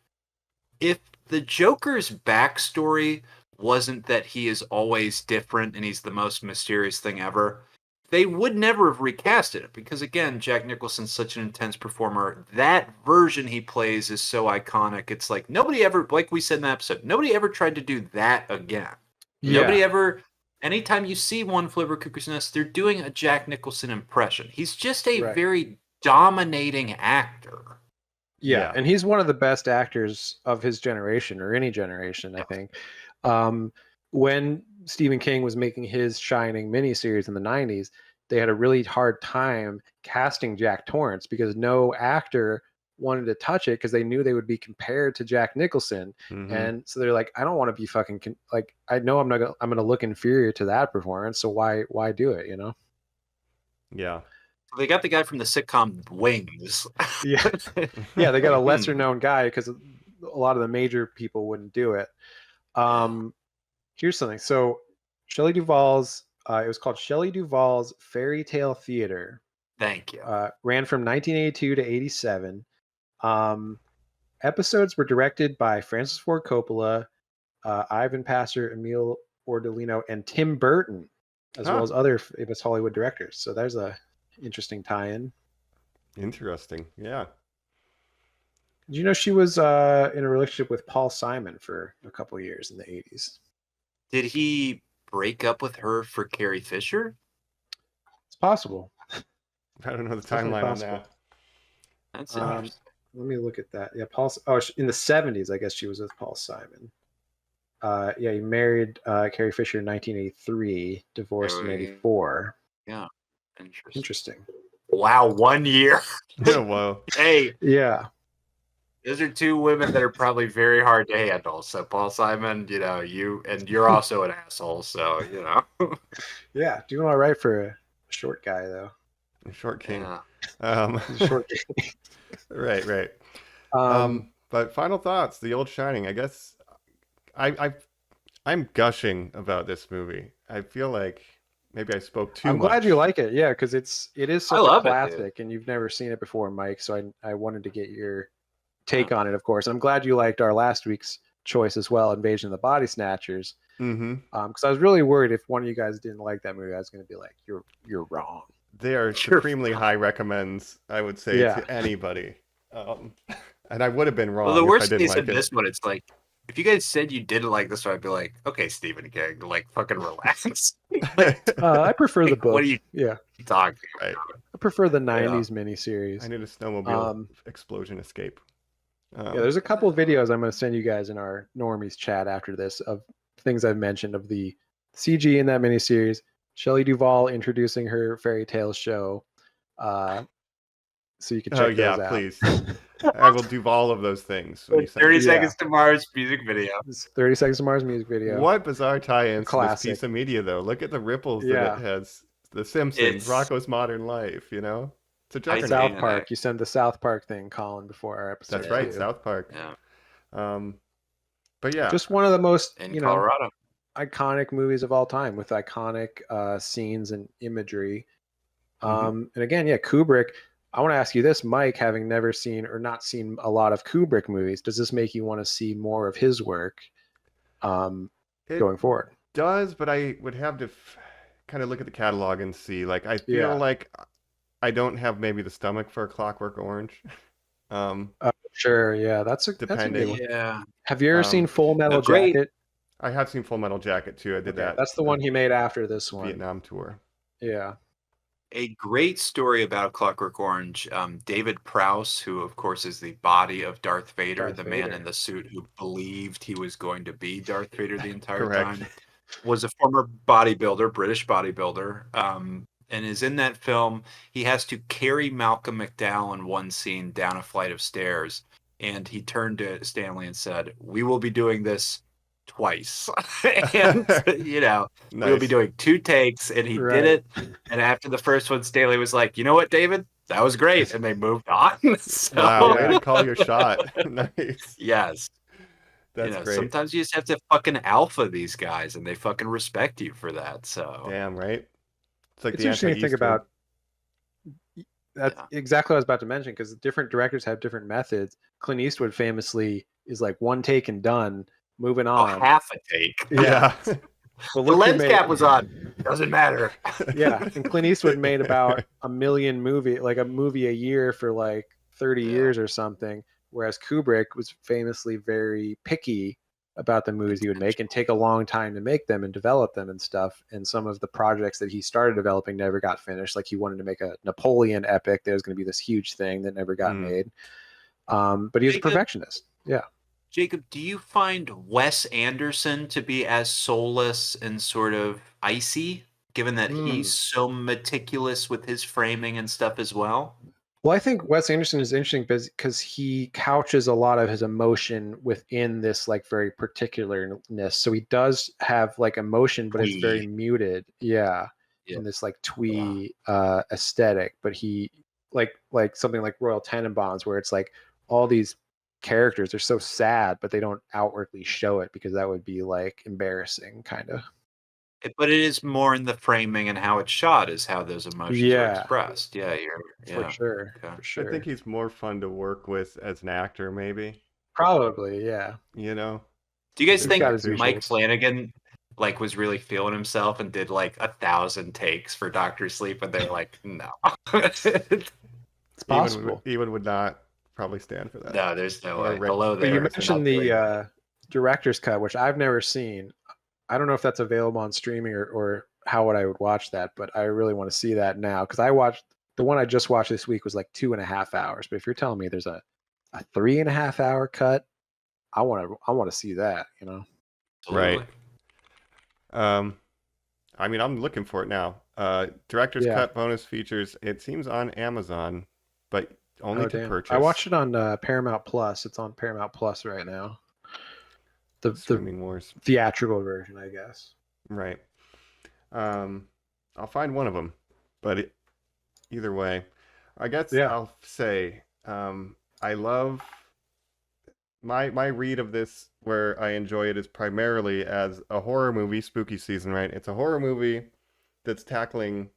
if the Joker's backstory wasn't that he is always different and he's the most mysterious thing ever, they would never have recasted it because, again, Jack Nicholson's such an intense performer. That version he plays is so iconic. It's like nobody ever, like we said in the episode, nobody ever tried to do that again. Nobody ever. Anytime you see One Flew Over Cuckoo's Nest, they're doing a Jack Nicholson impression. He's just a Right. very dominating actor. Yeah, and he's one of the best actors of his generation or any generation, I think. When Stephen King was making his Shining miniseries in the 90s, they had a really hard time casting Jack Torrance because no actor wanted to touch it because they knew they would be compared to Jack Nicholson. And so they're like, I don't want to be fucking like, I know I'm going to look inferior to that performance. So why do it, you know? Yeah. They got the guy from the sitcom Wings. Yeah. Yeah, they got a lesser known guy because a lot of the major people wouldn't do it. Here's something. So Shelley Duvall's, it was called Shelley Duvall's Fairy Tale Theater. Thank you. Ran from 1982 to 87. Episodes were directed by Francis Ford Coppola, Ivan Passer, Emile Ordolino, and Tim Burton, as well as other famous Hollywood directors. So there's a interesting tie-in. Interesting. Yeah. Did you know she was in a relationship with Paul Simon for a couple of years in the 80s? Did he break up with her for Carrie Fisher? It's possible. I don't know the Definitely timeline on possible. that. That's interesting. Let me look at that. Yeah, Paul. Oh, in the 70s, I guess she was with Paul Simon. Yeah, he married Carrie Fisher in 1983, divorced in 84. Yeah, Interesting. Wow, 1 year. Oh, whoa. Hey, Yeah. those are two women that are probably very hard to handle. So Paul Simon, you're also an asshole. So Yeah, doing all right for a short guy though. Short king. Yeah. Short guy. Right. But final thoughts, The Old Shining. I guess I'm gushing about this movie. I feel like maybe I spoke too much. I'm glad you like it. Yeah, because it is such a love it, classic, and you've never seen it before, Mike. So I wanted to get your take on it, of course. I'm glad you liked our last week's choice as well, Invasion of the Body Snatchers. Because I was really worried if one of you guys didn't like that movie, I was going to be like, you're wrong. They are supremely high recommends, I would say, to anybody. And I would have been wrong. Well, the worst if I didn't case like of it. this one, it's like, if you guys said you didn't like this one, I'd be like, okay, Stephen King, like, fucking relax. I prefer the book. What are you talking Right. I prefer the 90s miniseries. I need a snowmobile explosion escape. Yeah, there's a couple of videos I'm going to send you guys in our normies chat after this of things I've mentioned of the CG in that miniseries. Shelley Duvall introducing her fairy tale show. So you can check those out. Please. I will do all of those things. When you send 30 me. Seconds to Mars music video. It's 30 Seconds to Mars music video. What bizarre tie-ins to this Classic. piece of media, though. Look at the ripples that it has. The Simpsons, Rocko's Modern Life, It's a juggernaut. South Park. You sent the South Park thing, Colin, before our episode. That's right, too. South Park. Yeah. But yeah. Just one of the most, In Colorado. iconic movies of all time with iconic scenes and imagery. And again, Kubrick. I want to ask you this, Mike, having never seen or not seen a lot of Kubrick movies, does this make you want to see more of his work going forward? Does, but I would have to kind of look at the catalog and see. Like, I feel like I don't have maybe the stomach for a Clockwork Orange. Sure, yeah, that's a depending. good one. Yeah. Have you ever seen Full Metal Jacket? I have seen Full Metal Jacket too. I did that. That's the one he made after this one. Vietnam tour. Yeah. A great story about Clockwork Orange. David Prowse, who of course is the body of Darth Vader, man in the suit who believed he was going to be Darth Vader the entire time, was a former bodybuilder, British bodybuilder, and is in that film. He has to carry Malcolm McDowell in one scene down a flight of stairs, and he turned to Stanley and said, "We will be doing this twice." And we'll be doing 2 takes, and he did it. And after the first one, Stanley was like, "You know what, David, that was great," and they moved on. So, wow, way to call your shot. Nice. Yes, that's great. Sometimes you just have to fucking alpha these guys, and they fucking respect you for that. So damn right. It's like it's interesting to think about. That's exactly what I was about to mention, because different directors have different methods. Clint Eastwood famously is like one take and done. Moving Oh, on. half a take. Yeah. But The look who lens made- cap was on. Doesn't matter. Yeah, and Clint Eastwood made about a movie a year for like 30 years or something, whereas Kubrick was famously very picky about the movies he would make and take a long time to make them and develop them and stuff. And some of the projects that he started developing never got finished. Like he wanted to make a Napoleon epic that was going to be this huge thing that never got made. But he was a perfectionist. Yeah. Jacob, do you find Wes Anderson to be as soulless and sort of icy, given that he's so meticulous with his framing and stuff as well? Well, I think Wes Anderson is interesting because he couches a lot of his emotion within this like very particularness. So he does have like emotion, but it's very muted. Yeah. In this like twee aesthetic. But he like something like Royal Tenenbaums, where it's like all these characters are so sad, but they don't outwardly show it because that would be like embarrassing, kind of. But it is more in the framing and how it's shot is how those emotions are expressed. Yeah, for sure. Okay. For sure. I think he's more fun to work with as an actor, maybe. Probably, yeah. You know? Do you guys think got his Mike visuals. Flanagan like was really feeling himself and did like 1,000 takes for Dr. Sleep, and they're like, no. It's possible. Even would not probably stand for that. No, there's no way. Right. Below But there. you it's mentioned not the director's cut, which I've never seen. I don't know if that's available on streaming or how would I would watch that, but I really want to see that now because I watched the one I just watched this week was like 2.5 hours. But if you're telling me there's a 3.5 hour cut, I want to see that. You know, Absolutely. Right. I mean, I'm looking for it now. Director's cut bonus features. It seems on Amazon, but only to purchase. I watched it on Paramount Plus. It's on Paramount Plus right now. The Streaming Wars theatrical version, I guess. Right. I'll find one of them, but either way, I guess I'll say I love my read of this. Where I enjoy it is primarily as a horror movie, spooky season, right? It's a horror movie that's tackling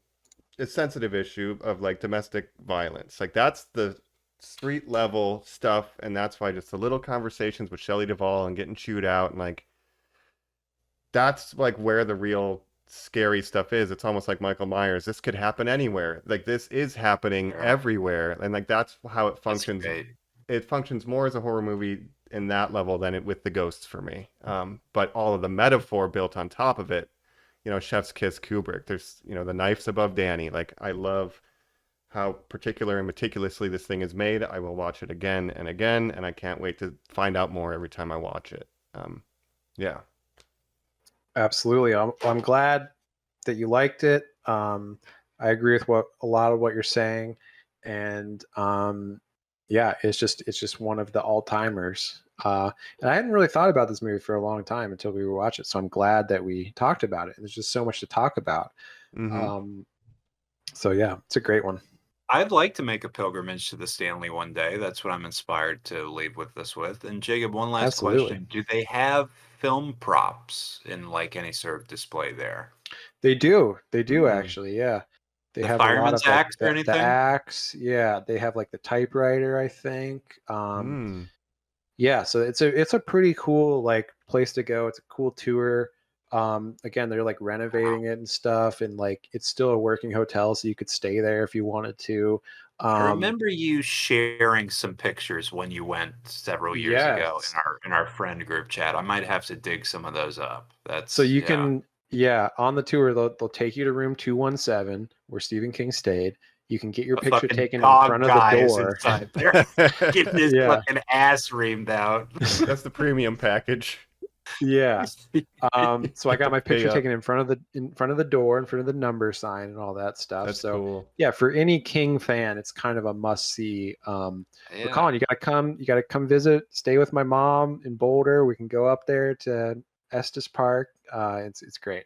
a sensitive issue of like domestic violence. Like that's the street level stuff, and that's why just the little conversations with Shelley Duvall and getting chewed out, and like that's like where the real scary stuff is. It's almost like Michael Myers. This could happen anywhere. Like this is happening everywhere, and like that's how it functions. It functions more as a horror movie in that level than it with the ghosts for me. But all of the metaphor built on top of it, you know, chef's kiss Kubrick. There's, you know, the knife's above Danny. Like I love how particular and meticulously this thing is made. I will watch it again and again, and I can't wait to find out more every time I watch it. Yeah. Absolutely. I'm glad that you liked it. I agree with a lot of what you're saying, and yeah, it's just one of the all-timers. And I hadn't really thought about this movie for a long time until we were watching it. So I'm glad that we talked about it. There's just so much to talk about. So yeah, it's a great one. I'd like to make a pilgrimage to the Stanley one day. That's what I'm inspired to leave with this with. And Jacob, one last question. Do they have film props in like any sort of display there? They do actually. Yeah. They have a lot of axe or the anything? axe. Yeah. They have like the typewriter, I think. Yeah. So it's a pretty cool like place to go. It's a cool tour. Again, they're like renovating it and stuff, and like it's still a working hotel, so you could stay there if you wanted to. I remember you sharing some pictures when you went several years ago in our friend group chat. I might have to dig some of those up. That's so you can on the tour they'll take you to room 217 where Stephen King stayed. You can get your picture taken in front of the door. Inside there, getting his fucking ass reamed out. That's the premium package. Yeah. So I got my picture taken in front of the door, in front of the number sign and all that stuff. That's so cool. Yeah, for any King fan, it's kind of a must see. But Colin, you gotta come visit, stay with my mom in Boulder. We can go up there to Estes Park. It's great.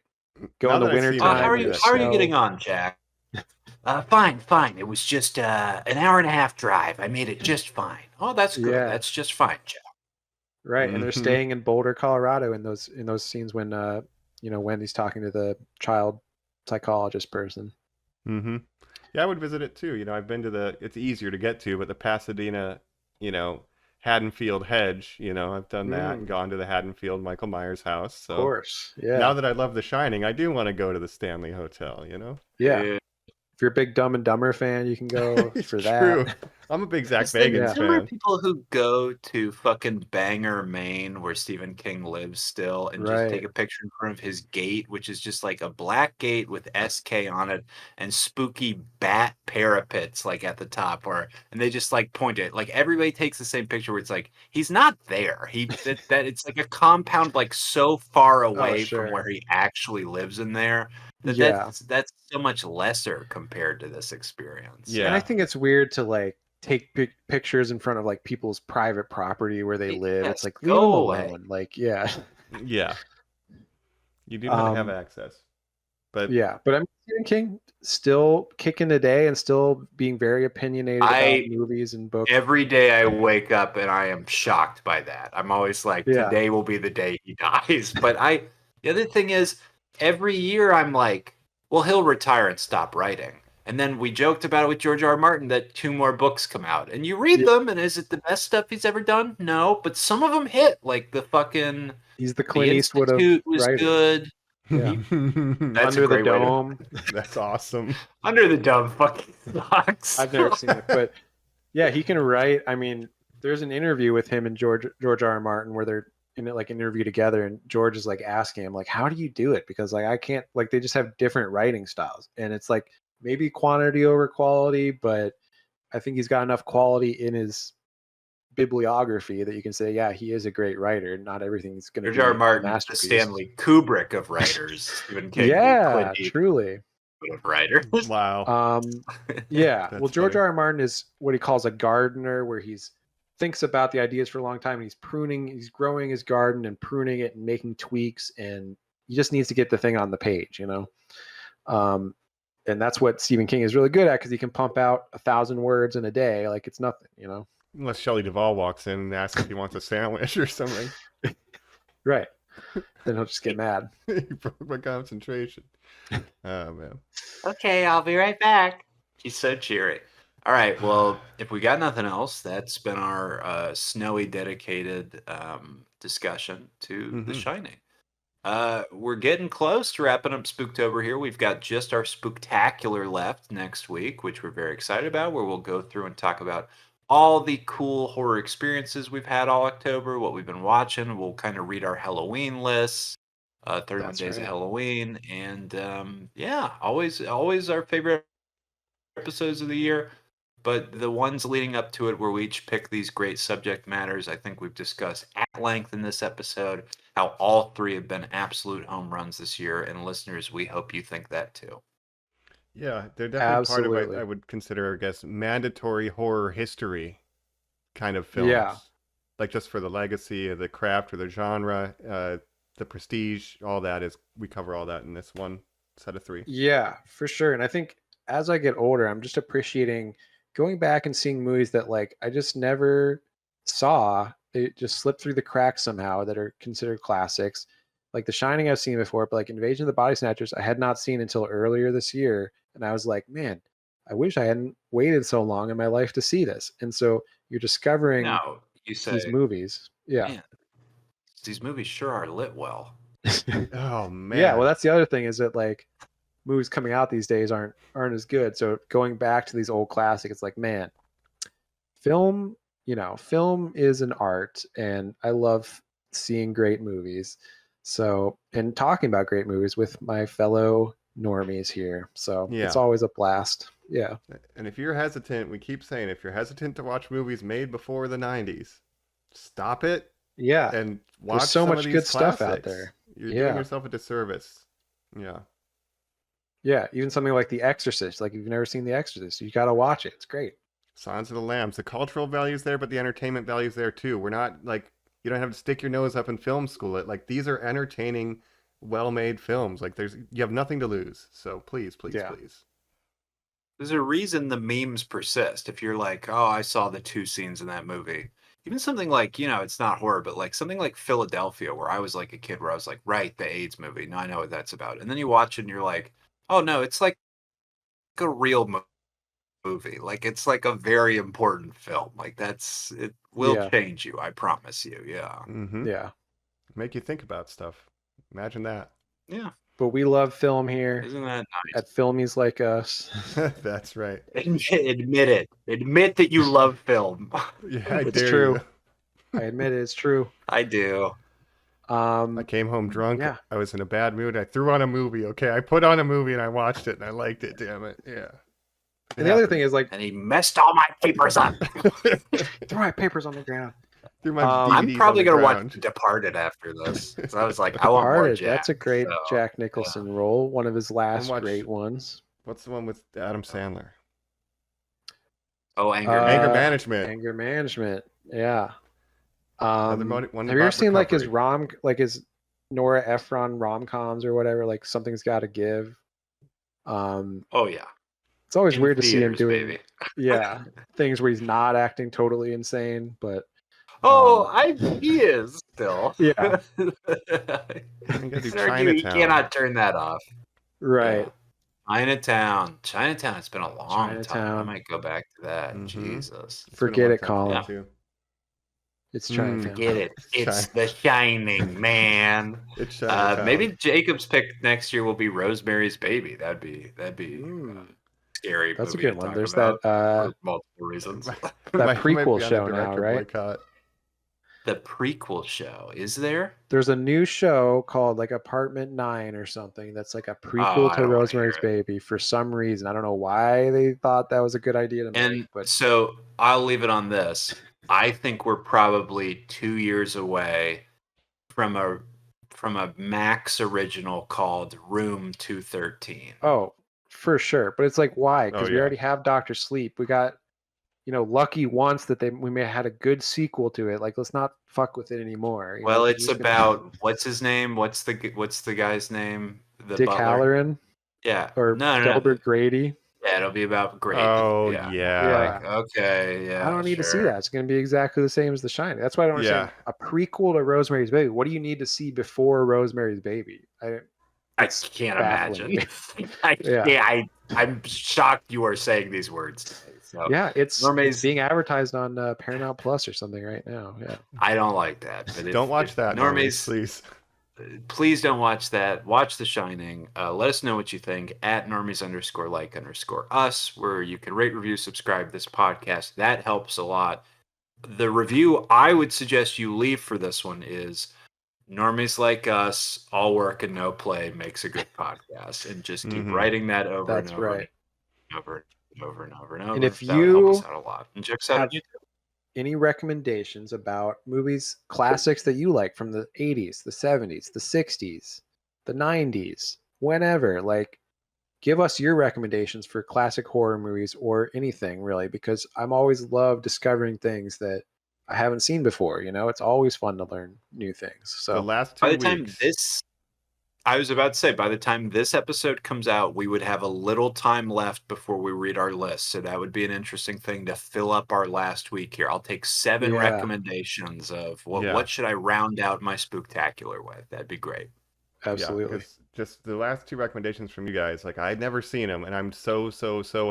Go in the winter time. How are you getting on, Jack? Fine. It was just an hour and a half drive. I made it just fine. Oh, that's good. Yeah. That's just fine, Jack. Right, and they're staying in Boulder, Colorado, in those scenes when Wendy's talking to the child psychologist person. Yeah, I would visit it too. You know, I've been to it's easier to get to, but the Pasadena, Haddonfield Hedge. I've done that and Mm. gone to the Haddonfield Michael Myers house. Of So course. Yeah. now that I love The Shining, I do want to go to the Stanley Hotel. Yeah. Yeah. If you're a big Dumb and Dumber fan, you can go for True. that. I'm a big Zach Just think, Bagans there are fan. people who go to fucking Bangor, Maine, where Stephen King lives still, and just take Right. a picture in front of his gate, which is just like a black gate with SK on it and spooky bat parapets like at the top, and they just like point it. Like everybody takes the same picture where it's like he's not there. That it's like a compound like so far away from where sure. he actually lives in there. Yeah. That's so much lesser compared to this experience. Yeah. And I think it's weird to like take pictures in front of like people's private property where they live. Yes, It's like leave go them away. alone. Like, yeah. Yeah. You do want to have Um, access. But Yeah. But I'm Stephen King still kicking today and still being very opinionated about movies and books. Every day I wake up and I am shocked by that. I'm always like, Yeah. today will be the day he dies. But the other thing is, every year I'm like, well, he'll retire and stop writing. And then we joked about it with George R. R. Martin that 2 more books come out. And you read them, and is it the best stuff he's ever done? No. But some of them hit. Like the fucking He's the The Clint Eastwood of Institute was writers. good. Yeah. That's Under a the great way to- Dome. that's awesome. Under the Dome fucking sucks. I've never seen it, but yeah, he can write. I mean, there's an interview with him and George R. R. Martin where they're in it like an interview together, and George is like asking him like, "How do you do it?" Because like I can't like they just have different writing styles, and it's like maybe quantity over quality, but I think he's got enough quality in his bibliography that you can say, yeah, he is a great writer. Not everything's going to George be R. R. a Martin, the masterpiece. Stanley Kubrick of writers. Stephen King, the Yeah, Clint Eastwood truly. of writers. Wow. Yeah. That's Well, George funny. R. R. Martin is what he calls a gardener, where he's thinks about the ideas for a long time, and he's growing his garden and pruning it and making tweaks, and he just needs to get the thing on the page, and that's what Stephen King is really good at, because he can pump out 1,000 words in a day like it's nothing. Unless Shelley Duvall walks in and asks if he wants a sandwich or something. Right. Then he'll just get mad. He broke my concentration. Oh, man. Okay, I'll be right back. He's so cheery. All right, well, if we got nothing else, that's been our snowy dedicated discussion to The Mhm. Shining. We're getting close to wrapping up Spooktober here. We've got just our Spooktacular left next week, which we're very excited about, where we'll go through and talk about all the cool horror experiences we've had all October, what we've been watching. We'll kind of read our Halloween lists, 31 That's Days of right. Halloween, and yeah, always our favorite episodes of the year. But the ones leading up to it, where we each pick these great subject matters, I think we've discussed at length in this episode how all 3 have been absolute home runs this year. And listeners, we hope you think that too. Yeah, they're definitely part of Absolutely. what I would consider, I guess, mandatory horror history kind of films. Yeah. Like just for the legacy of the craft or the genre, the prestige, all that we cover all that in this one set of 3. Yeah, for sure. And I think as I get older, I'm just appreciating going back and seeing movies that like I just never saw. They just slipped through the cracks somehow, that are considered classics. Like The Shining I've seen before, but like Invasion of the Body Snatchers I had not seen until earlier this year. And I was like, man, I wish I hadn't waited so long in my life to see this. And so you're discovering Now, you say, these movies. Yeah. man, these movies sure are lit well. Oh, man. Yeah, well, that's the other thing, is that like movies coming out these days aren't as good. So going back to these old classics, it's like, man, film is an art, and I love seeing great movies. So, and talking about great movies with my fellow normies here. So it's Yeah. always a blast. Yeah. And if you're hesitant, we keep saying, if you're hesitant to watch movies made before the 90s, stop it Yeah. and watch so some much of these good stuff out classics. there. You're Yeah. doing yourself a disservice. Yeah. Yeah. Even something like The Exorcist. Like, if you've never seen The Exorcist, you got to watch it. It's great. Silence of the Lambs. The cultural value's there, but the entertainment value's there too. We're not like, you don't have to stick your nose up in film school. Like, these are entertaining, well-made films. Like, you have nothing to lose. So please, please, Yeah. please. There's a reason the memes persist. If you're like, oh, I saw the 2 scenes in that movie. Even something like, it's not horror, but like something like Philadelphia, where I was like a kid, where I was like, right, the AIDS movie. No, I know what that's about. And then you watch it and you're like, oh no, it's like a real movie. Like it's like a very important film. Like it will Yeah. change you. I promise you. Yeah. Mm-hmm. Yeah. Make you think about stuff. Imagine that. Yeah. But we love film here Isn't that nice? at Filmies Like Us. That's right. Admit it. Admit that you love film. Yeah, I It's dare true. you. I admit it, it's true. I do. I came home drunk. Yeah. I was in a bad mood. I threw on a movie. Okay, I put on a movie and I watched it and I liked it. Damn it. Yeah. And the other thing is like, And he messed all my papers up. throw my papers on the ground. Threw my I'm DVDs probably on the gonna watch ground. Departed after this. So I was like, I want more Departed. Jack. That's a great so, Jack Nicholson role. One of his last watch- great ones. What's the one with Adam Sandler? Oh, Anger. Uh, Anger Management. Anger Management. Yeah. Another Have one you ever about seen like his recovery. his Nora Ephron rom-coms or whatever? Like Something's Got to Give. Oh yeah. It's always In weird to see him theaters, doing baby. yeah things where he's not acting totally insane, but Oh, he is still. Yeah. You gotta do You Chinatown. cannot turn that off. right. Yeah. Chinatown. It's been a long time. I Chinatown. might go back to that. Mhm. Jesus. It's been a Forget long it, time Colin. too. It's Chinatown. Forget it. It's Chi- The Shining, man. It's Chinatown. Maybe Jacob's pick next year will be Rosemary's Baby. That'd be Mm. scary. That's a movie good to one. talk There's about that for multiple reasons. that Might be prequel on a show now, director right? boycott. The prequel show, is there? There's a new show called like Apartment 9 or something that's like a I prequel to don't wanna Rosemary's hear Baby for some reason. I don't know why they thought that was a good idea to And make, but so I'll leave it on this. I think we're probably 2 years away from a Max original called Room 213. oh, for sure. But it's like why? Oh, Because we yeah. already have Doctor Sleep. We got Lucky once that we may have had a good sequel to it. Like let's not fuck with it anymore. you know, Well, 'cause it's we're just about what's his name? What's the guy's name? The Dick butler? Halloran Yeah. or no. Delbert Grady. Yeah, it'll be about Grady. Oh yeah. yeah. Like, okay, yeah. I don't need to see sure. that. It's going to be exactly the same as The Shining. That's why I don't understand. A prequel to Rosemary's Baby. What do you need to see before Rosemary's Baby? I It's can't baffling. imagine. I'm shocked you are saying these words. So Yeah, it's Rosemary's- being advertised on Paramount Plus or something right now. Yeah. I don't like that. But Don't watch that, Normies, please. please don't watch that. Watch The Shining. Let us know what you think at normies_like_us, where you can rate, review, subscribe this podcast. That helps a lot. The review I would suggest you leave for this one is Normies Like Us, all work and no play makes a good podcast. And just keep Mhm. writing that over That's and over right. and over and over and over and over. And if That would help you us out a lot. And check us out on have YouTube. any recommendations about movies, classics that you like from the 80s, the 70s, the 60s, the 90s, whenever, like give us your recommendations for classic horror movies or anything really, because I'm always love discovering things that I haven't seen before. It's always fun to learn new things. The So last 2 By the weeks. time I was about to say, by the time this episode comes out, we would have a little time left before we read our list. So that would be an interesting thing to fill up our last week here. I'll take 7 Yeah. recommendations of Yeah. what should I round out my spooktacular with. That'd be great. absolutely. Yeah, 'cause just the last 2 recommendations from you guys, like I'd never seen them, and I'm so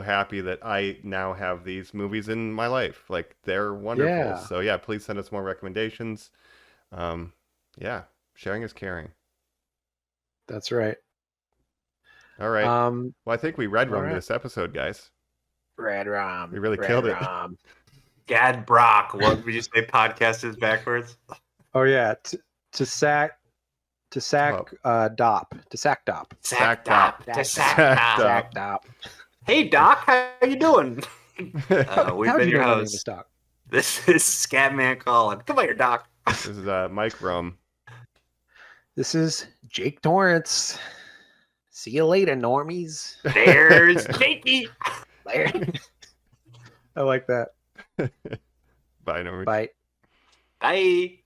happy that I now have these movies in my life. Like they're wonderful. Yeah. So yeah, please send us more recommendations. Yeah, sharing is caring. That's right. All right. Well, I think we red roomed right. this episode, guys. Red Rom. We really Red killed it. Rom. Gad Brock. What would you say? Podcast is backwards. Oh yeah, to sack Top. Dop. To sack Dop. Sack Dop. Dop. To Sack Sack Dop. Dop. Sack Dop. Hey Doc, how you doing? We've How'd been you your know my name is hosts. Doc? This is Scatman Colin. Come here, Doc. This is Mike Rum. This is Jake Torrance. See you later, normies. There's Jakey. Later. I like that. Bye, Norman. Bye. Bye.